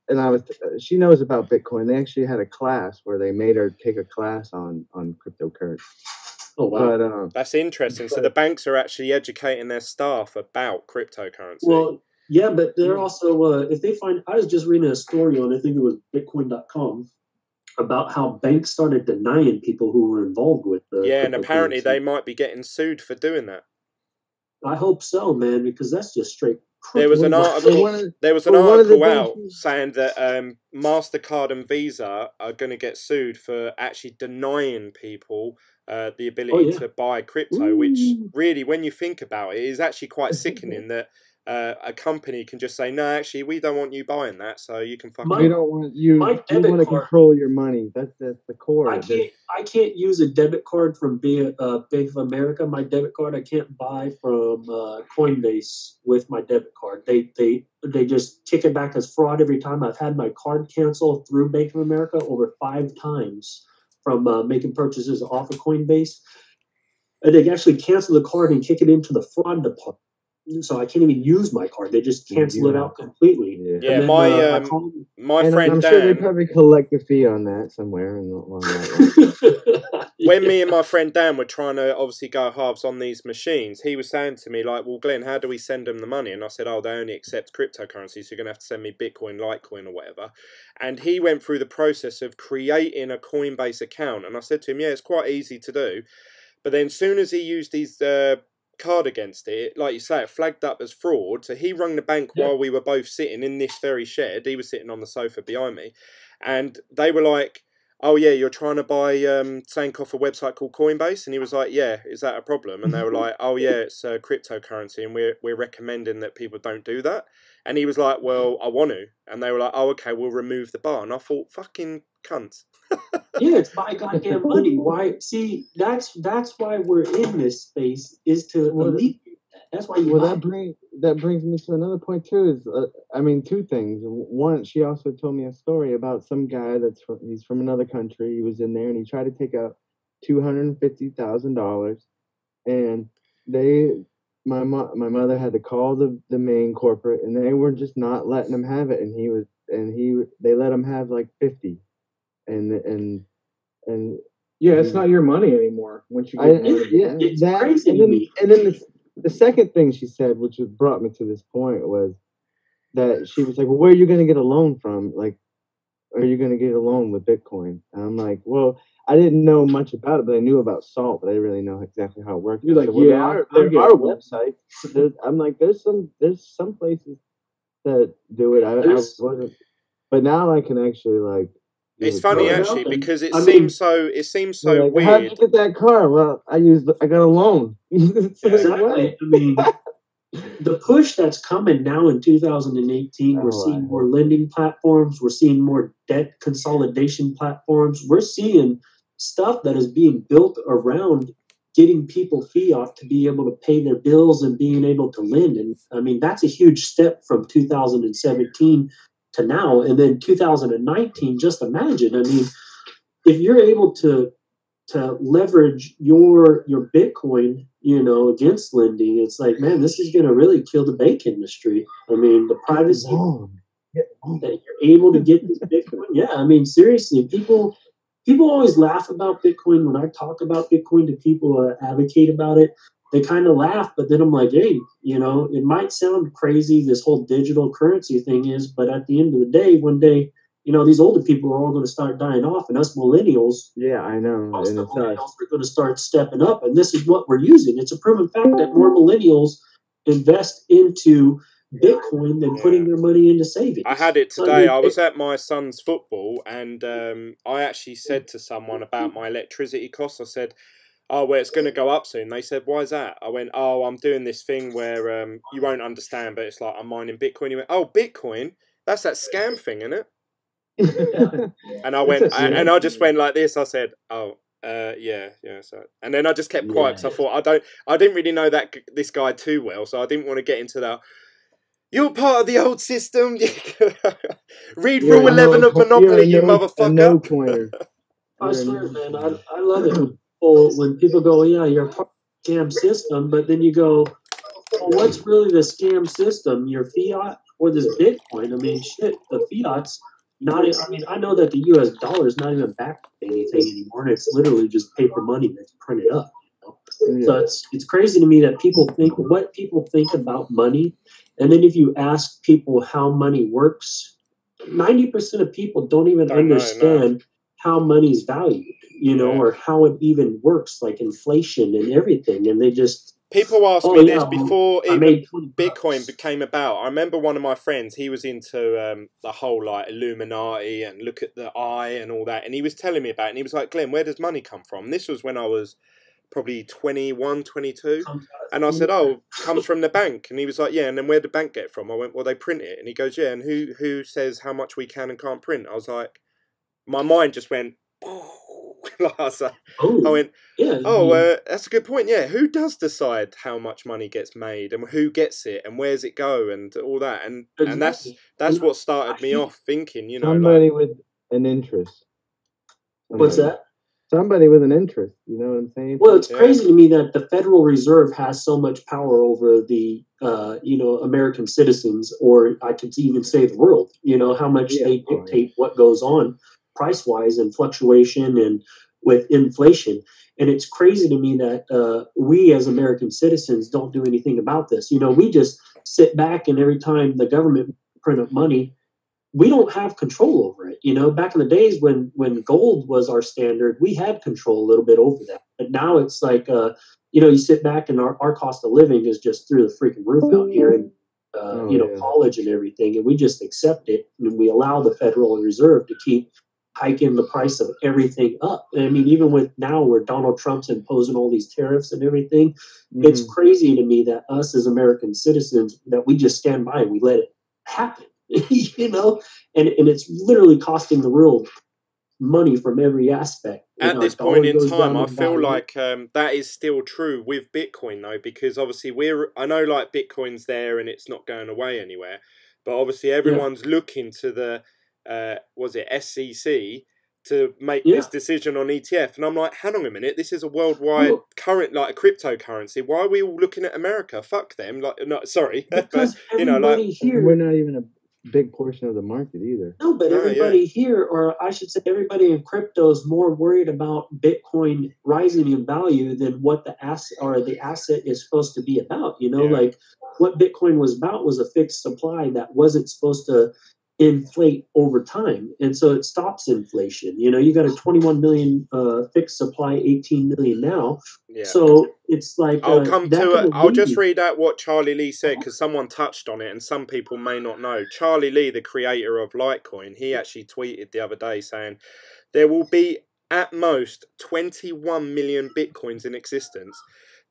and she knows about Bitcoin. They actually had a class where they made her take a class on cryptocurrency. Oh, wow. But, that's interesting. So the banks are actually educating their staff about cryptocurrency. Well, yeah, but they're also, if they find, I was just reading a story on, I think it was bitcoin.com, about how banks started denying people who were involved with the and apparently they might be getting sued for doing that. I hope so, man, because that's just straight There was an Well, article. There was an well, one of the article out things- saying that Mastercard and Visa are going to get sued for actually denying people the ability to buy crypto. Which really, when you think about it, is actually quite sickening that a company can just say, "No, actually, we don't want you buying that, so you can fuck We off." don't want you. my We debit want to card- control your money. That's the core. I can't use a debit card from Bank of America. My debit card I can't buy from Coinbase with my debit card. They just kick it back as fraud every time. I've had my card canceled through Bank of America over 5 times from making purchases off of Coinbase. And they actually cancel the card and kick it into the fraud department. So I can't even use my card. They just cancel it out completely. Yeah, And then, my and friend I'm Dan. sure they probably collect a fee on that somewhere along that line. When me and my friend Dan were trying to obviously go halves on these machines, he was saying to me, like, well, Glenn, how do we send them the money? And I said, oh, they only accept cryptocurrency, so you're going to have to send me Bitcoin, Litecoin, or whatever. And he went through the process of creating a Coinbase account. And I said to him, yeah, it's quite easy to do. But then as soon as he used his card against it, like you say, it flagged up as fraud. So he rung the bank while we were both sitting in this very shed. He was sitting on the sofa behind me. And they were like, oh yeah, you're trying to buy something off a website called Coinbase? And he was like, yeah, is that a problem? And they were like, oh yeah, it's a cryptocurrency and we're recommending that people don't do that. And he was like, well, I want to. And they were like, oh, okay, we'll remove the bar. And I thought, fucking cunts. Yeah, it's my goddamn money. Why? See, that's why we're in this space, is to alleviate that. That's why you. Well, that brings me to another point too. Is I mean, 2 things. One, she also told me a story about some guy he's from another country. He was in there and he tried to take out $250,000, and my mother had to call the main corporate, and they were just not letting him have it. And they let him have like 50, and Yeah, it's not your money anymore once you get money. It's crazy to me. And then the second thing she said, which brought me to this point, was that she was like, well, where are you going to get a loan from? Like, are you going to get a loan with Bitcoin? And I'm like, well, I didn't know much about it, but I knew about Salt, but I didn't really know exactly how it worked. You're like, well, yeah, there are websites. I'm like, there's some places that do it. I wasn't, but now I can actually like. It's funny actually because it seems so like, weird. How'd you get that car? Well, I got a loan. Exactly. I mean, the push that's coming now in 2018, we're seeing more lending platforms. We're seeing more debt consolidation platforms. We're seeing stuff that is being built around getting people fiat to be able to pay their bills and being able to lend. And I mean, that's a huge step from 2017 to now. And then 2019, just imagine, I mean, if you're able to leverage your Bitcoin, against lending, it's like, man, this is going to really kill the bank industry. I mean, the privacy that you're able to get this Bitcoin. Yeah, I mean, seriously, people always laugh about Bitcoin. When I talk about Bitcoin to people or advocate about it, they kind of laugh, but then I'm like, hey, it might sound crazy, this whole digital currency thing is, but at the end of the day, one day, these older people are all going to start dying off, and us millennials, I know, and the millennials are going to start stepping up, and this is what we're using. It's a proven fact that more millennials invest into Bitcoin than putting their money into savings. I had it today. I was at my son's football, and I actually said to someone about my electricity costs. I said, oh, well, it's going to go up soon. They said, why is that? I went, oh, I'm doing this thing where you won't understand, but it's like I'm mining Bitcoin. He went, oh, Bitcoin? That's that scam thing, isn't it? And I went, and I just went like this. I said, oh, yeah. So, and then I just kept quiet because I thought I didn't really know this guy too well, so I didn't want to get into that. You're part of the old system. Read Rule 11 of Monopoly, you motherfucker. I swear, man, I love it when people go, yeah, you're part of the scam system, but then you go, well, what's really the scam system? Your fiat or this Bitcoin? I mean, shit, the fiat's not. I mean, I know that the U.S. dollar is not even backed by anything anymore, and it's literally just paper money that's printed up. So it's crazy to me that people think about money, and then if you ask people how money works, 90% of people don't even understand how money's valued, or how it even works, like inflation and everything, and they just People ask Oh, me yeah, this before I even made 20 Bitcoin bucks. became about. I remember one of my friends, he was into the whole like Illuminati and look at the eye and all that, and he was telling me about it, and he was like, Glenn, where does money come from? This was when I was probably 21, 22. And I said, oh, comes from the bank. And he was like, yeah, and then where'd the bank get it from? I went, well, they print it. And he goes, yeah, and who says how much we can and can't print? I was like, my mind just went, like I went, yeah, oh, that's a good point. Yeah, who does decide how much money gets made and who gets it and where's it go and all that? And exactly. that's And what started I me hate- off thinking, you know, Somebody like, with an interest. What's Somebody. that? Somebody with an interest. You know what I'm saying? Well, it's Yeah. crazy to me that the Federal Reserve has so much power over the, American citizens, or I could even say the world. You know how much Yeah. they dictate what goes on price-wise and fluctuation and with inflation. And it's crazy to me that we as American citizens don't do anything about this. You know, we just sit back, and every time the government print up money, we don't have control over it. You know, back in the days when gold was our standard, we had control a little bit over that. But now it's like, you sit back, and our cost of living is just through the freaking roof out here, and college and everything, and we just accept it, and we allow the Federal Reserve to keep hiking the price of everything up. And I mean, even with now where Donald Trump's imposing all these tariffs and everything, it's crazy to me that us as American citizens, that we just stand by and we let it happen. And it's literally costing the world money from every aspect. at this point in time, I feel like that is still true with Bitcoin though, because obviously I know like Bitcoin's there and it's not going away anywhere, but obviously everyone's looking to the SEC to make this decision on ETF, and I'm like, hang on a minute, this is a worldwide current, like a cryptocurrency. Why are we all looking at America? Fuck them. Like, no, sorry, because but everybody here, we're not even a big portion of the market either. No, but everybody here, or I should say everybody in crypto, is more worried about Bitcoin rising in value than what the asset is supposed to be about. Like what Bitcoin was about was a fixed supply that wasn't supposed to inflate over time, and so it stops inflation. You got a 21 million fixed supply, 18 million now. So it's like I'll just read out what Charlie Lee said, because someone touched on it and some people may not know. Charlie Lee, the creator of Litecoin, he actually tweeted the other day saying there will be at most 21 million Bitcoins in existence.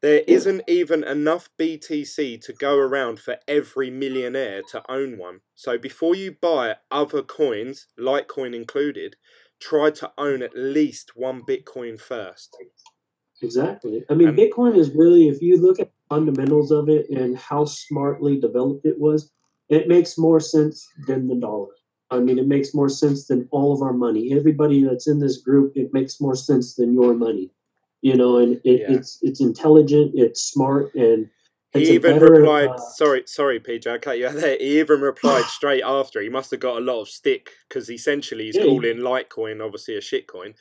There isn't even enough BTC to go around for every millionaire to own one. So before you buy other coins, Litecoin included, try to own at least one Bitcoin first. Exactly. I mean, Bitcoin is really, if you look at the fundamentals of it and how smartly developed it was, it makes more sense than the dollar. I mean, it makes more sense than all of our money. Everybody that's in this group, it makes more sense than your money. And it's intelligent, it's smart, and it's he even replied, sorry, PJ, I cut you out there. He even replied straight after. He must have got a lot of stick, because essentially he's calling Litecoin obviously a shitcoin.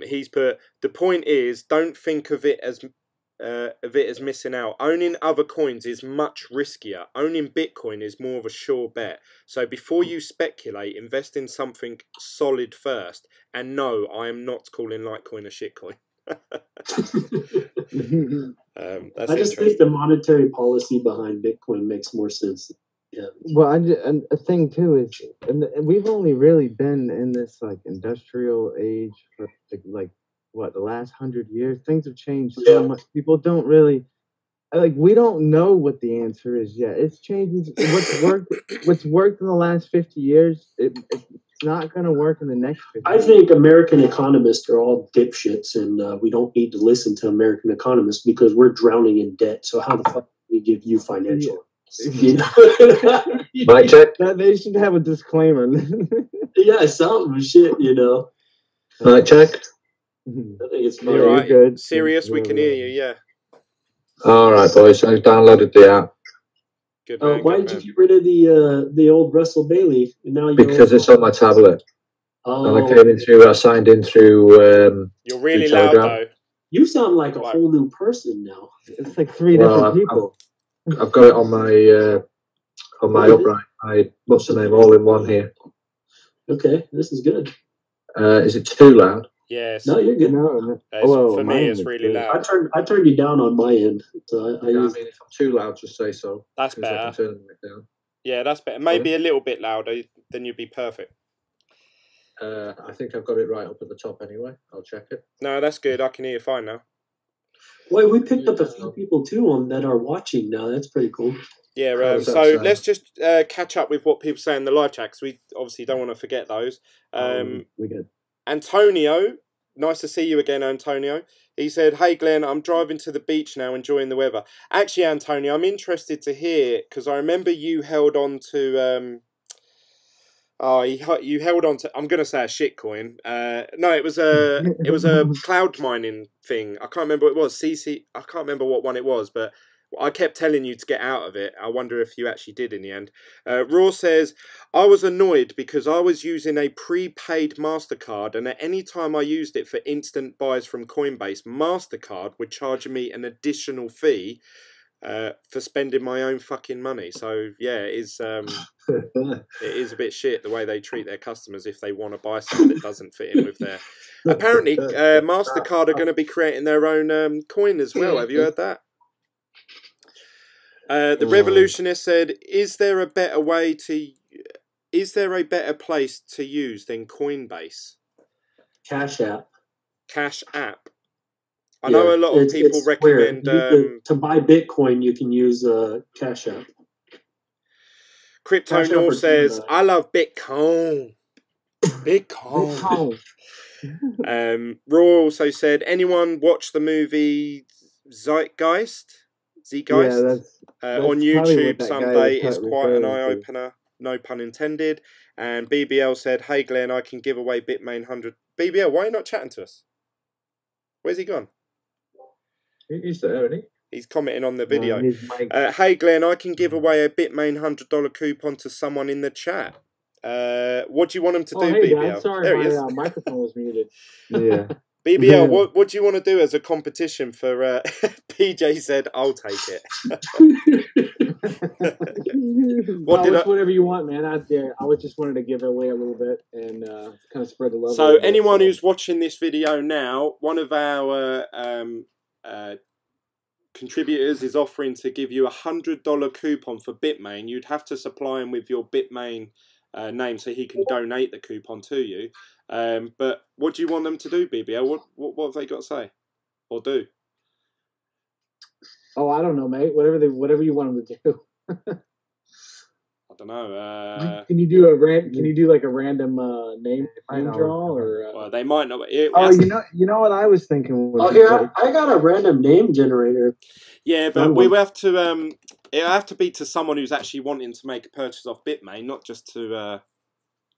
He's put, the point is, don't think of it as missing out. Owning other coins is much riskier. Owning Bitcoin is more of a sure bet. So before you speculate, invest in something solid first. And no, I am not calling Litecoin a shitcoin. I just think the monetary policy behind Bitcoin makes more sense. Yeah. Well, and a thing too is, and we've only really been in this like industrial age for like what, the last 100 years. Things have changed so much. People don't really we don't know what the answer is yet. It's changing. What's worked in the last 50 years, it's not going to work in the next 50 I think American economists are all dipshits, and we don't need to listen to American economists because we're drowning in debt. So how the fuck do we give you financial? Mic check. They should have a disclaimer. Something shit, Mic check. I think it's fine. You're right. Good. Serious, we can hear you, yeah. All right, boys. I've downloaded the app. Good man, why did you get rid of the old Russell Bailey? And now because it's on my tablet. And I came in through. I signed in through. You're really loud though. You sound like a whole new person now. It's like three different people. I've got it on my upright. What's the name? All in one here. Okay, this is good. Is it too loud? Yes. No, you're good. No, For me, mine it's was really good. loud. I turned you down on my end, so I Yeah, I use. mean, if I'm too loud, just say so. That's 'cause I can better. turn it down. Yeah, that's better. Maybe a little bit louder, then you'd be perfect. I think I've got it right up at the top anyway. I'll check it. No, that's good. I can hear you fine now. Wait, we picked up a few people too on that are watching now. That's pretty cool. Yeah, How does that so sound? let's just catch up with what people say in the live chat, because we obviously don't want to forget those. We good. Antonio, nice to see you again, Antonio. He said, "Hey Glenn, I'm driving to the beach now, enjoying the weather." Actually, Antonio, I'm interested to hear, because I remember you held on to you held on to, I'm gonna say a shitcoin. No, it was a cloud mining thing. I can't remember what it was. I can't remember what one it was, but I kept telling you to get out of it. I wonder if you actually did in the end. Raw says, I was annoyed because I was using a prepaid MasterCard, and at any time I used it for instant buys from Coinbase, MasterCard would charge me an additional fee for spending my own fucking money. So yeah, it is a bit shit the way they treat their customers if they want to buy something that doesn't fit in with their. Apparently, MasterCard are going to be creating their own coin as well. Have you heard that? The Revolutionist said, is there a better place to use than Coinbase? Cash App. Cash App. I know a lot of people recommend to buy Bitcoin. You can use Cash App. Crypto North says, I love Bitcoin. Bitcoin. Raw also said, anyone watch the movie Zeitgeist? Yeah, that's on YouTube Sunday. It's quite an eye-opener. No pun intended. And BBL said, hey Glenn, I can give away Bitmain 100. BBL, why are you not chatting to us? Where's he gone? He's there, isn't he? He's commenting on the video. Hey Glenn, I can give away a Bitmain $100 coupon to someone in the chat. What do you want him to do, BBL? Guys, sorry, there he is. my microphone was muted. Yeah. BBL, what do you want to do as a competition for... PJ said, I'll take it. Whatever you want, man. I was just wanted to give it away a little bit and kind of spread the love. So anyone who's watching this video now, one of our contributors is offering to give you a $100 coupon for Bitmain. You'd have to supply him with your Bitmain name so he can donate the coupon to you. But what do you want them to do, BBL? What have they got to say or do? Oh, I don't know, mate. Whatever you want them to do. I don't know. Can you do like a random name draw or? Well, they might not. You know what I was thinking. I got a random name generator. Yeah, but we have to. It'll have to be to someone who's actually wanting to make a purchase off Bitmain, not just to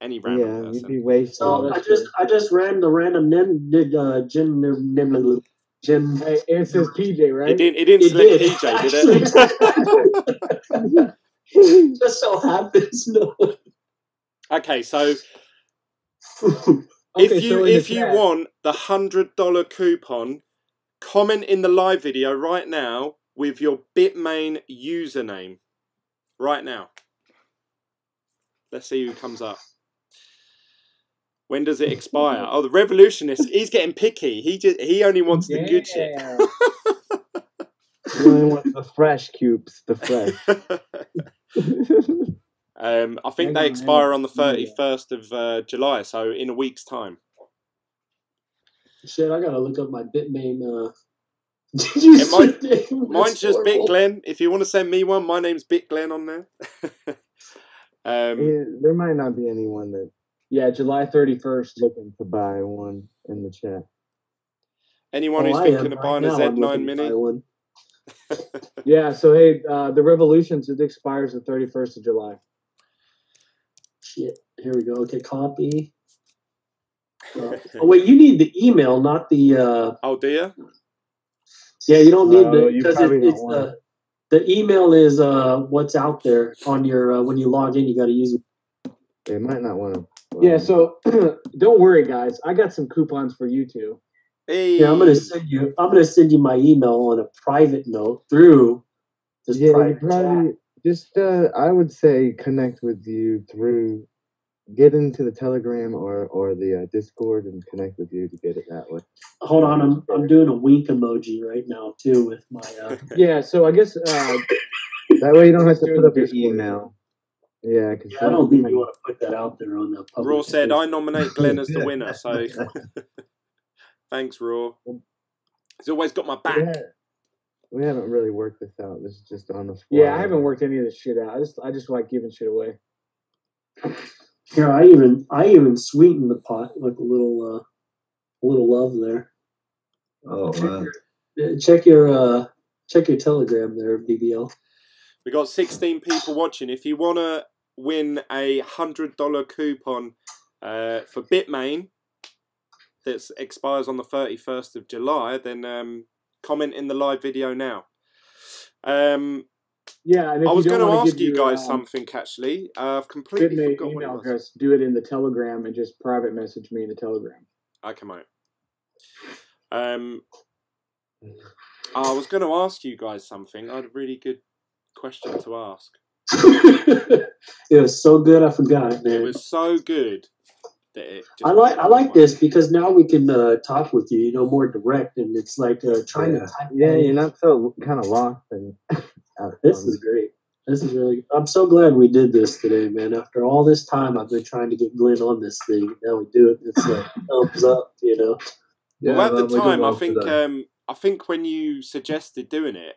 any random person. You'd be wasting. So I just ran the random name. Jim. Hey, it says PJ, right? It didn't select PJ, did it? Just so happens. No. Okay, so if you want the $100 coupon, comment in the live video right now with your Bitmain username. Right now. Let's see who comes up. When does it expire? Oh, the Revolutionist. He's getting picky. He only wants the good shit. He only wants the fresh cubes. The fresh. I think they expire on the 31st of July, so in a week's time. Shit, I gotta look up my Bitmain. Mine's just BitGlen. If you want to send me one, my name's BitGlen on there. There might not be anyone that. Yeah, July 31st. Looking to buy one in the chat. Anyone who's thinking of buying a Z9 Mini? Yeah, so hey, the Revolutions, it expires the 31st of July. Shit, here we go. Okay, copy. Oh wait, you need the email, not the. Oh, do you? Yeah, you don't need the because it's the email is what's out there on your when you log in. You got to use it. They might not want to. Yeah, so don't worry, guys. I got some coupons for you two. Hey. Yeah, I'm gonna send you my email on a private note through this private chat. Just I would say connect with you through get into the Telegram or the Discord and connect with you to get it that way. Hold on, I'm doing a wink emoji right now too with my. Yeah, so I guess that way you don't have to put up your email. Yeah, because I don't think you want to put that out there on the public. Raw said, "I nominate Glenn as the winner." So, thanks, Raw. He's always got my back. Yeah. We haven't really worked this out. This is just on the spot. Yeah, I haven't worked any of this shit out. I just like giving shit away. Here, I even sweetened the pot with a little love there. Oh man! Check your Telegram there, BBL. We got 16 people watching. If you want to win a $100 coupon for Bitmain that expires on the 31st of July, then comment in the live video now. Yeah, and if I was going going to to ask you guys something, actually. I've completely Bitmain forgotten what it email was. address. Do it in the Telegram and just private message me in the Telegram. Okay, mate. I was going to ask you guys something. I had a really good question to ask. It was so good, I forgot it, man. It was so good that it just I like this because now we can talk with you, more direct, and it's like trying to type. Yeah, you're not so kind of lost. And this is great. This is really. I'm so glad we did this today, man. After all this time, I've been trying to get Glenn on this thing. Now we do it. It's like thumbs up, Yeah, well, at the time, I think when you suggested doing it,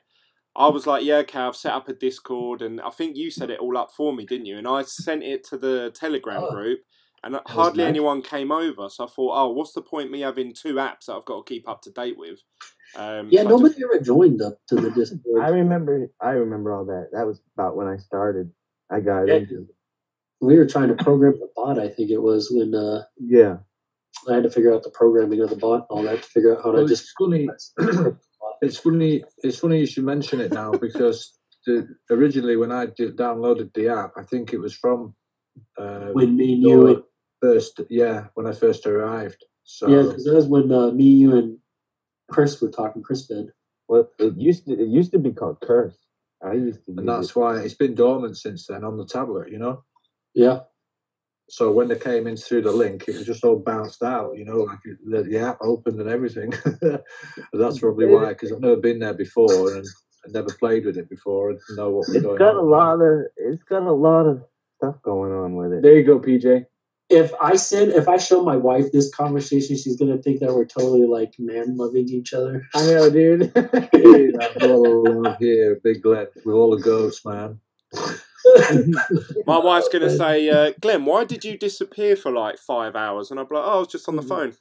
I was like, yeah, okay, I've set up a Discord, and I think you set it all up for me, didn't you? And I sent it to the Telegram group, and hardly anyone came over. So I thought, oh, what's the point me having two apps that I've got to keep up to date with? Yeah, so nobody ever joined up to the Discord. I remember all that. That was about when I started. I got into it. We were trying to program the bot, I think it was, when yeah. I had to figure out the programming of the bot and all that to figure out how to just. It's funny you should mention it now because originally when I downloaded the app, I think it was from when me and you when I first arrived. So yeah, because that was when me, you, and Chris were talking. Chris did. Well, it used to be called Curse. I used to, and that's why it's been dormant since then on the tablet. Yeah. So when they came in through the link, it was just all bounced out, like the app opened and everything. That's probably why, because I've never been there before and I never played with it before and know what was going on. It's got a lot of stuff going on with it. There you go, PJ. If I show my wife this conversation, she's gonna think that we're totally like man loving each other. I know, dude. Here, Big Glen, with all the goats, man. My wife's going to say, Glenn, why did you disappear for like 5 hours? And I'm like, oh, I was just on the phone.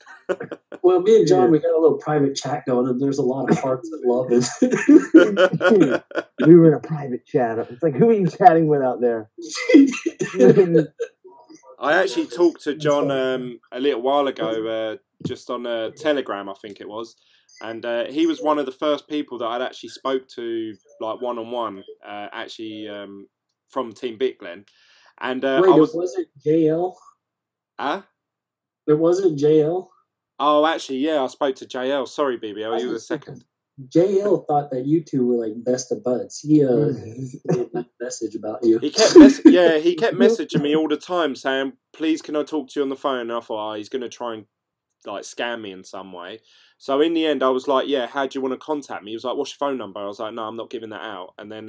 Well, me and John, we got a little private chat going, and there's a lot of hearts and love. We were in a private chat. It's like, who are you chatting with out there? I actually talked to John a little while ago, just on Telegram, I think it was. And he was one of the first people that I'd actually spoke to, like one-on-one, from Team BitGlen. And wait, it wasn't JL? Huh? It wasn't JL? Oh, actually, yeah, I spoke to JL. Sorry, BBL, you were the second. JL thought that you two were like best of buds. He made a message about you. He kept messaging me all the time saying, please, can I talk to you on the phone? And I thought, oh, he's going to try and like scam me in some way. So in the end, I was like, yeah, how do you want to contact me? He was like, what's your phone number? I was like, no, I'm not giving that out. And then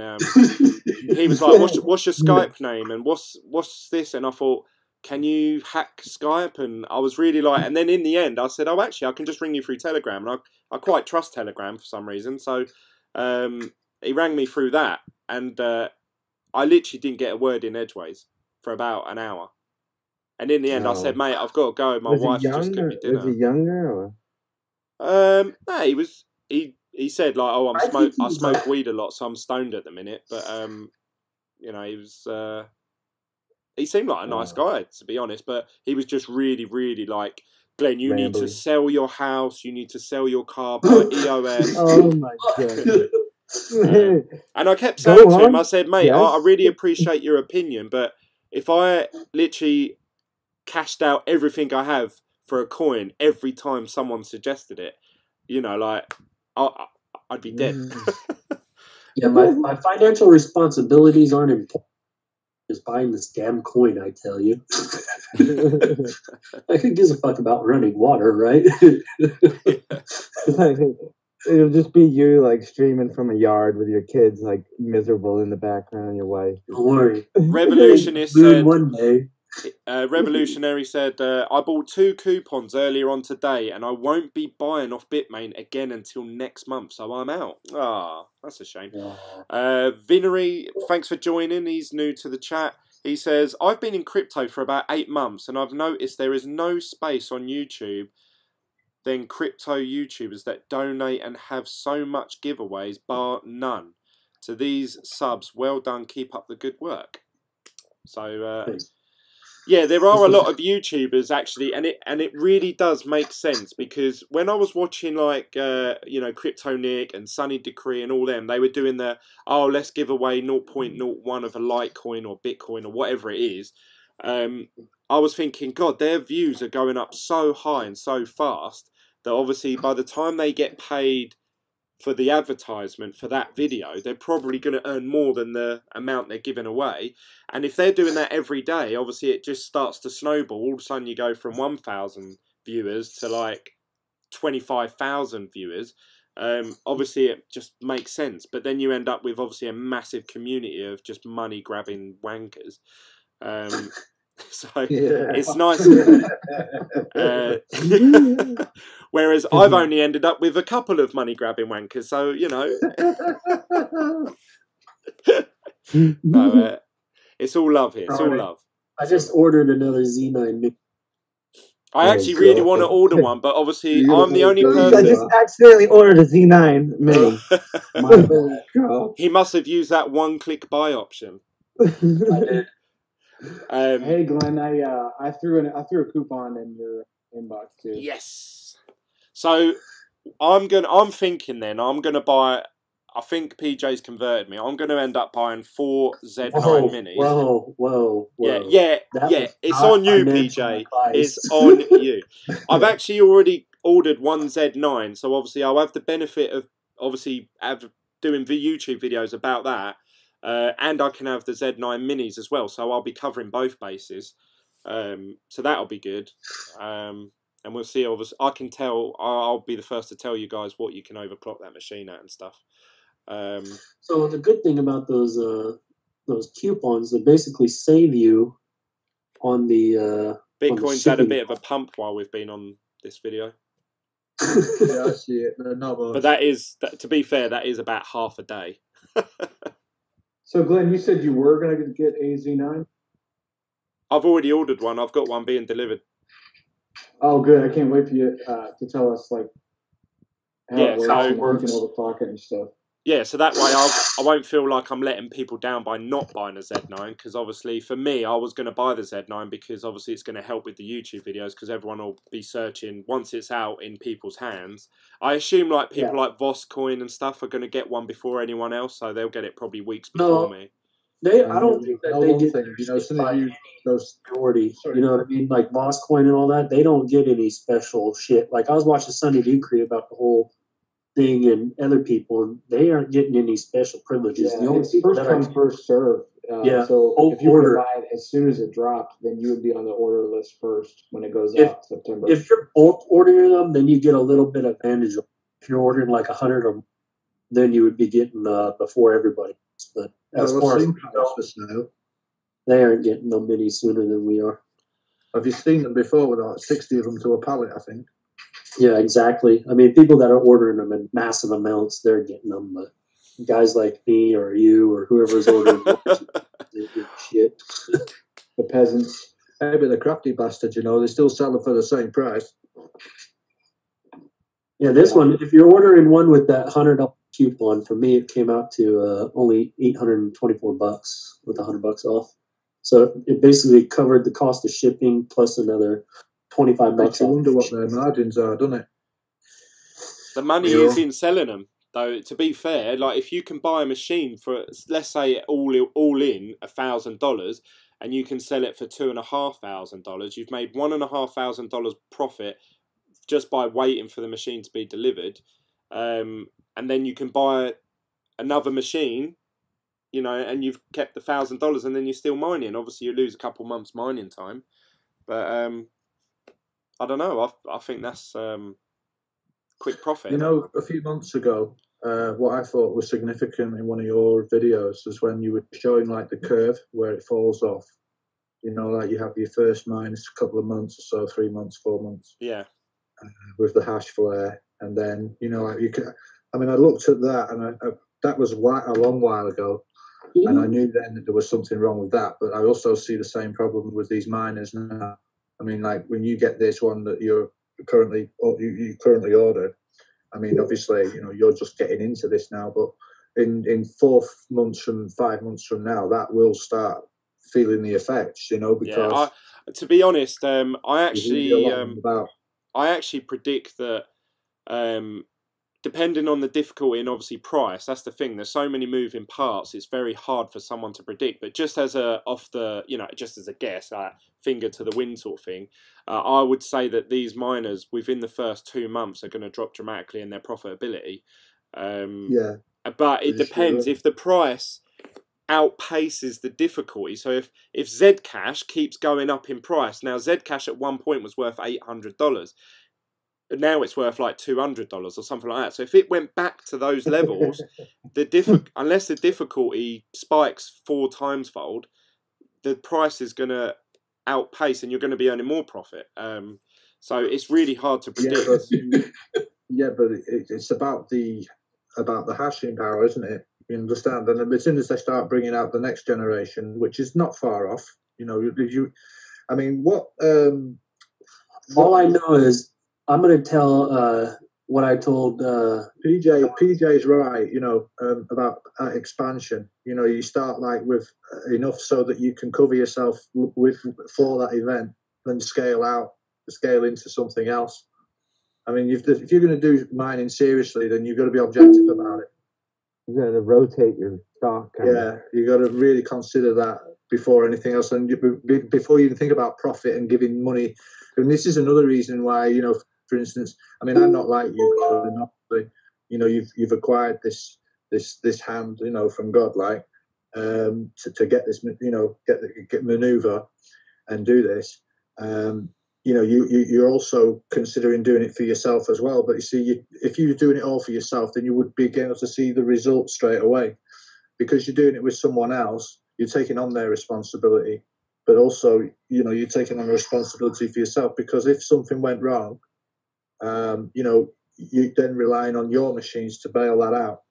he was like, what's your Skype name? And what's this? And I thought, can you hack Skype? And I was really like, and then in the end, I said, oh, actually, I can just ring you through Telegram. And I quite trust Telegram for some reason. So he rang me through that. And I literally didn't get a word in edgeways for about an hour. And in the end, I said, mate, I've got to go. My wife's just getting me dinner. Was he younger? Or? No, he said like, oh, I smoke weed a lot, so I'm stoned at the minute. But he seemed like a nice guy, to be honest. But he was just really, really like, Glenn, you need to sell your house, you need to sell your car, buy EOS. Oh my god! And I kept saying to him, I said, mate, I really appreciate your opinion, but if I literally cashed out everything I have for a coin every time someone suggested it, like I'd be dead. Yeah, my financial responsibilities aren't important. Just buying this damn coin, I tell you. Who gives a fuck about running water, right? It'll just be you like streaming from a yard with your kids like miserable in the background, your wife. Don't worry. Revolutionist Moon said. one day. Revolutionary said, I bought 2 coupons earlier on today and I won't be buying off Bitmain again until next month, so I'm out. Ah, that's a shame. Vinery, thanks for joining. He's new to the chat. He says, I've been in crypto for about 8 months and I've noticed there is no space on YouTube than crypto YouTubers that donate and have so much giveaways, bar none. To these subs, well done, keep up the good work. So, yeah, there are a lot of YouTubers actually, and it really does make sense, because when I was watching like you know, Crypto Nick and Sunny Decree and all them, they were doing the let's give away 0.01 of a Litecoin or Bitcoin or whatever it is. I was thinking, God, their views are going up so high and so fast that obviously by the time they get paid for the advertisement for that video, they're probably going to earn more than the amount they're giving away. And if they're doing that every day, obviously it just starts to snowball. All of a sudden you go from 1,000 viewers to like 25,000 viewers. Obviously it just makes sense. But then you end up with obviously a massive community of just money grabbing wankers. So it's nice. Whereas I've only ended up with a couple of money grabbing wankers, so you know. No, it's all love here. It's all love. I just ordered another Z9 mix. I actually really want to order one, but obviously I'm the only I person. just accidentally ordered a Z9 Mini. He must have used that one-click buy option. I did. Hey Glenn, I threw a coupon in your inbox too. Yes. So I'm thinking then I'm gonna buy. I think PJ's converted me. I'm gonna end up buying 4 Z9 minis. Whoa. Yeah. It's on you, PJ. It's on you. I've actually already ordered 1 Z9, so obviously I'll have the benefit of doing the YouTube videos about that. And I can have the Z9 minis as well, so I'll be covering both bases. So that'll be good. And we'll see. Obviously, I can tell. I'll be the first to tell you guys what you can overclock that machine at and stuff. So the good thing about those coupons, they basically save you on the Bitcoin's had a bit of a pump while we've been on this video. Yeah, I see it. Not much. But to be fair, that is about half a day. So Glenn, you said you were going to get a Z9? I've already ordered one. I've got one being delivered. Oh, good. I can't wait for you to tell us like how it works, so and you can overclock it and stuff. Yeah, so that way I won't feel like I'm letting people down by not buying a Z9, because obviously for me, I was going to buy the Z9 because obviously it's going to help with the YouTube videos, because everyone will be searching once it's out in people's hands. I assume like people like Voscoin and stuff are going to get one before anyone else, so they'll get it probably weeks before me. I don't think that they get those priority. You know what I mean? Like Voscoin and all that, they don't get any special shit. Like I was watching Sunny Decree about the whole thing and other people, and they aren't getting any special privileges. Yeah, the only it's first come, first serve. So if you were to buy it as soon as it dropped, then you would be on the order list first when it goes out in September. If you're bulk ordering them, then you get a little bit of advantage. If you're ordering like 100 of them, then you would be getting before everybody. But as far as they aren't getting them any sooner than we are. Have you seen them before with like 60 of them to a pallet, I think? Yeah, exactly. I mean, people that are ordering them in massive amounts, they're getting them. But guys like me or you or whoever's ordering them, they get shit. The peasants. Maybe the crafty bastards, you know, they still sell them for the same price. Yeah, this one, if you're ordering one with that $100 coupon, for me, it came out to only $824 with $100 off. So it basically covered the cost of shipping plus another $25. I wonder what their margins are, doesn't it? The money is in selling them, though. To be fair, like if you can buy a machine for, let's say, all in $1,000, and you can sell it for $2,500, you've made $1,500 profit just by waiting for the machine to be delivered. And then you can buy another machine, you know, and you've kept the $1,000, and then you're still mining. Obviously, you lose a couple months mining time, But I don't know. I think that's quick profit. You know, a few months ago, what I thought was significant in one of your videos was when you were showing like the curve where it falls off. You know, like you have your first minus a couple of months or so, 3 months, 4 months. Yeah. With the hash flare, and then you know, like you can. I mean, I looked at that, and that was a long while ago, and I knew then that there was something wrong with that. But I also see the same problem with these miners now. I mean, like when you get this one that you currently ordered. I mean, obviously, you know, you're just getting into this now, but in 4 months from 5 months from now, that will start feeling the effects, you know, because to be honest, I actually predict that depending on the difficulty and obviously price, that's the thing. There's so many moving parts. It's very hard for someone to predict. But just as just as a guess, finger to the wind sort of thing, I would say that these miners within the first 2 months are going to drop dramatically in their profitability. But it depends if the price outpaces the difficulty. So if Zcash keeps going up in price, now Zcash at one point was worth $800. Now it's worth like $200 or something like that. So if it went back to those levels, unless the difficulty spikes 4 times fold, the price is going to outpace, and you're going to be earning more profit. So it's really hard to predict. But it's about the hashing power, isn't it? You understand? And as soon as they start bringing out the next generation, which is not far off, you know, I mean, all I know is I'm going to tell what I told PJ's right, you know, about expansion. You know, you start like with enough so that you can cover yourself for that event, then scale into something else. I mean, if you're going to do mining seriously, then you've got to be objective about it. You got to rotate your stock. You got to really consider that before anything else, and before you even think about profit and giving money. And this is another reason why, you know, for instance, I mean, I'm not like you, you know, you've acquired this hand, you know, from God, like, to get this, you know, get maneuver and do this. You know, you're also considering doing it for yourself as well. But you see, if you're doing it all for yourself, then you would be able to see the results straight away, because you're doing it with someone else. You're taking on their responsibility, but also, you know, you're taking on the responsibility for yourself, because if something went wrong, you know, you're then relying on your machines to bail that out.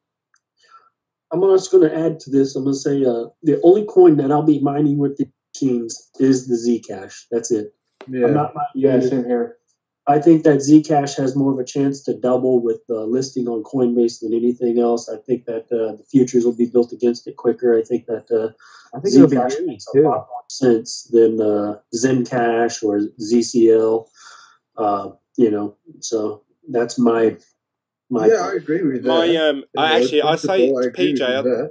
I'm just going to add to this. I'm going to say the only coin that I'll be mining with the machines is the Zcash. That's it. Yeah, I'm not mining same here. I think that Zcash has more of a chance to double with listing on Coinbase than anything else. I think that the futures will be built against it quicker. I think that Zcash makes a lot more sense than Zencash or ZCL. You know, so that's my I agree with that. I say to PJ,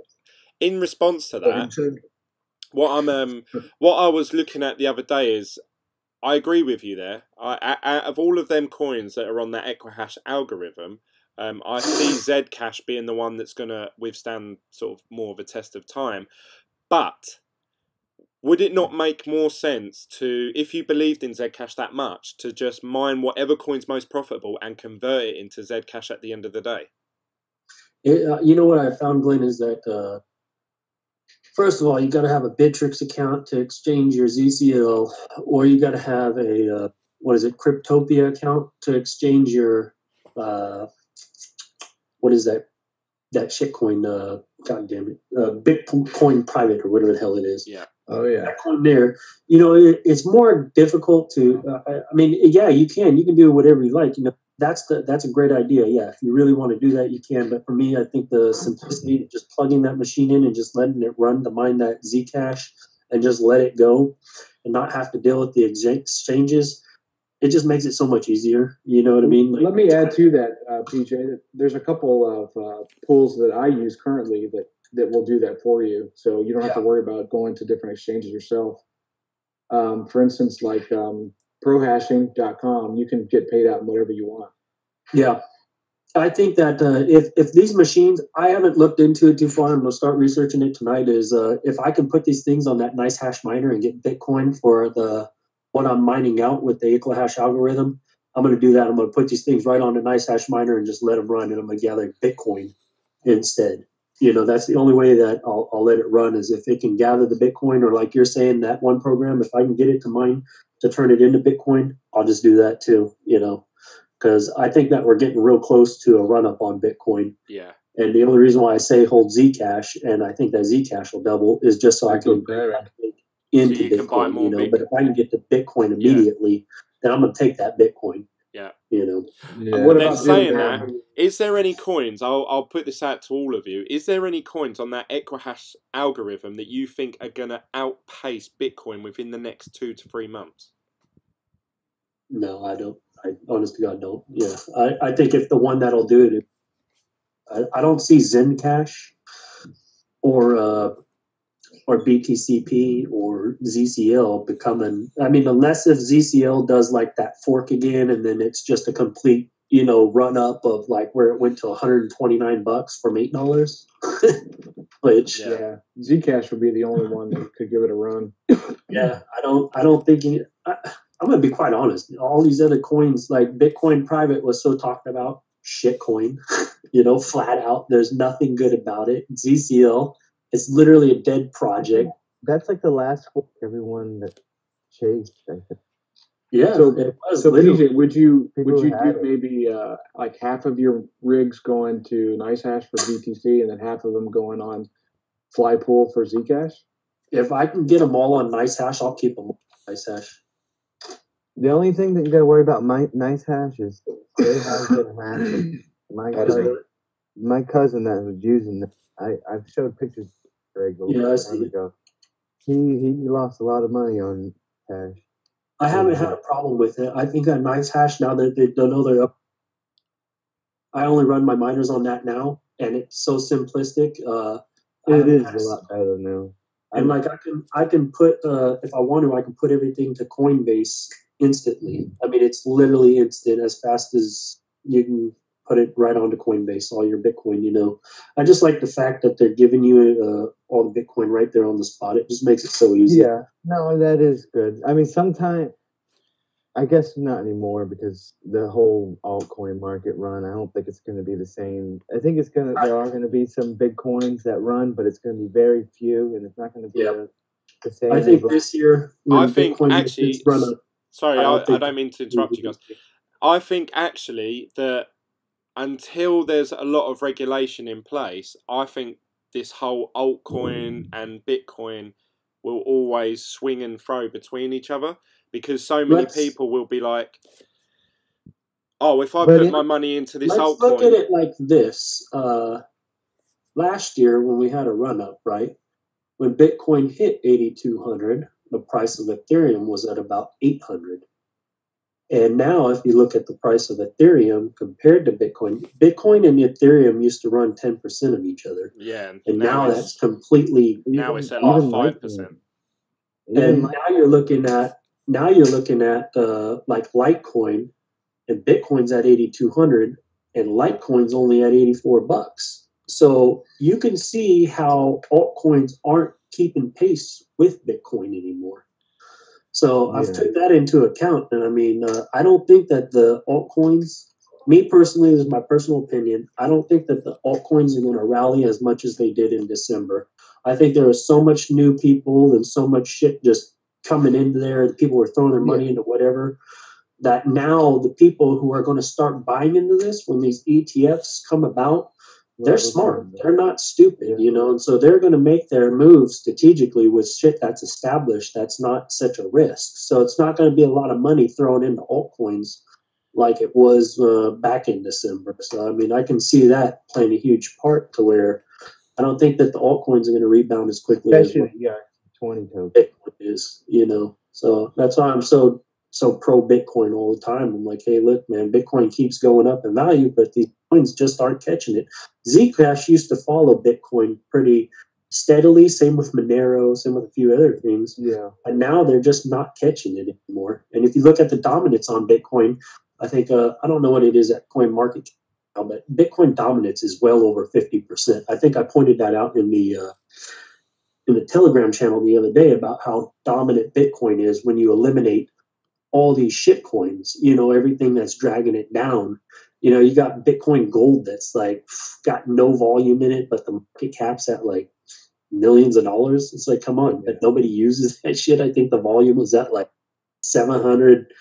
in response to that, what I was looking at the other day is, I agree with you there. Out of all of them coins that are on that Equihash algorithm, I see Zcash being the one that's going to withstand sort of more of a test of time. But would it not make more sense to, if you believed in Zcash that much, to just mine whatever coin's most profitable and convert it into Zcash at the end of the day? You know what I found, Glenn, is that first of all, you got to have a Bittrex account to exchange your ZCL, or you got to have a Cryptopia account to exchange your what is that shitcoin? God damn it, Bitcoin private or whatever the hell it is. Yeah. Oh yeah. That coin there, you know, it's more difficult to. I mean, yeah, you can do whatever you like. You know, that's a great idea. Yeah, if you really want to do that, you can. But for me, I think the simplicity of just plugging that machine in and just letting it run to mine that Zcash and just let it go and not have to deal with the exchanges, it just makes it so much easier. You know what I mean? Let me add to that, PJ. That there's a couple of tools that I use currently that will do that for you, so you don't have to worry about going to different exchanges yourself. For instance, like prohashing.com, you can get paid out in whatever you want. Yeah. I think that if these machines, I haven't looked into it too far, I'm going to start researching it tonight, is if I can put these things on that nice hash miner and get Bitcoin for the what I'm mining out with the Equihash algorithm, I'm going to do that. I'm going to put these things right on a NiceHash miner and just let them run, and I'm going to gather Bitcoin instead. That's the only way that I'll let it run, is if it can gather the Bitcoin, or like you're saying, that one program, if I can get it to mine to turn it into Bitcoin, I'll just do that too, because I think that we're getting real close to a run up on Bitcoin. Yeah. And the only reason why I say hold Zcash, and I think that Zcash will double, is just so I can into so you can buy Bitcoin, more But if I can get to Bitcoin immediately, then I'm going to take that Bitcoin. Yeah. What And then about saying that, is there any coins, I'll put this out to all of you, is there any coins on that Equihash algorithm that you think are going to outpace Bitcoin within the next 2 to 3 months? No, I don't. I honest to God don't. Yeah. I think if the one that'll do it, I don't see Zencash or BTCP or ZCL becoming, unless if ZCL does like that fork again, and then it's just a complete, run up of like where it went to $129 from $8, which Zcash would be the only one that could give it a run. Yeah, I don't think I'm gonna be quite honest. All these other coins, like Bitcoin Private was so talked about, shitcoin, flat out. There's nothing good about it. ZCL, it's literally a dead project. That's like the last fork everyone that chased, I think. Yeah. So literally. PJ, would you do had it. maybe like half of your rigs going to NiceHash for BTC, and then half of them going on Flypool for Zcash? If I can get them all on NiceHash, I'll keep them on NiceHash. The only thing that you got to worry about NiceHash is they have been hacked. My cousin that was using it, I've showed pictures Greg a long time ago. He lost a lot of money on cash. I haven't had a problem with it. I think on NiceHash, now that they don't know they're up, I only run my miners on that now, and it's so simplistic. It is a lot better now. And like I can put if I want to, I can put everything to Coinbase instantly. It's literally instant, as fast as you can put it right onto Coinbase, all your Bitcoin. I just like the fact that they're giving you all the Bitcoin right there on the spot. It just makes it so easy. Yeah, no, that is good. Sometimes, I guess not anymore, because the whole altcoin market run, I don't think it's going to be the same. I think there are going to be some big coins that run, but it's going to be very few, and it's not going to be the same. I think this year, I think Bitcoin actually, sorry, I don't mean to interrupt you guys. I think actually that until there's a lot of regulation in place, I think this whole altcoin and Bitcoin will always swing and throw between each other, because so many people will be like, oh, if I put my money into this altcoin. Let's look at it like this. Last year when we had a run up, right? When Bitcoin hit 8,200, the price of Ethereum was at about 800. And now if you look at the price of Ethereum compared to Bitcoin and Ethereum used to run 10% of each other. Yeah. And now that's completely... Now it's at like 5%. And now you're looking at like Litecoin, and Bitcoin's at 8,200 and Litecoin's only at $84. So you can see how altcoins aren't keeping pace with Bitcoin anymore. So I've took that into account, and I don't think that the altcoins, me personally, this is my personal opinion, I don't think that the altcoins are going to rally as much as they did in December. I think there was so much new people and so much shit just coming into there. The people were throwing their money into whatever, that now the people who are going to start buying into this when these ETFs come about, they're smart. They're not stupid, and so they're going to make their moves strategically with shit that's established, that's not such a risk. So it's not going to be a lot of money thrown into altcoins like it was back in December. So, I can see that playing a huge part to where I don't think that the altcoins are going to rebound as quickly as 20 token Bitcoin is, So that's why I'm so pro Bitcoin all the time. I'm like, hey, look, man, Bitcoin keeps going up in value, but these coins just aren't catching it. Zcash used to follow Bitcoin pretty steadily. Same with Monero, same with a few other things. Yeah. And now they're just not catching it anymore. And if you look at the dominance on Bitcoin, I think, I don't know what it is at Coin Market Cap, but Bitcoin dominance is well over 50%. I think I pointed that out in the Telegram channel the other day about how dominant Bitcoin is when you eliminate all these shit coins, everything that's dragging it down. You got Bitcoin Gold that's like got no volume in it, but the market cap's at like millions of dollars. It's like, come on, but nobody uses that shit. I think the volume was at like 700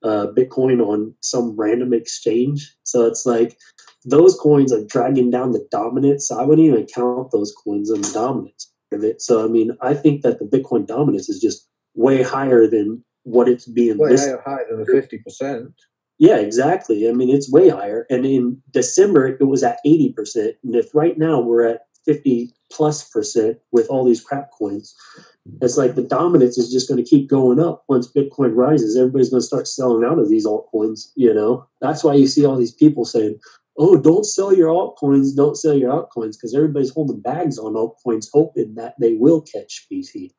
Bitcoin on some random exchange. So it's like those coins are dragging down the dominance. So I wouldn't even count those coins in the dominance of it. So I mean, I think that the Bitcoin dominance is just way higher than what it's being listed. Higher than the 50%. Yeah, exactly. I mean, it's way higher. And in December, it was at 80%. And if right now we're at 50+% with all these crap coins, it's like the dominance is just going to keep going up. Once Bitcoin rises, everybody's going to start selling out of these altcoins. That's why you see all these people saying, oh, don't sell your altcoins, don't sell your altcoins, because everybody's holding bags on altcoins, hoping that they will catch BT.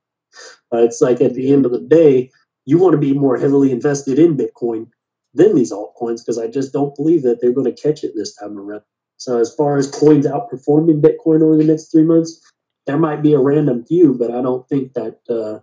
But it's like at the end of the day, you want to be more heavily invested in Bitcoin than these altcoins, because I just don't believe that they're going to catch it this time around. So as far as coins outperforming Bitcoin over the next 3 months, there might be a random few, but I don't think that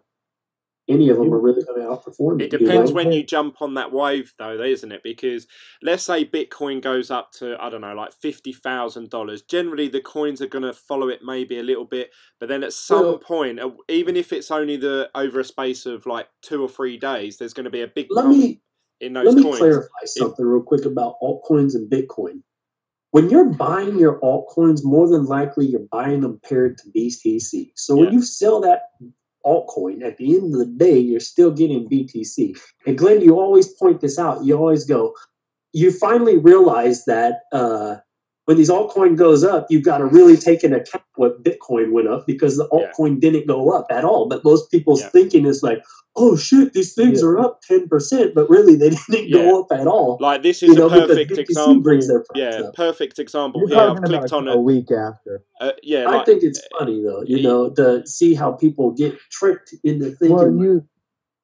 any of them are really going to outperform it. It depends when you jump on that wave, though, isn't it? Because let's say Bitcoin goes up to, I don't know, like $50,000. Generally, the coins are going to follow it maybe a little bit, but then at some point, even if it's only over a space of like 2 or 3 days, there's going to be a big pump in those coins. Let me clarify something real quick about altcoins and Bitcoin. When you're buying your altcoins, more than likely you're buying them paired to BTC. So when you sell that altcoin, at the end of the day, you're still getting BTC. And Glenn, you always point this out. You always go, you finally realize that when these altcoin goes up, you've got to really take into account what Bitcoin went up, because the altcoin didn't go up at all. But most people's thinking is like, oh shit, these things are up 10%, but really they didn't go up at all. Like this is a perfect example. Perfect example. You're Here I've talking clicked about on a week after. I think it's funny though, to see how people get tricked into thinking. Well,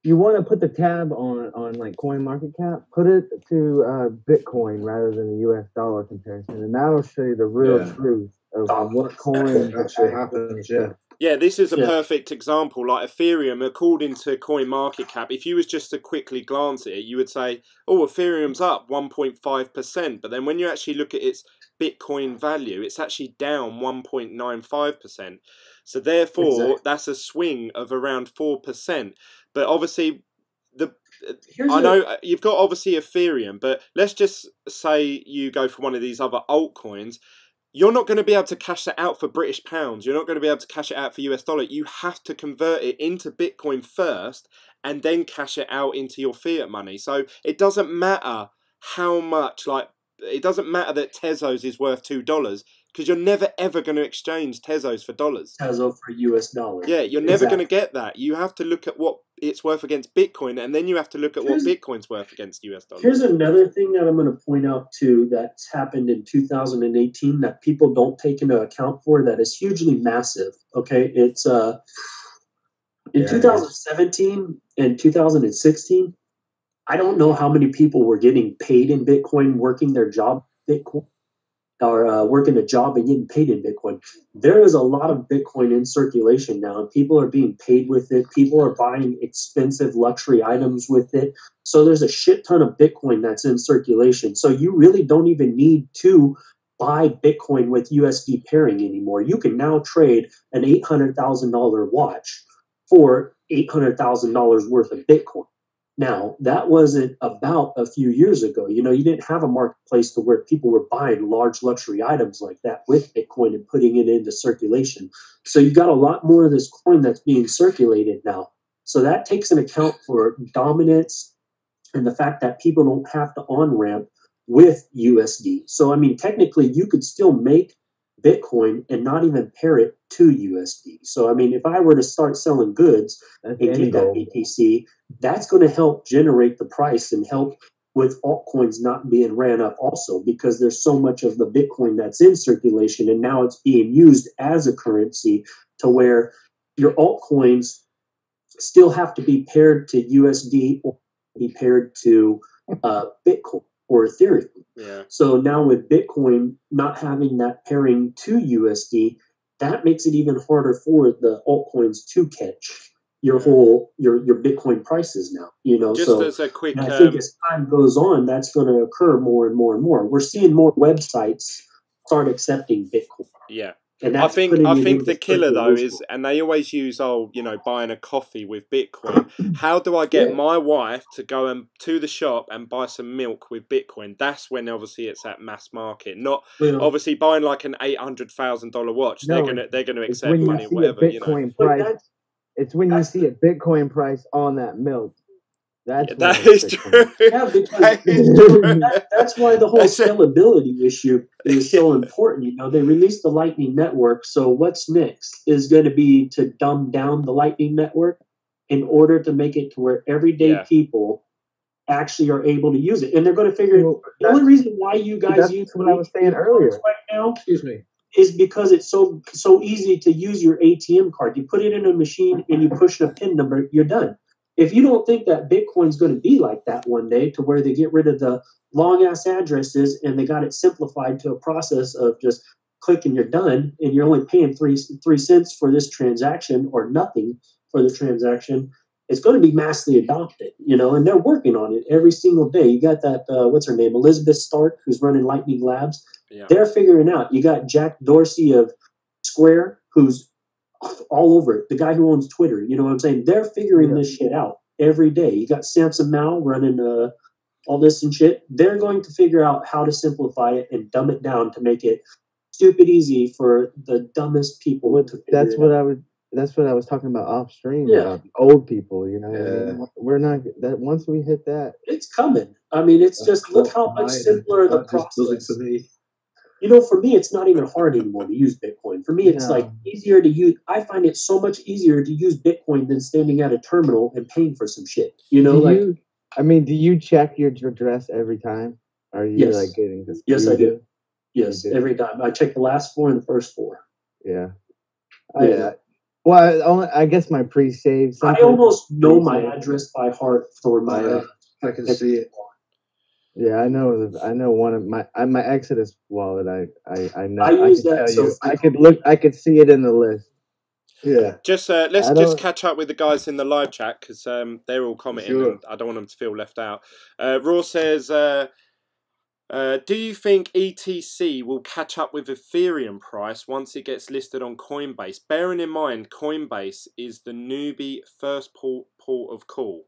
you want to put the tab on like coin market cap, put it to Bitcoin rather than the US dollar comparison, and that'll show you the real truth of what coin actually happens. Yeah, this is a perfect example. Like Ethereum, according to CoinMarketCap, if you was just to quickly glance at it, you would say, oh, Ethereum's up 1.5%. But then when you actually look at its Bitcoin value, it's actually down 1.95%. So therefore, that's a swing of around 4%. But obviously, I know you've got obviously Ethereum, but let's just say you go for one of these other altcoins. You're not going to be able to cash that out for British pounds. You're not going to be able to cash it out for US dollar. You have to convert it into Bitcoin first and then cash it out into your fiat money. So it doesn't matter how much, it doesn't matter that Tezos is worth $2, because you're never ever going to exchange Tezos for dollars. Tezo for US dollars. Yeah, you're never going to get that. You have to look at what it's worth against Bitcoin, and then you have to look at what Bitcoin's worth against US dollars. Here's another thing that I'm going to point out too that's happened in 2018 that people don't take into account for, that is hugely massive. Okay, it's in 2017 and 2016. I don't know how many people were getting paid in Bitcoin, working their job Bitcoin, or working a job and getting paid in Bitcoin. There is a lot of Bitcoin in circulation now, and people are being paid with it. People are buying expensive luxury items with it. So there's a shit ton of Bitcoin that's in circulation. So you really don't even need to buy Bitcoin with USD pairing anymore. You can now trade an $800,000 watch for $800,000 worth of Bitcoin. Now, that wasn't about a few years ago. You didn't have a marketplace to where people were buying large luxury items like that with Bitcoin and putting it into circulation. So you got a lot more of this coin that's being circulated now. So that takes an account for dominance and the fact that people don't have to on-ramp with USD. So, I mean, technically, you could still make Bitcoin and not even pair it to USD. So, I mean, if I were to start selling goods and get that BTC, that's going to help generate the price and help with altcoins not being ran up also, because there's so much of the Bitcoin that's in circulation and now it's being used as a currency to where your altcoins still have to be paired to USD or be paired to Bitcoin or Ethereum. Yeah. So now with Bitcoin not having that pairing to USD, that makes it even harder for the altcoins to catch your whole your Bitcoin prices now. You know, Just so as a quick, and I think as time goes on, that's going to occur more and more and more. We're seeing more websites start accepting Bitcoin. yeah. And I that's think the killer though useful. is, and they always use, buying a coffee with Bitcoin. How do I get my wife to go to the shop and buy some milk with Bitcoin? That's when obviously it's at mass market, not obviously buying like an $800,000 watch. No, they're gonna it's accept when you money, see whatever. a Bitcoin price. It's when you see a Bitcoin price on that milk. That's that is true. Yeah, because that's why the whole scalability issue is so important. You know, they released the Lightning Network, so what's next is going to be to dumb down the Lightning Network in order to make it to where everyday people actually are able to use it, and they're going to figure. The only reason why you guys use what I was saying earlier right now, excuse me, is because it's so easy to use your ATM card. You put it in a machine and you push a PIN number, you're done. If you don't think that Bitcoin's going to be like that one day, to where they get rid of the long ass addresses and they got it simplified to a process of just click and you're done, and you're only paying 3 cents for this transaction or nothing for the transaction, it's going to be massively adopted, you know, and they're working on it every single day. You got that, what's her name? Elizabeth Stark, who's running Lightning Labs. Yeah. They're figuring out. You got Jack Dorsey of Square, who's all over it. The guy who owns Twitter, you know what I'm saying? They're figuring this shit out every day. You got Samson Mao running all this and shit. They're going to figure out how to simplify it and dumb it down to make it stupid easy for the dumbest people to figure That's it what out. That's what I was talking about off stream about old people. You know, what I mean? We're not that once we hit that, it's coming. I mean, it's just look how much simpler the process. For me. You know, for me, it's not even hard anymore to use Bitcoin. For me, it's like easier to use. I find it so much easier to use Bitcoin than standing at a terminal and paying for some shit. You know, do you check your address every time? Are you like getting this? Yes, I do. Yes, every time. I check the last 4 and the first 4. Yeah. Well, I guess my pre-save. I almost know my address by heart for my. I can see it. Yeah, I know one of my Exodus wallet. I know. I use that. So I could see it in the list. Yeah. Just let's catch up with the guys in the live chat, because they're all commenting, and I don't want them to feel left out. Raw says, do you think ETC will catch up with Ethereum price once it gets listed on Coinbase? Bearing in mind, Coinbase is the newbie first port of call.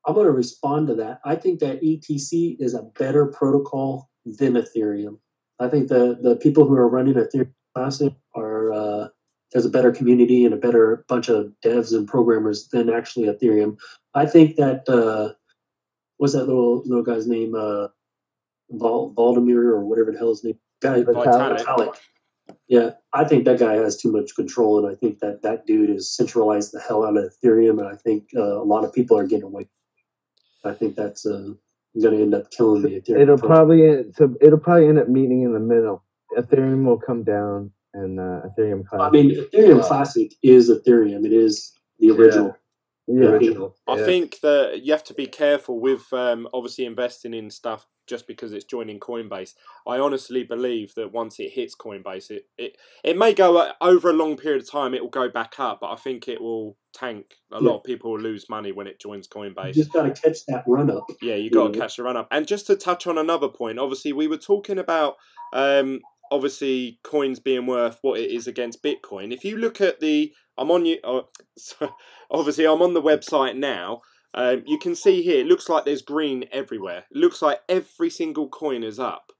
I'm going to respond to that. I think that ETC is a better protocol than Ethereum. I think the people who are running Ethereum Classic are there's a better community and a better bunch of devs and programmers than actually Ethereum. I think that what's that little guy's name? Valdemir or whatever the hell his name. Guy Vitalik. Yeah, I think that guy has too much control, and I think that dude has centralized the hell out of Ethereum, and I think a lot of people are getting away. I think that's going to end up killing the Ethereum. It'll probably end up meeting in the middle. Ethereum will come down, and Ethereum Classic. I mean, Ethereum Classic is Ethereum. It is the original. Yeah. Original. I think that you have to be careful with obviously investing in stuff just because it's joining Coinbase. I honestly believe that once it hits Coinbase, it may go over a long period of time. It will go back up, but I think it will tank. A lot of people will lose money when it joins Coinbase. You just got to catch that run up. Yeah, you got to catch the run up. And just to touch on another point, obviously we were talking about obviously coins being worth what it is against Bitcoin. If you look at obviously I'm on the website now. You can see here, it looks like there's green everywhere. It looks like every single coin is up.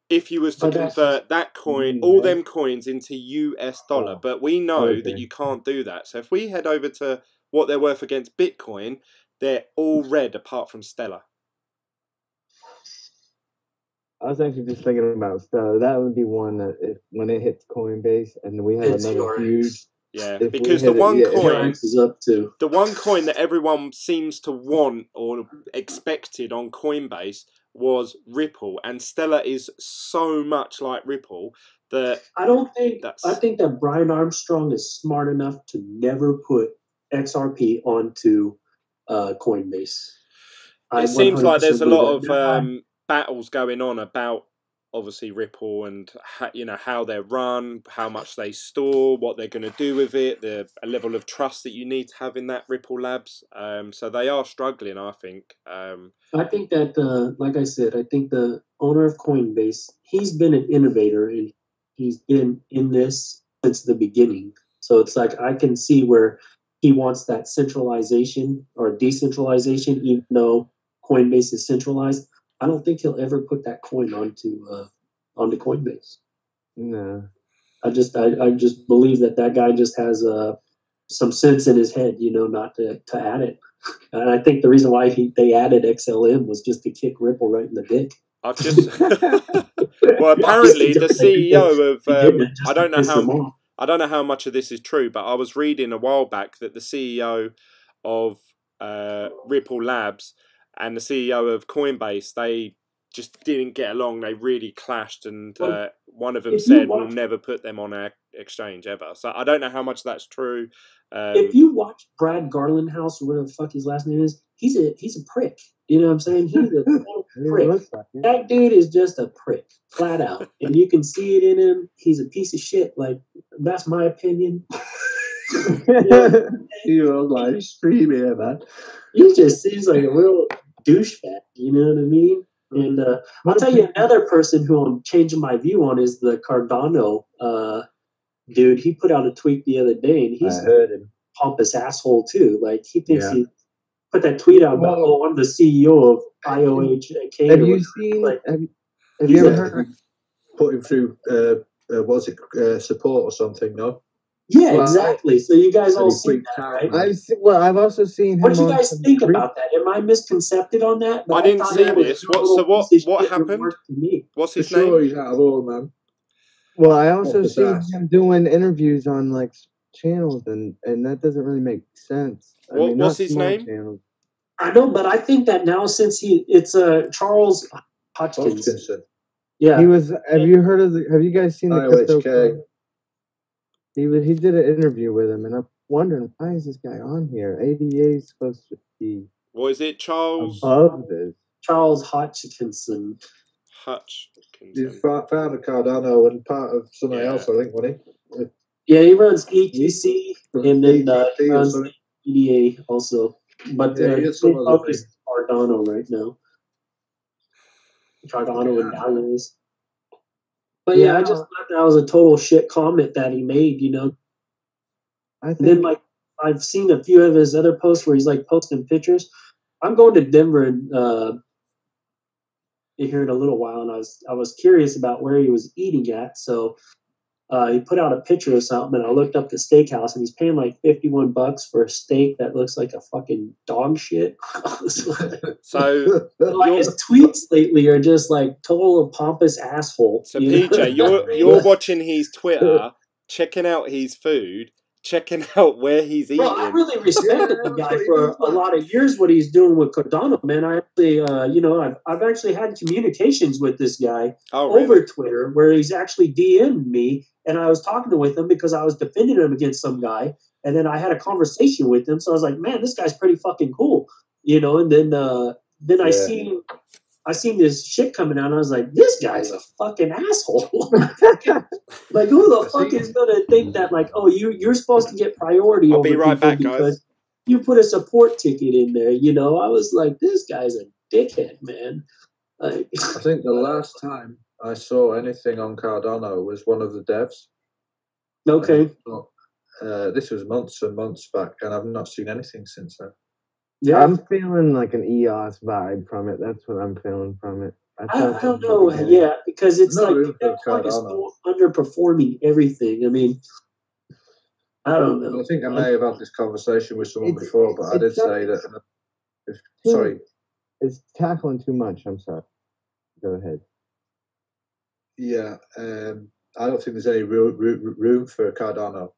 If you was to convert that coin, all them coins into US dollar, but we know that you can't do that. So if we head over to what they're worth against Bitcoin, they're all red apart from Stellar. I was actually just thinking about Stellar. That would be one that when it hits Coinbase and we have another huge. Yeah, because the one coin is up too. The one coin that everyone seems to want or expected on Coinbase was Ripple, and Stellar is so much like Ripple that I think that Brian Armstrong is smart enough to never put XRP onto Coinbase. It seems like there's a lot of battles going on about obviously Ripple and you know, how they're run, how much they store, what they're going to do with it, the level of trust that you need to have in that Ripple Labs. So they are struggling, I think. I think that, like I said, I think the owner of Coinbase, he's been an innovator and he's been in this since the beginning. So it's like I can see where he wants that centralization or decentralization, even though Coinbase is centralized. I don't think he'll ever put that coin onto Coinbase. No. I just believe that guy just has some sense in his head, you know, not to add it. And I think the reason why they added XLM was just to kick Ripple right in the dick. I've just well, apparently the CEO of I don't know how much of this is true, but I was reading a while back that the CEO of Ripple Labs and the CEO of Coinbase, they just didn't get along. They really clashed, and one of them said we'll never put them on our exchange ever. So I don't know how much that's true. If you watch Brad Garlinghouse, or whatever the fuck his last name is, he's a prick. You know what I'm saying? He's a total prick. That dude is just a prick, flat out. And you can see it in him. He's a piece of shit. Like, that's my opinion. You're like screaming, man. He just seems like a real douchebag. You know what I mean? And I'll tell you another person who I'm changing my view on is the Cardano dude. He put out a tweet the other day, and he's a pompous asshole too. Like, he thinks he put that tweet out about, I'm the CEO of IOHK. Have you seen? Like, have you ever heard? Put him through support or something? No. Yeah, exactly. So you guys all see that, right? I've also seen him. What do you guys think about that? Am I misconcepted on that? But I didn't see this. What happened? What's his name? Sure, he's out of order, man. Well, I also see him doing interviews on like channels, and that doesn't really make sense. What's his name? Channels. I know, but I think that now since it's Charles Hodgkinson. Yeah, he was. Have you guys seen the crypto? He did an interview with him, and I'm wondering, why is this guy on here? ADA is supposed to be. What is it, Charles? Above this. Charles Hodgkinson. He's founder Cardano and part of something else, I think, wasn't he? Yeah, he runs ETC, and then he runs EDA also. But he's focused Cardano right now. Cardano and Binance. But I just thought that was a total shit comment that he made, you know. And then, like, I've seen a few of his other posts where he's like posting pictures. I'm going to Denver and here in a little while, and I was curious about where he was eating at. So he put out a picture of something, and I looked up the steakhouse, and he's paying like $51 for a steak that looks like a fucking dog shit. So like, his tweets lately are just like total pompous asshole. So PJ, you're watching his Twitter, checking out his food, checking out where he's eating. Well, I really respected the guy for a lot of years. What he's doing with Cardano, man. I actually, I've actually had communications with this guy over Twitter, where he's actually DM'd me, and I was talking with him because I was defending him against some guy, and then I had a conversation with him. So I was like, man, this guy's pretty fucking cool, you know. And then I seen this shit coming out, and I was like, this guy's a fucking asshole. Like, who the fuck is gonna think that, like, oh, you're supposed to get priority I'll over be right back, because guys. You put a support ticket in there, you know? I was like, this guy's a dickhead, man. Like, I think the last time I saw anything on Cardano was one of the devs. Okay. This was months and months back, and I've not seen anything since then. Yeah, I'm feeling like an EOS vibe from it. That's what I'm feeling from it. I don't know. Yeah, because it's like it's so underperforming everything. I mean, I don't know. I think I may have had this conversation with someone before, but I did say that. Sorry, it's tackling too much. I'm sorry. Go ahead. Yeah, I don't think there's any room for Cardano.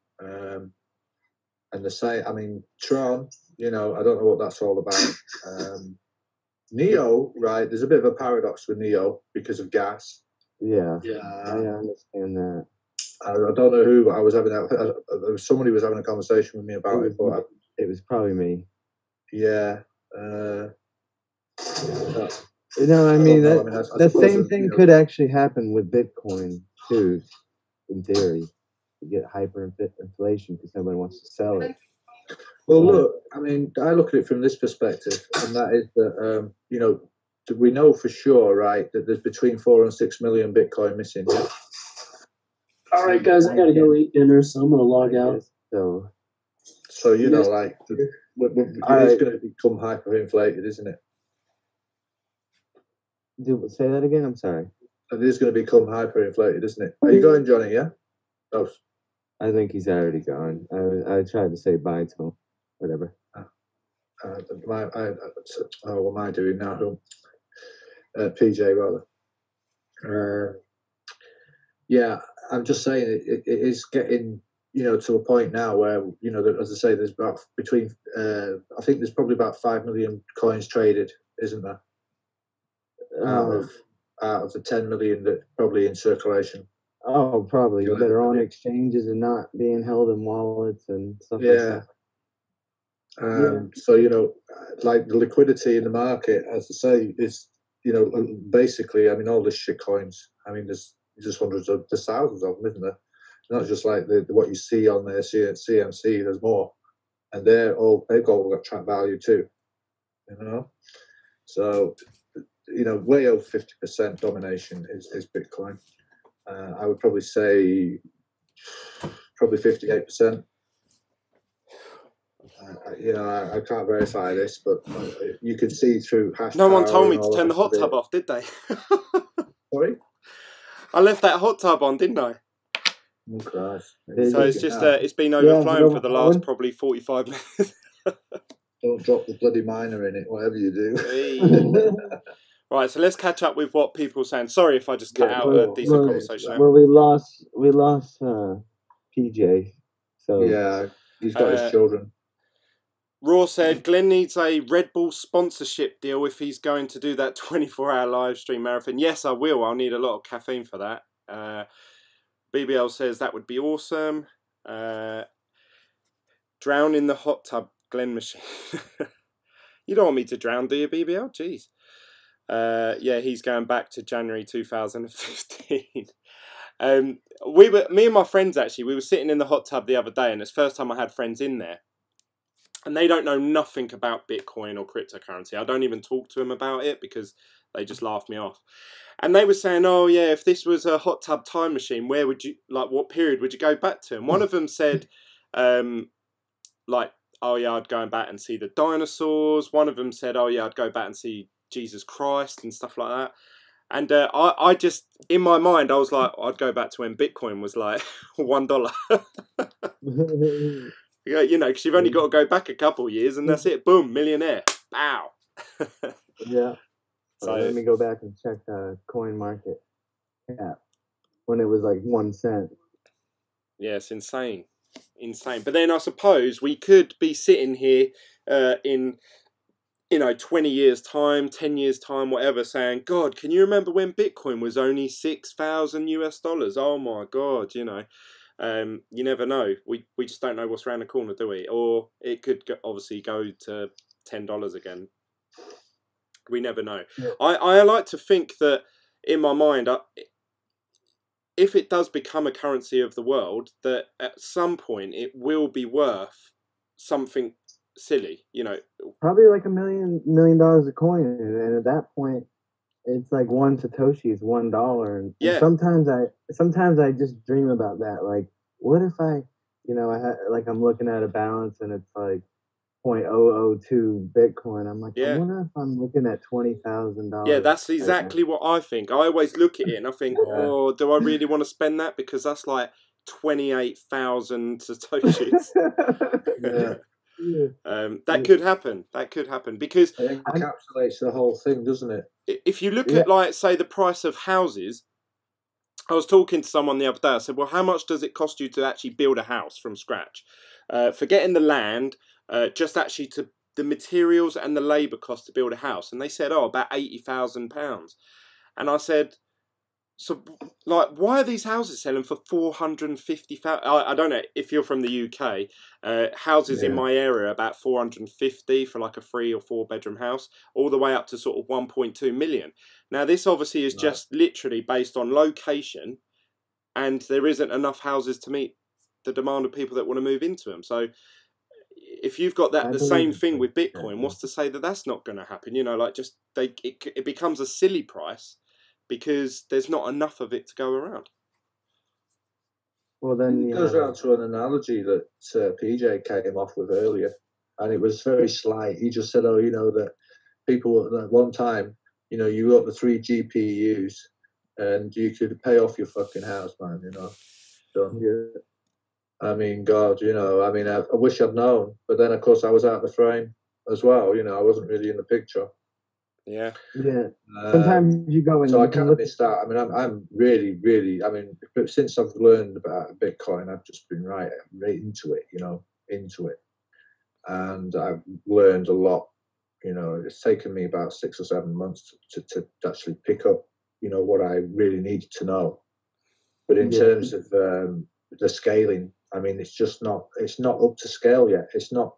And the same, I mean, Tron, you know, I don't know what that's all about. Neo, right? There's a bit of a paradox with Neo because of gas. Yeah, I understand that. I don't know who, but I was having somebody was having a conversation with me about it, but it was probably me. Yeah. You know, I mean, know. that, I mean, I the suppose same that, thing you know, could actually happen with Bitcoin too, in theory. You get hyperinflation because nobody wants to sell it. well, look, I mean, I look at it from this perspective, and that is that, you know, we know for sure, right, that there's between 4 and 6 million Bitcoin missing. Yeah? All right, guys, I gotta go eat dinner, so I'm gonna log out. So you know, like, it is going to become hyperinflated, isn't it? Say that again. I'm sorry. It is going to become hyperinflated, isn't it? Are you going, Johnny? Yeah. Oh, I think he's already gone. I tried to say bye to him. Whatever. what am I doing now? PJ rather. Yeah, I'm just saying it is getting, you know, to a point now where, you know, as I say, there's about between I think there's probably about 5 million coins traded, isn't there? Out of the 10 million that probably in circulation. Oh, probably that are on exchanges and not being held in wallets and stuff like that. So, you know, like the liquidity in the market, as I say, is, you know, basically, I mean, all the shit coins. I mean, there's hundreds of, there's thousands of them, isn't there? Not just like what you see on their CMC. There's more, and they've all got track value too. You know, so, you know, way over 50% domination is Bitcoin. I would probably say probably 58%. You know, I can't verify this, but you can see through hash No one power told me and to all turn that the hot stuff. tub off, did they? Sorry? I left that hot tub on, didn't I? Oh, Christ. So it's just it's been overflowing for the last probably 45 minutes. Don't drop the bloody miner in it, whatever you do. Right, so let's catch up with what people are saying. Sorry if I just cut out a decent conversation. Well, we lost PJ. So yeah, he's got his children. Raw said Glenn needs a Red Bull sponsorship deal if he's going to do that 24-hour live stream marathon. Yes, I will. I'll need a lot of caffeine for that. BBL says that would be awesome. Drown in the hot tub, Glenn machine. You don't want me to drown, do you, BBL? Jeez. Yeah, he's going back to January 2015. Me and my friends, actually, we were sitting in the hot tub the other day, and it's the first time I had friends in there. And they don't know nothing about Bitcoin or cryptocurrency. I don't even talk to them about it because they just laugh me off. And they were saying, oh, yeah, if this was a hot tub time machine, where would you, like, what period would you go back to? And one of them said, like, oh, yeah, I'd go back and see the dinosaurs. One of them said, oh, yeah, I'd go back and see Jesus Christ and stuff like that. And I just, in my mind, I was like, I'd go back to when Bitcoin was like $1. Yeah, you know, because you've only got to go back a couple of years and that's it. Boom, millionaire. Bow. Yeah. So let me go back and check coin market cap when it was like 1 cent. Yeah, it's insane. Insane. But then I suppose we could be sitting here in, you know, 20 years time, 10 years time, whatever, saying, God, can you remember when Bitcoin was only $6,000 US? Oh my God, you know. You never know. We just don't know what's around the corner, do we? Or it could obviously go to $10 again. We never know. Yeah. I like to think that in my mind, if it does become a currency of the world, that at some point it will be worth something silly, you know. Probably like $1 million a coin, and at that point, it's like one Satoshi is $1. And yeah. Sometimes I just dream about that. Like, what if I, you know, I'm looking at a balance and it's like 0.002 Bitcoin. I'm like, I wonder if I'm looking at $20,000. Yeah, that's exactly what I think. I always look at it and I think, oh, do I really want to spend that? Because that's like 28,000 Satoshis. That could happen. That could happen because it encapsulates the whole thing, doesn't it? If you look at, like, say, the price of houses, I was talking to someone the other day. I said, well, how much does it cost you to actually build a house from scratch? Forgetting the land, just actually to the materials and the labour cost to build a house. And they said, oh, about £80,000. And I said, So, like, why are these houses selling for 450,000? I don't know if you're from the UK. Houses in my area about 450 for like a 3 or 4 bedroom house, all the way up to sort of 1.2 million. Now, this obviously is just literally based on location, and there isn't enough houses to meet the demand of people that want to move into them. So, if you've got that the same thing with Bitcoin, what's to say that that's not going to happen? You know, like just it becomes a silly price, because there's not enough of it to go around. Well, then it goes around to an analogy that PJ came off with earlier, and it was very slight. He just said, "Oh, you know that people at one time, you know, you got the 3 GPUs, and you could pay off your fucking house, man. You know, done." Yeah. I mean, God, you know, I mean, I wish I'd known, but then of course I was out of the frame as well. You know, I wasn't really in the picture. Yeah. Yeah. Sometimes you go and so you I kind of missed out. I mean, I'm really. I mean, since I've learned about Bitcoin, I've just been right into it. You know, into it, and I've learned a lot. You know, it's taken me about 6 or 7 months to actually pick up, you know, what I really needed to know. But in terms of the scaling, I mean, it's just not. It's not up to scale yet. It's not.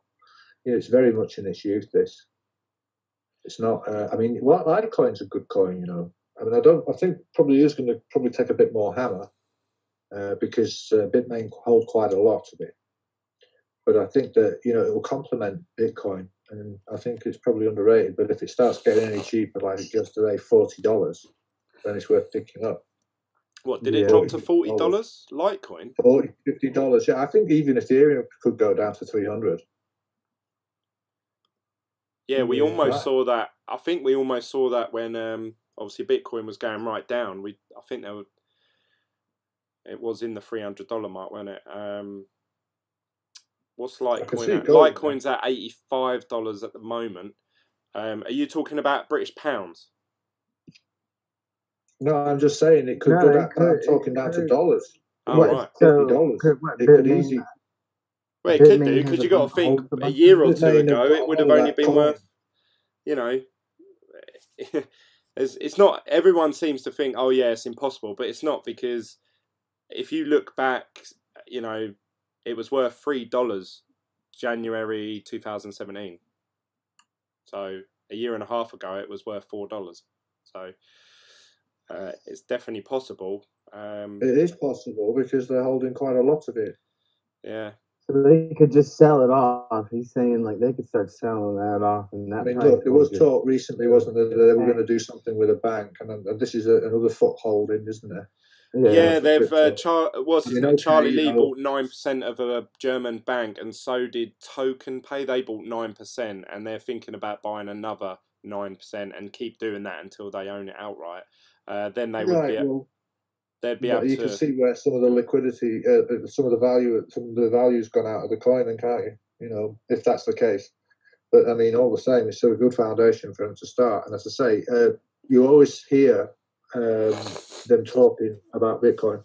You know, it's very much in its youth. This. It's not. I mean, Litecoin's a good coin, you know. I mean, I think probably is going to probably take a bit more hammer because Bitmain hold quite a lot of it. But I think that, you know, it will complement Bitcoin, and I think it's probably underrated. But if it starts getting any cheaper, like it goes today, $40, then it's worth picking up. What did it drop to $40? Litecoin, $50. Yeah, I think even Ethereum could go down to 300. Yeah, we almost saw that. I think we almost saw that when obviously Bitcoin was going right down. I think it was in the $300 mark, wasn't it? What's Litecoin at? Litecoin's at $85 at the moment. Are you talking about British pounds? No, I'm just saying it could go down. I'm talking down to dollars. Oh, right. $50. It could easily. Well, it could do, because you got to think a year or two ago it would have only been worth, you know, it's not. Everyone seems to think, oh yeah, it's impossible, but it's not, because if you look back, you know, it was worth $3 January 2017. So a year and a half ago, it was worth $4. So it's definitely possible. It is possible because they're holding quite a lot of it. Yeah. So they could just sell it off. He's saying like they could start selling that off, and that. I mean, look, there was talk recently, wasn't there, that they were going to do something with a bank, and this is another footholding, isn't there? Yeah, they've Charlie Lee bought 9% of a German bank, and so did Token Pay. They bought 9%, and they're thinking about buying another 9% and keep doing that until they own it outright. Then they would they'd be able to. You can see where some of the liquidity, some of the value's gone out of the coin, and can't you? You know, if that's the case. But I mean, all the same, it's still a good foundation for them to start. And as I say, you always hear them talking about Bitcoin.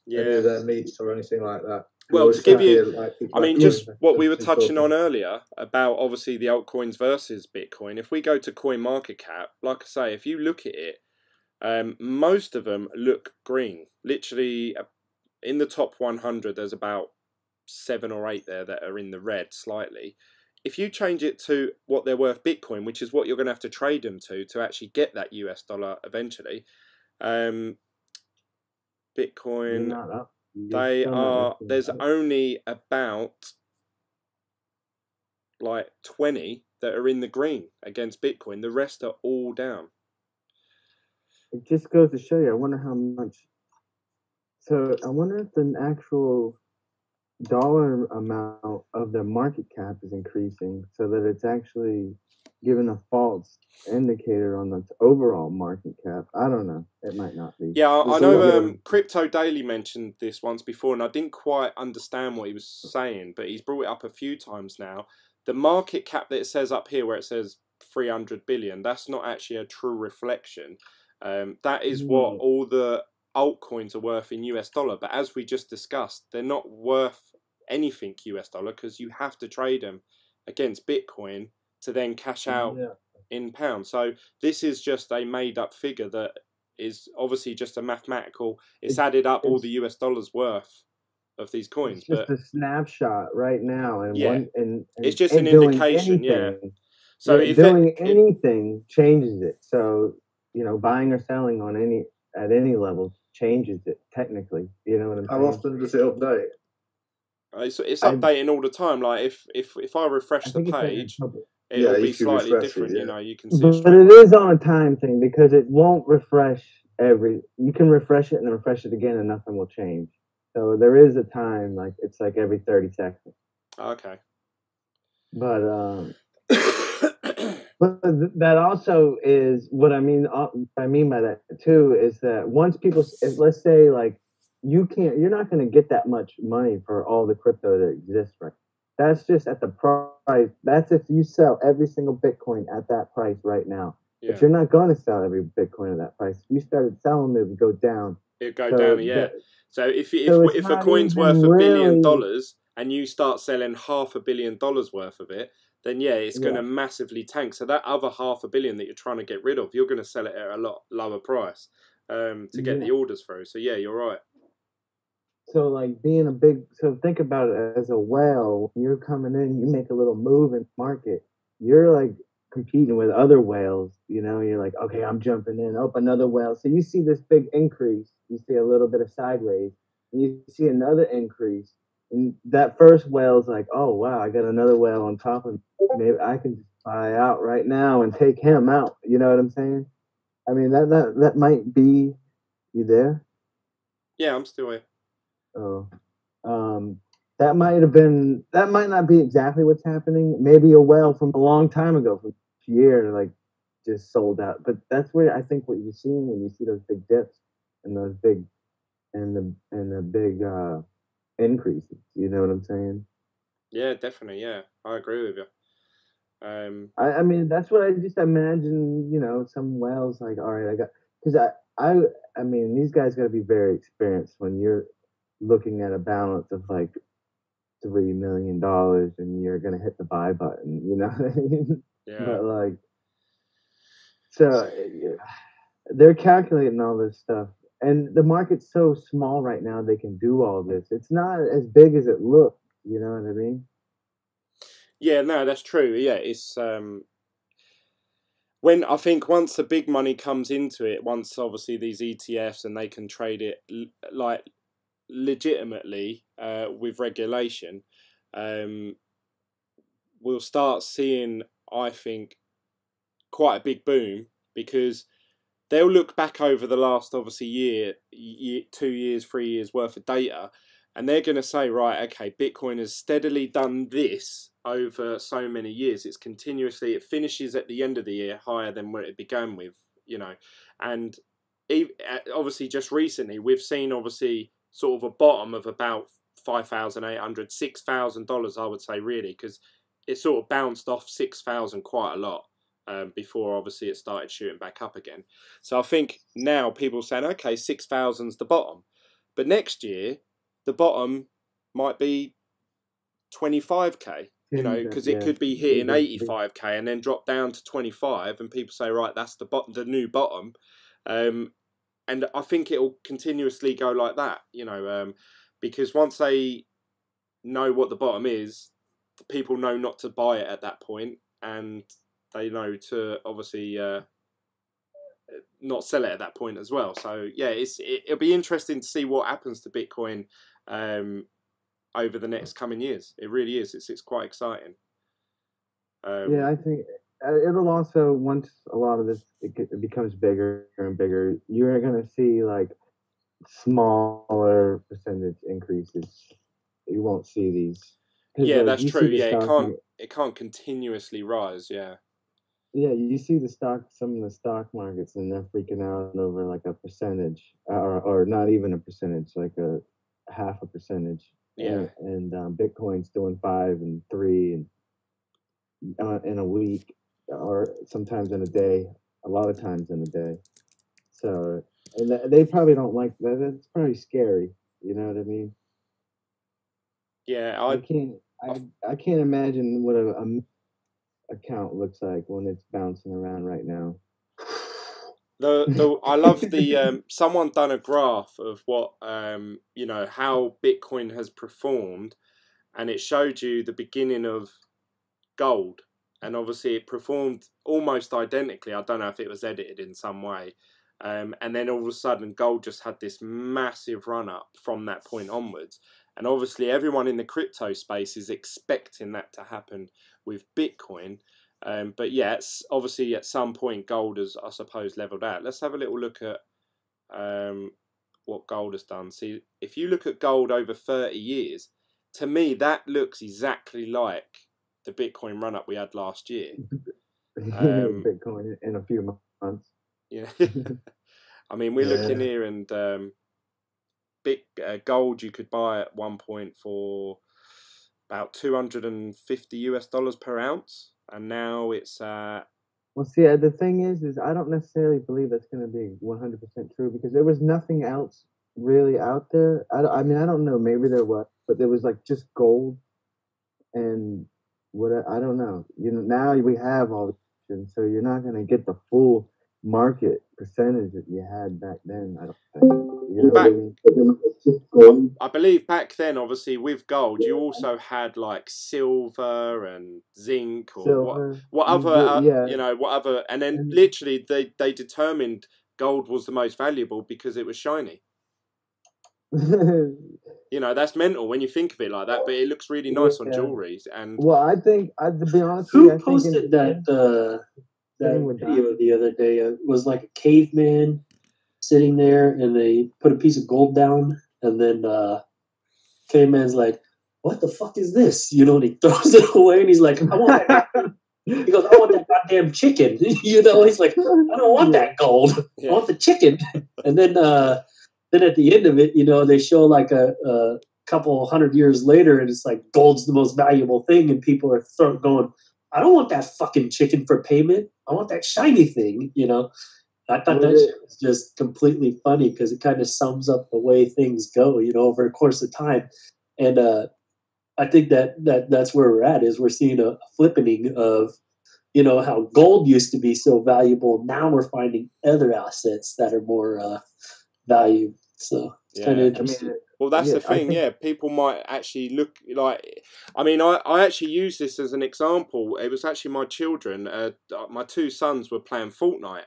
Yeah. Any of their meets or anything like that. Well, to give you, I mean, just what we were touching on earlier about obviously the altcoins versus Bitcoin. If we go to CoinMarketCap, like I say, if you look at it, most of them look green. Literally, in the top 100, there's about 7 or 8 there that are in the red slightly. If you change it to what they're worth Bitcoin, which is what you're going to have to trade them to actually get that US dollar eventually, Bitcoin, there's only about like 20 that are in the green against Bitcoin. The rest are all down. It just goes to show you. I wonder how much. So I wonder if the actual dollar amount of the market cap is increasing, so that it's actually giving a false indicator on the overall market cap. I don't know. It might not be. Yeah, I know Crypto Daily mentioned this once before, and I didn't quite understand what he was saying, but he's brought it up a few times now. The market cap that it says up here, where it says 300 billion, that's not actually a true reflection. That is what all the altcoins are worth in US dollar, but as we just discussed, they're not worth anything US dollar, because you have to trade them against Bitcoin to then cash out in pounds. So this is just a made up figure that is obviously just a mathematical. It's added up all the US dollars worth of these coins, It's just but a snapshot right now, and yeah, and it's just an doing indication. Yeah. anything. So Yeah, if doing anything changes it. So buying or selling on at any level changes it technically. You know what I'm saying? How often does it update? it's updating all the time. Like if I refresh the think it's every page, couple. it'll be if you slightly refresh it, different. yeah. You know, you can see it But straight it away. is on a time thing because it won't refresh you can refresh it and refresh it again and nothing will change. So there is a time, like it's like every 30 seconds. Okay. But that also is what I mean. I mean by that too is that once people, let's say like you're not going to get that much money for all the crypto that exists right. That's just at the price. That's if you sell every single Bitcoin at that price right now. Yeah. But you're not going to sell every Bitcoin at that price. If you started selling, it would go down. It go down, yeah. So if it's a not coin's even worth $1 billion really- and you start selling $500 million worth of it, then yeah, it's going to massively tank. So that other $500 million that you're trying to get rid of, you're going to sell it at a lot lower price to get the orders through. So yeah, you're right. So like so think about it as a whale. You're coming in, you make a little move in the market. You're like competing with other whales. You're like, okay, I'm jumping in. Oh, another whale. So you see this big increase. You see a little bit of sideways, and you see another increase. And that first whale's like, oh wow, I got another whale on top of me. Maybe I can just buy out right now and take him out. You know what I'm saying? I mean that might be. You there? Yeah, I'm still here. Oh, that might not be exactly what's happening. Maybe a whale from a long time ago, from a year, like just sold out. But that's where I think what you're seeing when you see those big dips and those big the big increases. You know what I'm saying? Yeah, definitely. Yeah, I agree with you. I mean that's what I just imagine. Some whales like, all right, because I mean these guys got to be very experienced when you're looking at a balance of like $3 million and you're gonna hit the buy button, you know what I mean? Yeah. But like, so they're calculating all this stuff, and the market's so small right now they can do all this. It's not as big as it looks. You know what I mean? Yeah, no, that's true. Yeah, it's when I think once the big money comes into it, once obviously these ETFs and they can trade it like legitimately with regulation, we'll start seeing, I think, quite a big boom because they'll look back over the last obviously year 2 years, 3 years worth of data, and they're going to say, right, okay, Bitcoin has steadily done this over so many years. It's continuously, it finishes at the end of the year higher than where it began with, and obviously just recently we've seen obviously sort of a bottom of about $5,800, $6,000, I would say, really, because it sort of bounced off 6,000 quite a lot. Before obviously it started shooting back up again. So I think now people are saying, okay, 6,000's the bottom. But next year, the bottom might be 25k, because it could be hitting 85k and then drop down to 25, and people say, right, that's the new bottom. And I think it'll continuously go like that, because once they know what the bottom is, people know not to buy it at that point, and they know to obviously not sell it at that point as well. So yeah, it'll be interesting to see what happens to Bitcoin over the next coming years. It really is. It's quite exciting. Yeah, I think it'll also, once a lot of this it becomes bigger and bigger, you're gonna see like smaller percentage increases. You won't see these. Yeah, like, that's true. Yeah, it can't continuously rise. Yeah. Yeah, you see some of the stock markets, and they're freaking out over like a percentage, or not even a percentage, like a half a percentage. Yeah. And Bitcoin's doing 5 and 3 and in a week, or sometimes in a day. A lot of times in a day. So, and they probably don't like that. That's probably scary. You know what I mean? Yeah, I can't imagine what a account looks like when it's bouncing around right now. I love the someone done a graph of what you know, how Bitcoin has performed, and it showed you the beginning of gold, and obviously it performed almost identically. I don't know if it was edited in some way, and then all of a sudden gold just had this massive run up from that point onwards, and obviously everyone in the crypto space is expecting that to happen with Bitcoin. But yeah, obviously at some point gold has, I suppose, leveled out. Let's have a little look at what gold has done. See, if you look at gold over 30 years, to me that looks exactly like the Bitcoin run up we had last year. Bitcoin in a few months. Yeah, I mean, we're looking here, and gold you could buy at one point for about $250 per ounce, and now it's well, see, the thing is I don't necessarily believe that's going to be 100% true, because there was nothing else really out there. I mean, I don't know, maybe there was, but there was like just gold and what, I don't know. You know, now we have all the options, so you're not going to get the full market percentage that you had back then, I don't think. You know what I mean? I believe back then, obviously, with gold, you also had like silver and zinc, or what other, you know, what other, and then literally they determined gold was the most valuable because it was shiny. You know, that's mental when you think of it like that, but it looks really nice on jewelry. And well, I think, to be honest, who posted that video the other day? It was like a caveman sitting there, and they put a piece of gold down, and then caveman's like, "What the fuck is this?" You know, and he throws it away, and he's like, "I want that." He goes, "I want that goddamn chicken." You know, he's like, "I don't want that gold. I want the chicken." And then at the end of it, you know, they show like a couple hundred years later, and it's like gold's the most valuable thing, and people are going, "I don't want that fucking chicken for payment. I want that shiny thing." You know, I thought that shit was just completely funny, because it kind of sums up the way things go, you know, over a course of time. And I think that's where we're at, is we're seeing a flippening of, you know, how gold used to be so valuable. Now we're finding other assets that are more valued. So it's kind of interesting. I mean, well, that's the thing. Yeah, people might actually look like. I mean, I actually use this as an example. It was actually my children. My two sons were playing Fortnite,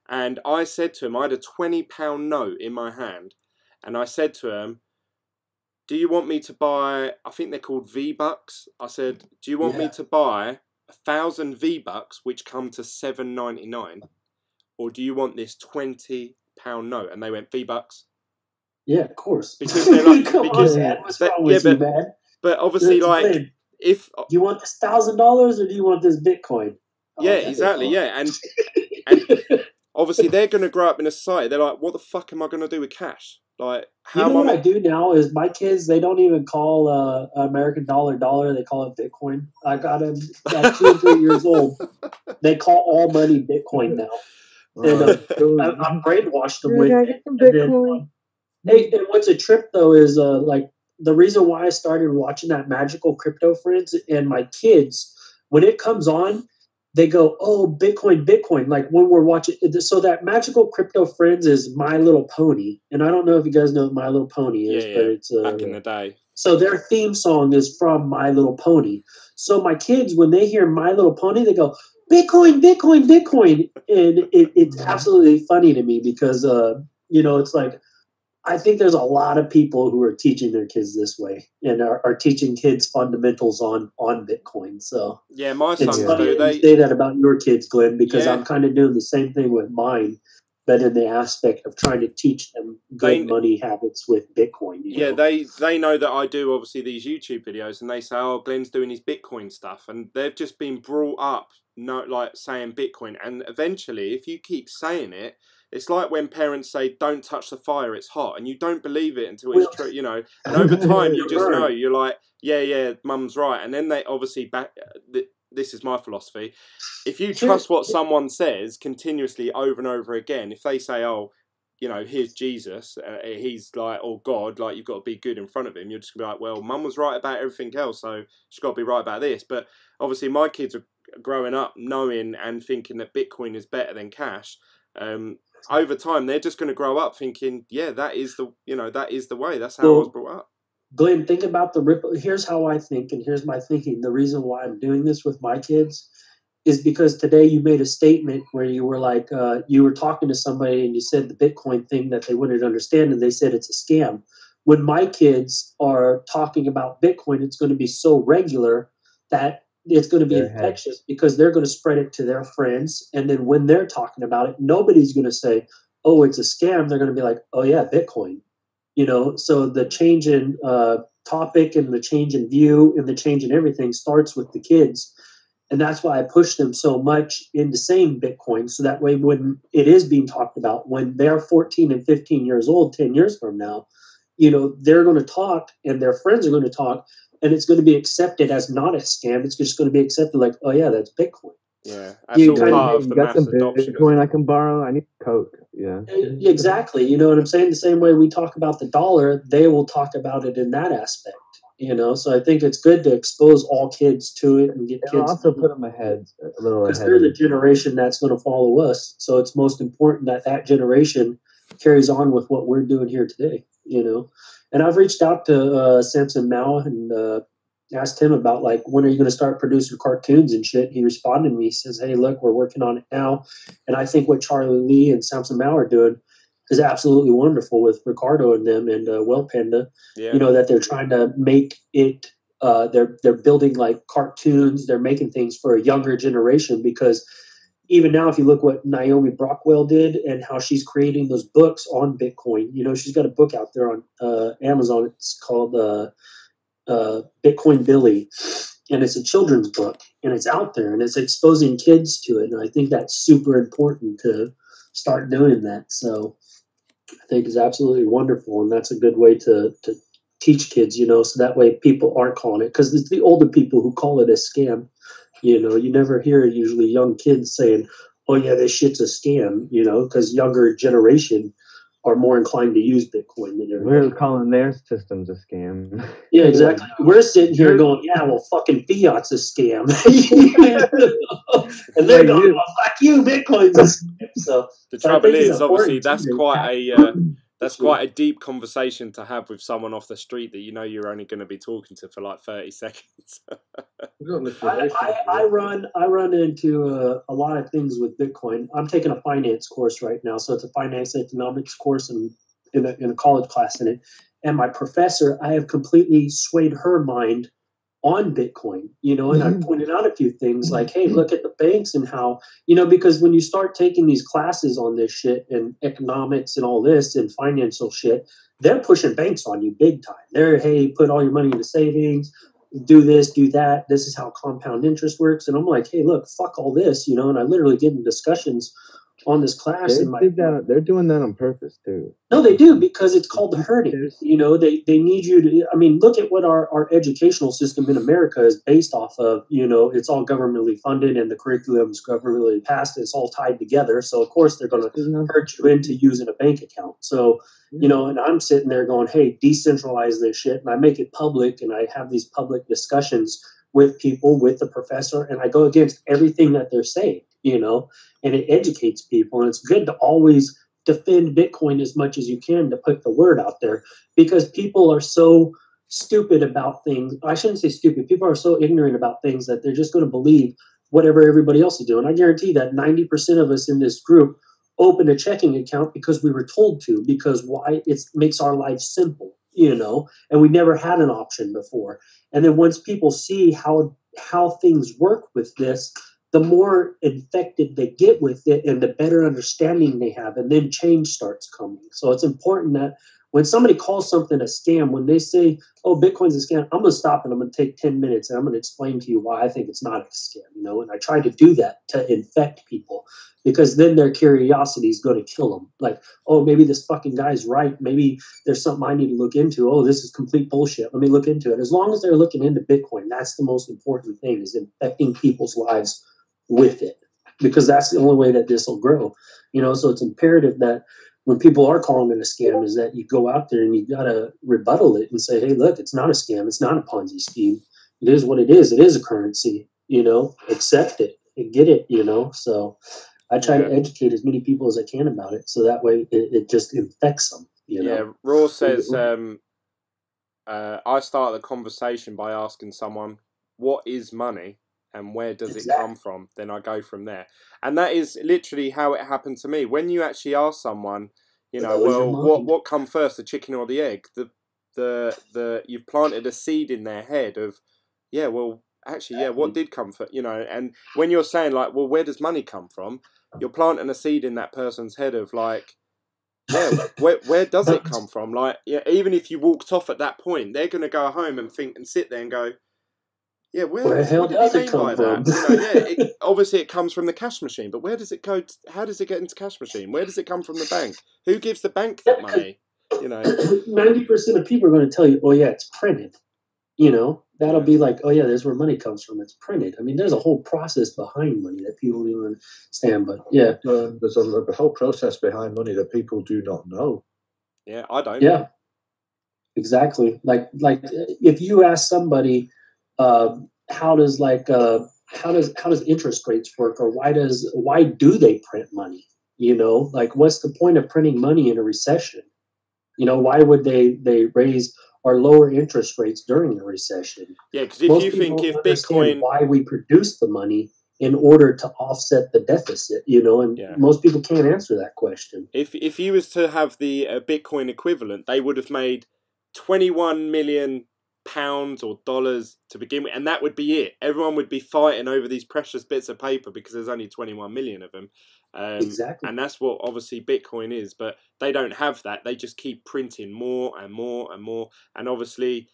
and I said to him, I had a £20 note in my hand, and I said to him, "Do you want me to buy?" I think they're called V-Bucks. I said, "Do you want me to buy 1,000 V-Bucks, which come to $7.99, or do you want this £20 note?" And they went, "V-Bucks." Yeah, of course. Because they're like, what's wrong with you, man? But obviously, like, if do you want this $1,000 or do you want this Bitcoin? Yeah, exactly. Yeah, and obviously they're going to grow up in a society. They're like, "What the fuck am I going to do with cash?" Like, how what I do now is my kids, they don't even call American dollar, they call it Bitcoin. I got them at 2 or 3 years old. They call all money Bitcoin now. And I brainwashed them with it. Bitcoin. Hey, and what's a trip though is like the reason why I started watching that Magical Crypto Friends, and my kids, when it comes on, they go, "Oh, Bitcoin, Bitcoin." Like when we're watching, so that Magical Crypto Friends is My Little Pony. And I don't know if you guys know what My Little Pony is, but it's back in the day. So their theme song is from My Little Pony. So my kids, when they hear My Little Pony, they go, "Bitcoin, Bitcoin, Bitcoin." And it's absolutely funny to me because, you know, it's like, I think there's a lot of people who are teaching their kids this way and are teaching kids fundamentals on Bitcoin. So yeah, my sons do. They say that about your kids, Glenn, because I'm kind of doing the same thing with mine, but in the aspect of trying to teach them good money habits with Bitcoin. You know? They know that I do obviously these YouTube videos, and they say, "Oh, Glenn's doing his Bitcoin stuff," and they've just been brought up, like saying Bitcoin, and eventually, if you keep saying it. It's like when parents say, "Don't touch the fire, it's hot," and you don't believe it until it's true, you know. And over time, you just know. You're like, "Yeah, Mum's right." And then they obviously this is my philosophy. If you trust what someone says continuously over and over again, if they say, "Oh, you know, here's Jesus," he's like, or God, like you've got to be good in front of him. You're just gonna be like, "Well, Mum was right about everything else, so she's got to be right about this." But obviously, my kids are growing up knowing and thinking that Bitcoin is better than cash. over time, they're just going to grow up thinking, yeah, that is the way. That's how I was brought up. Glenn, think about the ripple. Here's how I think, and here's my thinking. The reason why I'm doing this with my kids is because today you made a statement where you were like, you were talking to somebody and you said the Bitcoin thing that they wouldn't understand, and they said it's a scam. When my kids are talking about Bitcoin, it's going to be so regular that it's going to be infectious because they're going to spread it to their friends. And then when they're talking about it, nobody's going to say, oh, it's a scam. They're going to be like, oh, yeah, Bitcoin. So the change in topic and the change in view and the change in everything starts with the kids. And that's why I push them so much into saying Bitcoin. So that way, when it is being talked about, when they're 14 and 15 years old, 10 years from now, they're going to talk and their friends are going to talk, and it's going to be accepted as not a scam. It's just going to be accepted like, oh, yeah, that's Bitcoin. Yeah, that's all part of the got mass some adoption. Bitcoin I can borrow. I need Coke. Yeah. Exactly. You know what I'm saying? The same way we talk about the dollar, they will talk about it in that aspect. So I think it's good to expose all kids to it and get It'll kids. also put them ahead, a little ahead. Because they're the generation that's going to follow us. So it's most important that that generation carries on with what we're doing here today. And I've reached out to Samson Mao and asked him about, like, when are you going to start producing cartoons and shit? He responded to me. He says, hey, look, we're working on it now. And I think what Charlie Lee and Samson Mao are doing is absolutely wonderful with Ricardo and them and Well Panda. Yeah. That they're trying to make it, they're building like cartoons. They're making things for a younger generation, because even now, if you look what Naomi Brockwell did and how she's creating those books on Bitcoin, she's got a book out there on Amazon. It's called Bitcoin Billy, and it's a children's book, and it's out there, and it's exposing kids to it. And I think that's super important to start doing that. So I think it's absolutely wonderful, and that's a good way to teach kids, so that way people aren't calling it, because it's the older people who call it a scam. You never hear usually young kids saying, oh, yeah, this shit's a scam, because younger generation are more inclined to use Bitcoin than everybody. We're calling their systems a scam. Yeah, exactly. We're sitting here going, yeah, well, fucking fiat's a scam. And they're going, well, fuck you, Bitcoin's a scam. So the trouble is, obviously, that's quite a deep conversation to have with someone off the street that you're only going to be talking to for like 30 seconds. I run into a lot of things with Bitcoin. I'm taking a finance course right now, so it's a finance economics course and in a college class in it. And my professor, I have completely swayed her mind on Bitcoin, and I pointed out a few things like, hey, look at the banks and how, because when you start taking these classes on this shit and economics and all this and financial shit, they're pushing banks on you big time. They're, hey, put all your money into savings, do this, do that. This is how compound interest works. And I'm like, hey, look, fuck all this, and I literally get in discussions on this class. They're doing that on purpose too. No, they do, because it's called the herding. They need you to. I mean, look at what our educational system in America is based off of. It's all governmentally funded, and the curriculum's governmentally passed. It's all tied together. So of course they're going to herd you into using a bank account. So and I'm sitting there going, hey, decentralize this shit, and I make it public, and I have these public discussions with people, with the professor, and I go against everything that they're saying. And it educates people. And it's good to always defend Bitcoin as much as you can, to put the word out there, because people are so stupid about things. I shouldn't say stupid. People are so ignorant about things that they're just going to believe whatever everybody else is doing. I guarantee that 90% of us in this group opened a checking account because we were told to, because why? It makes our life simple, and we never had an option before. And then once people see how things work with this, the more infected they get with it and the better understanding they have, and then change starts coming. So it's important that when somebody calls something a scam, when they say, oh, Bitcoin's a scam, I'm going to stop and I'm going to take 10 minutes and I'm going to explain to you why I think it's not a scam, and I try to do that to infect people, because then their curiosity is going to kill them. Like, oh, maybe this fucking guy's right. Maybe there's something I need to look into. Oh, this is complete bullshit. Let me look into it. As long as they're looking into Bitcoin, that's the most important thing, is infecting people's lives with it, because that's the only way that this will grow. So it's imperative that when people are calling it a scam, is that you go out there and you got to rebuttal it and say, hey, look, it's not a scam. It's not a Ponzi scheme. It is what it is. It is a currency, accept it and get it, So I try to educate as many people as I can about it, so that way it just infects them. You know? Yeah, Raw says, I start the conversation by asking someone, what is money and where does it come from? Then I go from there. And that is literally how it happened to me. When you actually ask someone, you know, well, what come first, the chicken or the egg? You've planted a seed in their head of, yeah, well, actually, yeah, what did come first? You know, and when you're saying like, well, where does money come from? You're planting a seed in that person's head of like, yeah, where does it come from? Like, yeah, even if you walked off at that point, they're going to go home and think and sit there and go, yeah, where the hell what did does he it mean come by from? that? You know, obviously it comes from the cash machine, but where does it go? How does it get into cash machine? Where does it come from the bank? Who gives the bank that money? You know, 90% of people are going to tell you, oh yeah, it's printed. You know, that'll be like, oh yeah, there's where money comes from. It's printed. I mean, there's a whole process behind money that people don't even understand. But yeah, there's a whole process behind money that people do not know. Yeah, I don't. Yeah, exactly. Like if you ask somebody, how does interest rates work, or why do they print money? You know, like what's the point of printing money in a recession? You know, why would they raise or lower interest rates during a recession? Yeah, because if you think if Bitcoin, why we produce the money in order to offset the deficit, you know, and most people can't answer that question. If you was to have the Bitcoin equivalent, they would have made 21 million pounds or dollars to begin with, and that would be it. Everyone would be fighting over these precious bits of paper because there's only 21 million of them. Exactly. And that's what obviously Bitcoin is, but they don't have that. They just keep printing more and more and more, and obviously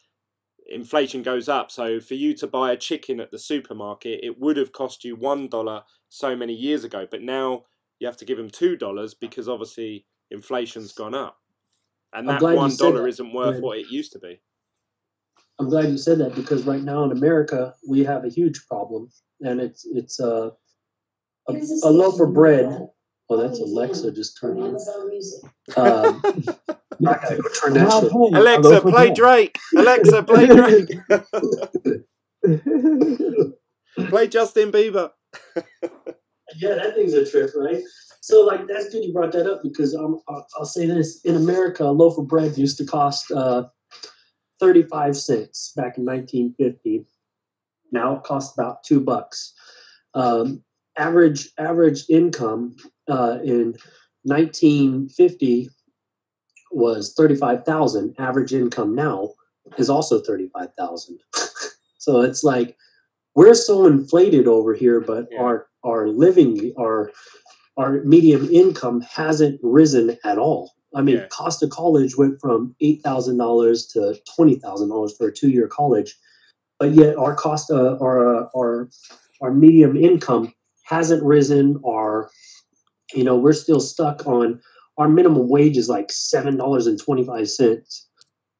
inflation goes up. So for you to buy a chicken at the supermarket, it would have cost you $1 so many years ago, but now you have to give them $2 because obviously inflation's gone up, and that $1 isn't worth what it used to be. I'm glad you said that, because right now in America we have a huge problem, and it's a loaf of bread. Oh, that's Alexa just turned on. I gotta go turn that shit. Alexa, play Drake. Alexa, play Drake. Play Justin Bieber. Yeah, that thing's a trip, right? So, like, that's good you brought that up, because I'll say this. In America, a loaf of bread used to cost 35 cents back in 1950. Now it costs about $2. Average income in 1950 was 35,000. Average income now is also 35,000. So it's like we're so inflated over here, but our median income hasn't risen at all. I mean, cost of college went from $8,000 to $20,000 for a 2-year college, but yet our cost, our median income hasn't risen. We're still stuck on our minimum wage is like $7.25,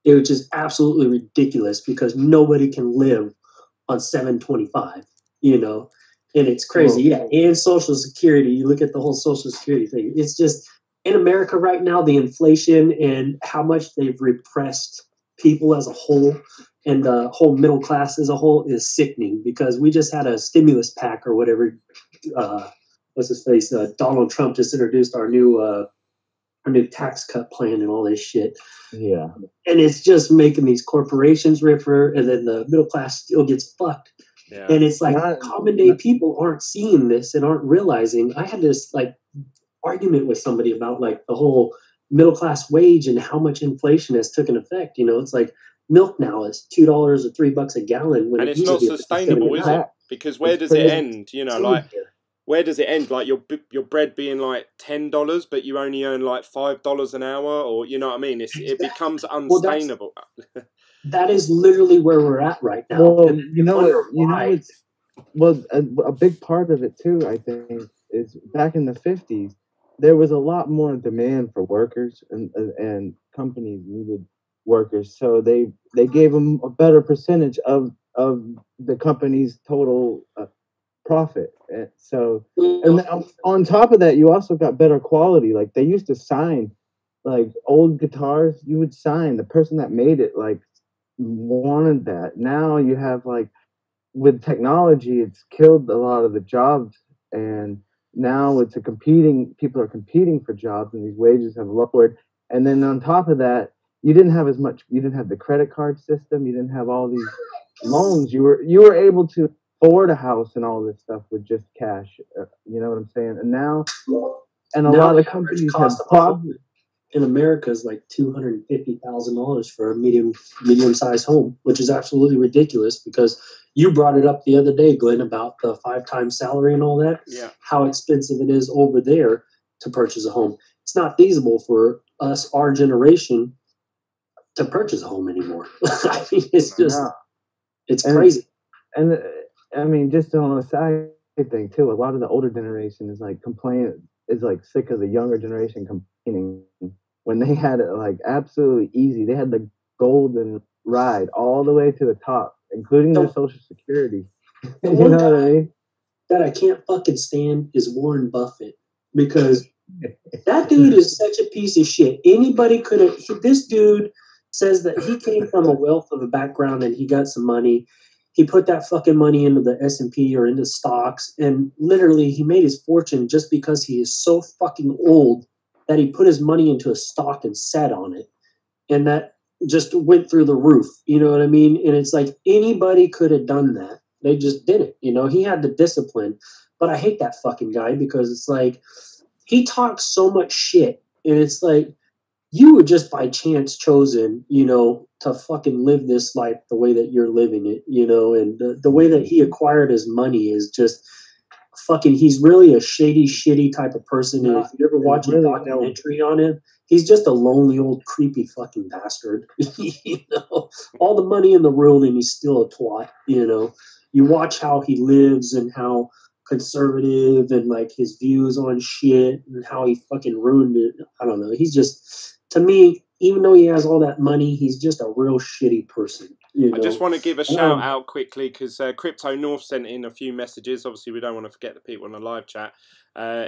which is absolutely ridiculous because nobody can live on $7.25. You know, and it's crazy. And Social Security. You look at the whole Social Security thing. It's just in America right now, the inflation and how much they've repressed people as a whole, and the whole middle class as a whole, is sickening, because we just had a stimulus pack or whatever. What's his face? Donald Trump just introduced our new tax cut plan and all this shit. Yeah. And it's just making these corporations ripper, and then the middle class still gets fucked. Yeah. And it's like common day people aren't seeing this and aren't realizing. I had this like argument with somebody about like the whole middle class wage and how much inflation has taken effect. You know, it's like milk now is $2 or $3 a gallon, and it's not sustainable, is it? Because where does it end? You know, like where does it end? Like your bread being like $10, but you only earn like $5 an hour, or you know what I mean? It becomes unsustainable. That is literally where we're at right now. Well, a big part of it too, I think, is back in the 50s, there was a lot more demand for workers, and companies needed workers, so they gave them a better percentage of the company's total profit. So, and on top of that, you also got better quality. Like they used to sign, like old guitars, you would sign, the person that made it like wanted that. Now you have like, with technology, it's killed a lot of the jobs, and now it's a competing. People are competing for jobs, and these wages have lowered. And then on top of that, you didn't have as much. You didn't have the credit card system. You didn't have all these loans. You were able to afford a house and all this stuff with just cash. You know what I'm saying? And now, and a Now lot the of average companies have cost of a home in America is like $250,000 for a medium-sized home, which is absolutely ridiculous because you brought it up the other day, Glenn, about the 5 times salary and all that. Yeah. How expensive it is over there to purchase a home. It's not feasible for us, our generation, to purchase a home anymore. I mean, it's just, it's crazy. And I mean, just on a side thing too, a lot of the older generation is like sick of the younger generation complaining when they had it like absolutely easy. They had the golden ride all the way to the top, including their Social Security. The You one know what I guy mean? that I can't fucking stand is Warren Buffett because that dude is such a piece of shit. Anybody could have. This dude says that he came from a wealth of a background and he got some money. He put that fucking money into the S&P or into stocks, and literally he made his fortune just because he is so fucking old that he put his money into a stock and sat on it, and that just went through the roof. You know what I mean? And it's like anybody could have done that. They just didn't. You know, he had the discipline. But I hate that fucking guy because it's like he talks so much shit, and it's like you were just by chance chosen, you know, to fucking live this life the way that you're living it, you know, and the way that he acquired his money is just fucking, he's really a shady, shitty type of person. And if you ever watch a documentary on him, he's just a lonely old creepy fucking bastard. You know, all the money in the world and he's still a twat, you know. You watch how he lives and how conservative and like his views on shit and how he fucking ruined it. I don't know. He's just, to me, even though he has all that money, he's just a real shitty person. You know? I just want to give a shout out quickly because Crypto North sent in a few messages. Obviously, we don't want to forget the people in the live chat.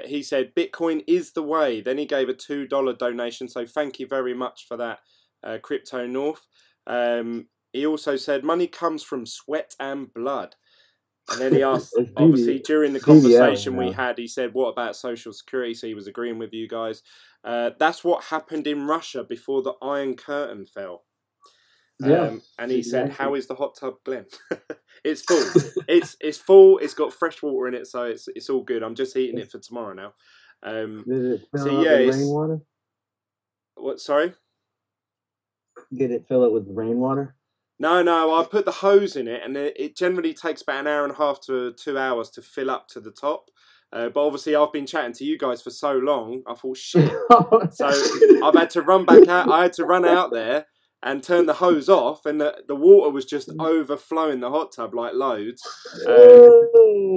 He said, Bitcoin is the way. Then he gave a $2 donation. So thank you very much for that, Crypto North. He also said, money comes from sweat and blood. And then he asked, obviously, during the conversation we had, he said, what about Social Security? So he was agreeing with you guys. That's what happened in Russia before the Iron Curtain fell. And he said, how is the hot tub, Glenn? It's full. It's full. It's got fresh water in it, so it's all good. I'm just heating it for tomorrow now. Did it fill so up yeah, with rainwater? What? Sorry. Did it fill it with rainwater? No, I put the hose in it, and it generally takes about an hour and a half to 2 hours to fill up to the top. But obviously, I've been chatting to you guys for so long, I thought, shit. So I've had to run back out. I had to run out there and turn the hose off, and the water was just overflowing the hot tub like loads.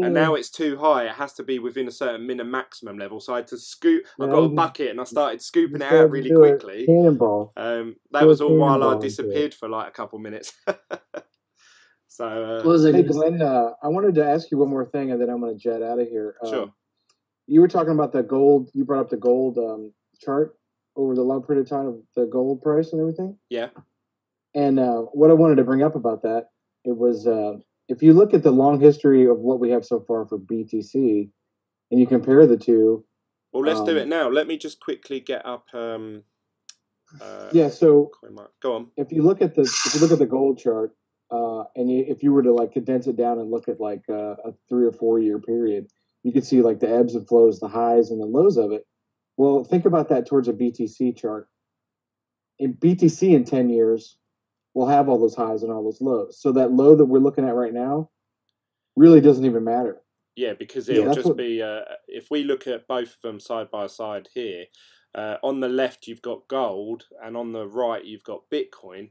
And now it's too high. It has to be within a certain maximum level. So I had to scoop. I got a bucket and I started scooping it out really quickly. Cannonball. That was all while I disappeared for like a couple minutes. So, hey Glenn, I wanted to ask you one more thing, and then I'm going to jet out of here. Sure. You were talking about the gold. You brought up the gold chart over the long period of time of the gold price and everything. Yeah. And what I wanted to bring up about that, it was if you look at the long history of what we have so far for BTC, and you compare the two. Well, let's do it now. Let me just quickly get up. Yeah. So go on. If you look at the gold chart, if you were to like condense it down and look at like a 3 or 4 year period, you could see like the ebbs and flows, the highs and the lows of it. Well, think about that towards a BTC chart. In BTC in 10 years, we'll have all those highs and all those lows. So that low that we're looking at right now really doesn't even matter. Yeah, because it'll just be, if we look at both of them side by side here, on the left you've got gold and on the right you've got Bitcoin.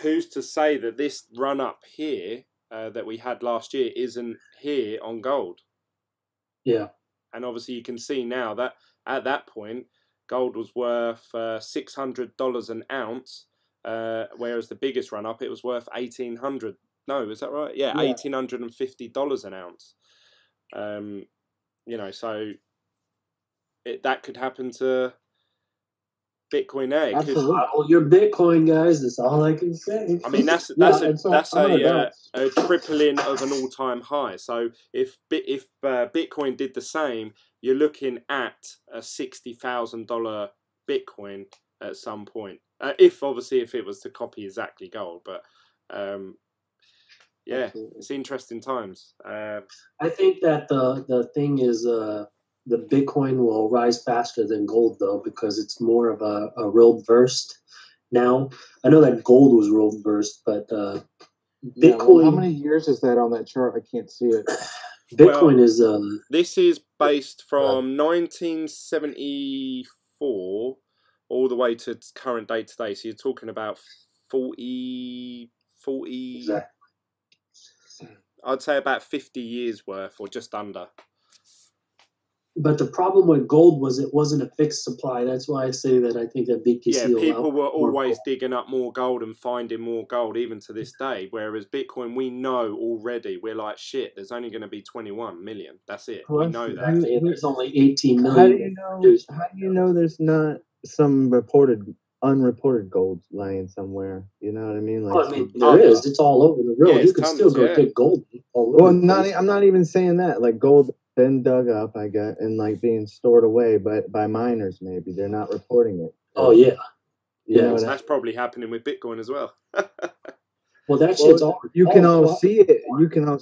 Who's to say that this run up here that we had last year isn't here on gold? Yeah. And obviously you can see now that at that point, gold was worth $600 an ounce, whereas the biggest run up, it was worth $1,800. No, is that right? Yeah, $1,850 an ounce. You know, so that could happen to Bitcoin there. Absolutely. Well, your Bitcoin, guys. That's all I can say. I mean, that's and so that's I'm gonna a tripling of an all-time high. So if Bitcoin did the same, you're looking at a $60,000 Bitcoin at some point. If it was to copy exactly gold, but yeah, Absolutely. it's interesting times. I think that the thing is the Bitcoin will rise faster than gold though, because it's more of a road burst now. I know that gold was road burst, but Yeah, Bitcoin. well, how many years is that on that chart? I can't see it. Bitcoin Well, is this is based from 1974 all the way to current day today. So you're talking about 40 exactly. I'd say about 50 years worth, or just under. But the problem with gold was it wasn't a fixed supply. That's why I say that I think that BTC Yeah, will people were outperform always gold. digging up more gold and finding more gold, even to this day. Whereas Bitcoin, we know already, we're like, shit, there's only going to be 21 million. That's it. We Plus, know that. Exactly, and there's only 18 How million. do you know? How do you know there's not some unreported gold lying somewhere? You know what I mean? Like, Well, I mean, there is. It's all over the world. Yeah, You it's can tons, still go yeah. get gold all well, over the place. I'm not even saying that. Like gold been dug up, I guess, and like being stored away by miners. Maybe they're not reporting it. Oh yeah, You know yeah. what I That's probably happening with Bitcoin as well. Well, that Well, shit's all. you can all all- see it. You can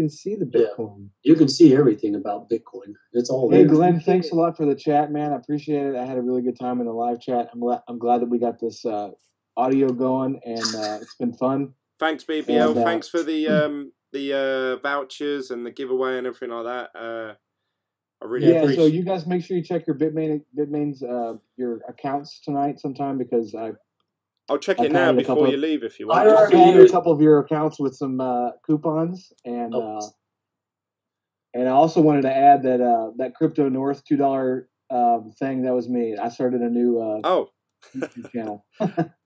see the Yeah. Bitcoin. You can see everything about Bitcoin. It's all Hey, there. Glenn, thanks a lot for the chat, man. I appreciate it. I had a really good time in the live chat. I'm glad that we got this audio going, and it's been fun. Thanks, BBL. And, Thanks for the vouchers and the giveaway and everything like that. I really So appreciate. you guys make sure you check your Bitmain's your accounts tonight sometime, because I'll check I've it now added a before couple you of- leave if you I want. I've already added a used- couple of your accounts with some coupons, and I also wanted to add that that Crypto North $2 thing, that was me. I started a new Oh, YouTube channel.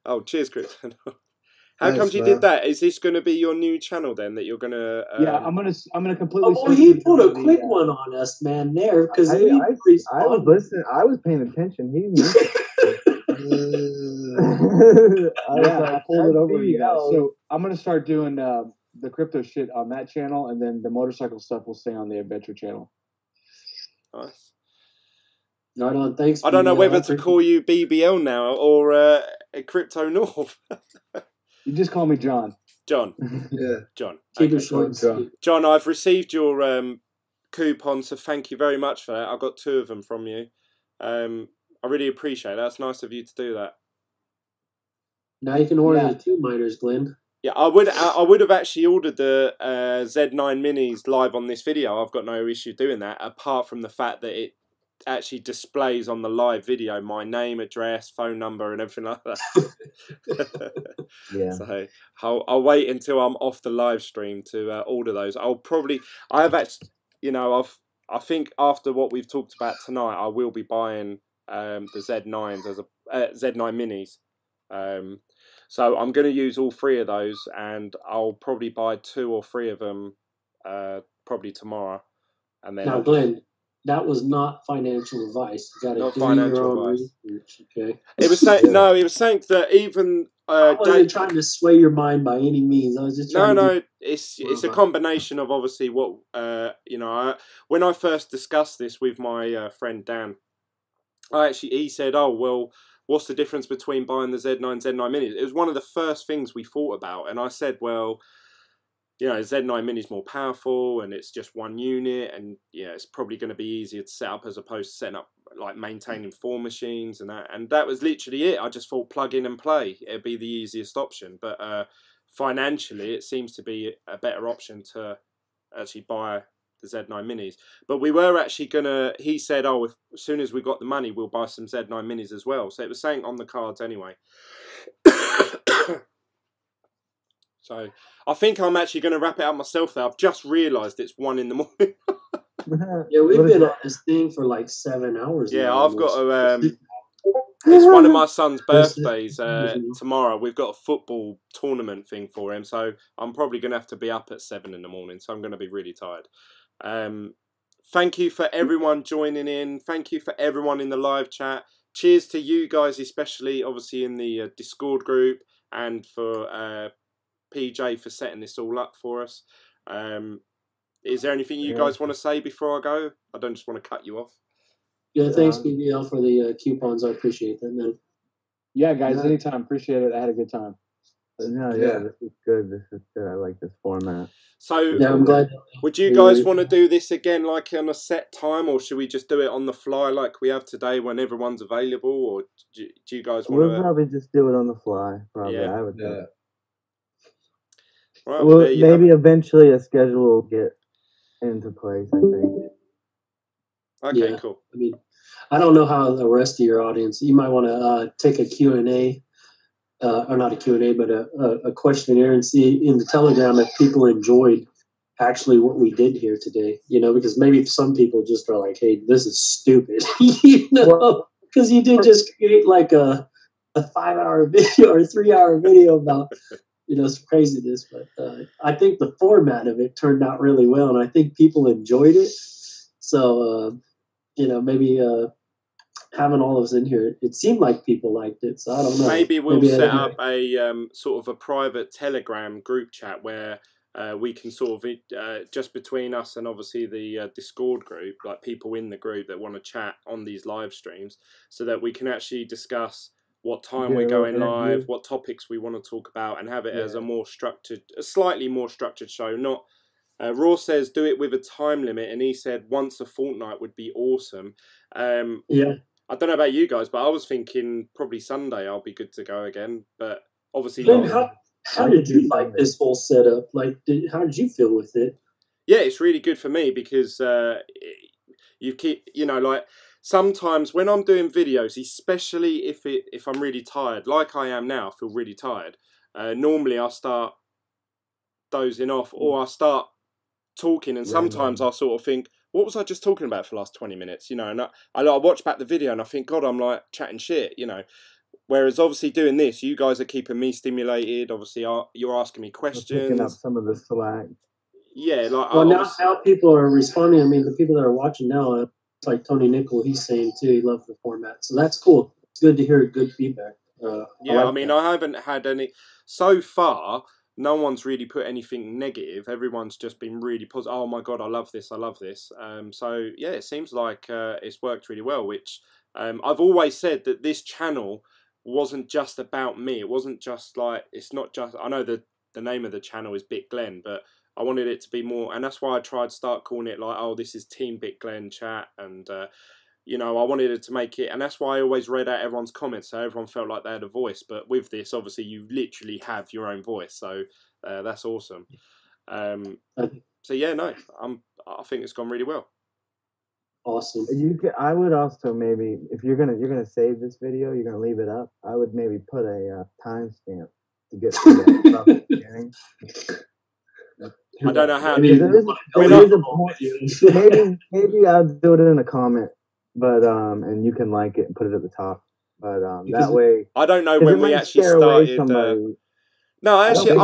oh, cheers, Chris. How Thanks, come you man. did that? Is this going to be your new channel then that you're going to? Yeah, I'm gonna completely. Oh, well, he put a quick one on us, man. There, because I he was responded. listening. I was paying attention. He mentioned. I pulled it over to you guys. BBL. So I'm gonna start doing the crypto shit on that channel, and then the motorcycle stuff will stay on the adventure channel. Nice. Right on. Thanks. I don't know BBL. whether to call you BBL now or a Crypto North. You just call me John. John. Yeah. John. Keep Okay. it short and John. sweet. John, I've received your coupon, so thank you very much for that. I got 2 of them from you. I really appreciate that. That's nice of you to do that. Now you can order Yeah. the 2 miners, Glenn. Yeah, I would have actually ordered the Z9 Minis live on this video. I've got no issue doing that, apart from the fact that it actually displays on the live video my name, address, phone number, and everything like that. Yeah. So I'll wait until I'm off the live stream to order those. I've actually, I think after what we've talked about tonight, I will be buying the Z9s as a Z9 Minis. So I'm going to use all 3 of those, and I'll probably buy 2 or 3 of them probably tomorrow. And then Now, Glenn, that was not financial advice. You got Not to do financial your own advice. research, okay? It was saying no. It was saying that even I wasn't trying to sway your mind by any means. I was just trying to get it's a combination of obviously what when I first discussed this with my friend Dan, he said, "Oh well, what's the difference between buying the Z9 Minis?" It was one of the first things we thought about, and I said, "Well, Z9 Mini is more powerful, and it's just 1 unit, and it's probably going to be easier to set up as opposed to setting up like maintaining 4 machines and that." And that was literally it. I just thought plug in and play. It'd be the easiest option, but financially, it seems to be a better option to actually buy the Z9 Minis. But we were actually gonna. He said, "Oh, as soon as we got the money, we'll buy some Z9 Minis as well." So it was saying on the cards anyway. So I think I'm actually going to wrap it up myself there. I've just realised it's 1 in the morning. Yeah, we've been on this thing for like 7 hours. Yeah, now, I've got almost. it's one of my son's birthdays tomorrow. We've got a football tournament thing for him, so I'm probably going to have to be up at 7 in the morning. So I'm going to be really tired. Thank you for everyone joining in. Thank you for everyone in the live chat. cheers to you guys, especially obviously in the Discord group, and for PJ for setting this all up for us. Is there anything you guys want to say before I go? I don't just want to cut you off. Yeah, thanks, BBL, for the coupons. I appreciate that, man. Yeah, guys, anytime. Appreciate it. I had a good time. No, this is good. This is good. I like this format. So, yeah, I'm glad. Would you guys want to do this again, like on a set time, or should we just do it on the fly, like we have today, when everyone's available? Or do you guys want to? We'll probably just do it on the fly. Probably, Yeah. I would think. Right, well, maybe eventually a schedule will get into place, I think. Okay, cool. I mean, I don't know how the rest of your audience. You might want to take a Q&A, or not a Q&A, but a questionnaire, and see in the Telegram if people enjoyed actually what we did here today. You know, because maybe some people just are like, "Hey, this is stupid," you know, because you did just create like a 5-hour video or a 3-hour video about, you know, some craziness. But I think the format of it turned out really well, and I think people enjoyed it. So, you know, maybe having all of us in here, it seemed like people liked it. So I don't know. Maybe we'll set up a sort of a private Telegram group chat where we can sort of, just between us and obviously the Discord group, like people in the group that want to chat on these live streams, so that we can actually discuss what time we're going live, what topics we want to talk about, and have it as a more structured, a slightly more structured show. Not Raw says do it with a time limit, and he said once a fortnight would be awesome. Yeah. I don't know about you guys, but I was thinking probably Sunday I'll be good to go again. But obviously, Glenn, how did you like this whole setup? Like, how did you feel with it? Yeah, it's really good for me because you keep, you know, like sometimes when I'm doing videos, especially if I'm really tired, like I am now, I feel really tired. Normally I start dozing off, or I start talking, and sometimes I sort of think, what was I just talking about for the last 20 minutes? You know, and I watch back the video and I think, God, I'm like chatting shit, you know. Whereas obviously doing this, you guys are keeping me stimulated. Obviously, you're asking me questions. Picking up some of the slack. Yeah, like well, now people are responding. I mean, the people that are watching now, it's like Tony Nickel, he's saying too, he loves the format. So that's cool. It's good to hear good feedback. Yeah, I mean, I haven't had any so far. No one's really put anything negative. Everyone's just been really positive. Oh my God, I love this. I love this. So yeah, it seems like it's worked really well. Which I've always said that this channel wasn't just about me. It wasn't just like, it's not just, I know the name of the channel is BitGlen, but I wanted it to be more, and that's why I tried to start calling it like, oh, this is Team BitGlen chat, and you know, I wanted it to make it, and that's why I always read out everyone's comments, so everyone felt like they had a voice. But with this, obviously, you literally have your own voice, so that's awesome. So yeah, no, I think it's gone really well. Awesome. I would also maybe, if you're gonna save this video, you're gonna leave it up, I would maybe put a timestamp to get to that stuff at the beginning. I don't know how. Maybe I'll do it in a comment, but and you can like it and put it at the top. But that way, I don't know when we actually started. No, actually,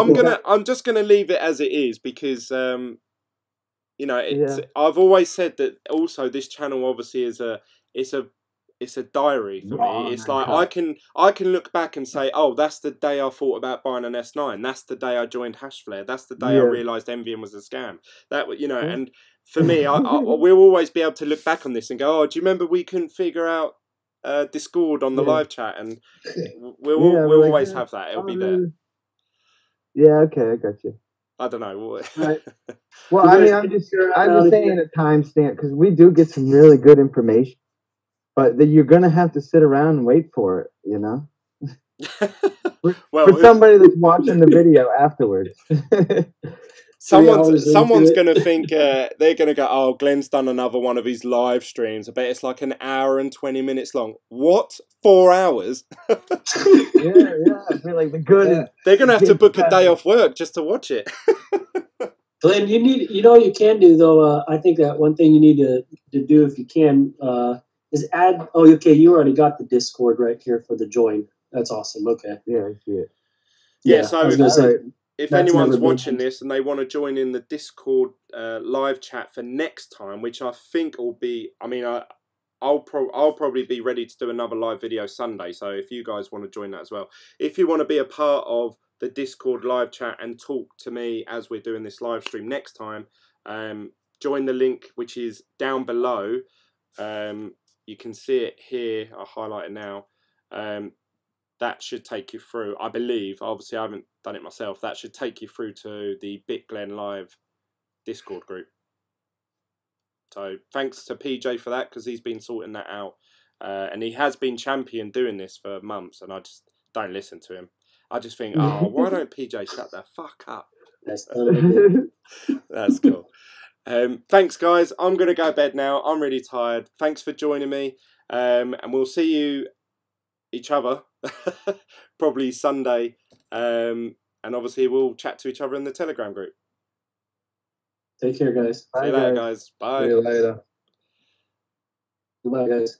I'm just gonna leave it as it is because you know, I've always said that. Also, this channel obviously is it's a diary for me. It's like I can look back and say, oh, that's the day I thought about buying an S9. That's the day I joined Hashflare. That's the day I realised Envying was a scam. That, you know, and for me, we'll always be able to look back on this and go, oh, do you remember we couldn't figure out Discord on the live chat? And we'll always have that. It'll be there. Yeah, okay, I got you. I don't know. Right. Well, I mean, I'm just saying a timestamp because we do get some really good information, but you're gonna have to sit around and wait for it, you know. For somebody that's watching the video afterwards. Someone's gonna think they're gonna go, oh, Glenn's done another one of his live streams. I bet it's like an hour and 20 minutes long. What? 4 hours? yeah. I feel like they're gonna have to book a day off work just to watch it. Glenn, you know, you can do though. I think that one thing you need to do if you can is add. Oh, okay, you already got the Discord right here for the join. That's awesome. Okay. Yeah, I see it. Yeah, so if anyone's watching this and they want to join in the Discord live chat for next time, which I think will be, I mean, I'll probably be ready to do another live video Sunday. So if you guys want to join that as well, if you want to be a part of the Discord live chat and talk to me as we're doing this live stream next time, join the link which is down below. You can see it here. I'll highlight it now. That should take you through, I believe. Obviously, I haven't done it myself. That should take you through to the BitGlen Live Discord group. So thanks to PJ for that, because he's been sorting that out. And he has been champion doing this for months, and I just don't listen to him. I just think, oh, why don't PJ shut the fuck up? That's totally good. That's cool. Thanks, guys. I'm going to go to bed now. I'm really tired. Thanks for joining me. And we'll see each other probably Sunday. And obviously, we'll chat to each other in the Telegram group. Take care, guys. See you later, guys. Bye. See you later. Goodbye, guys.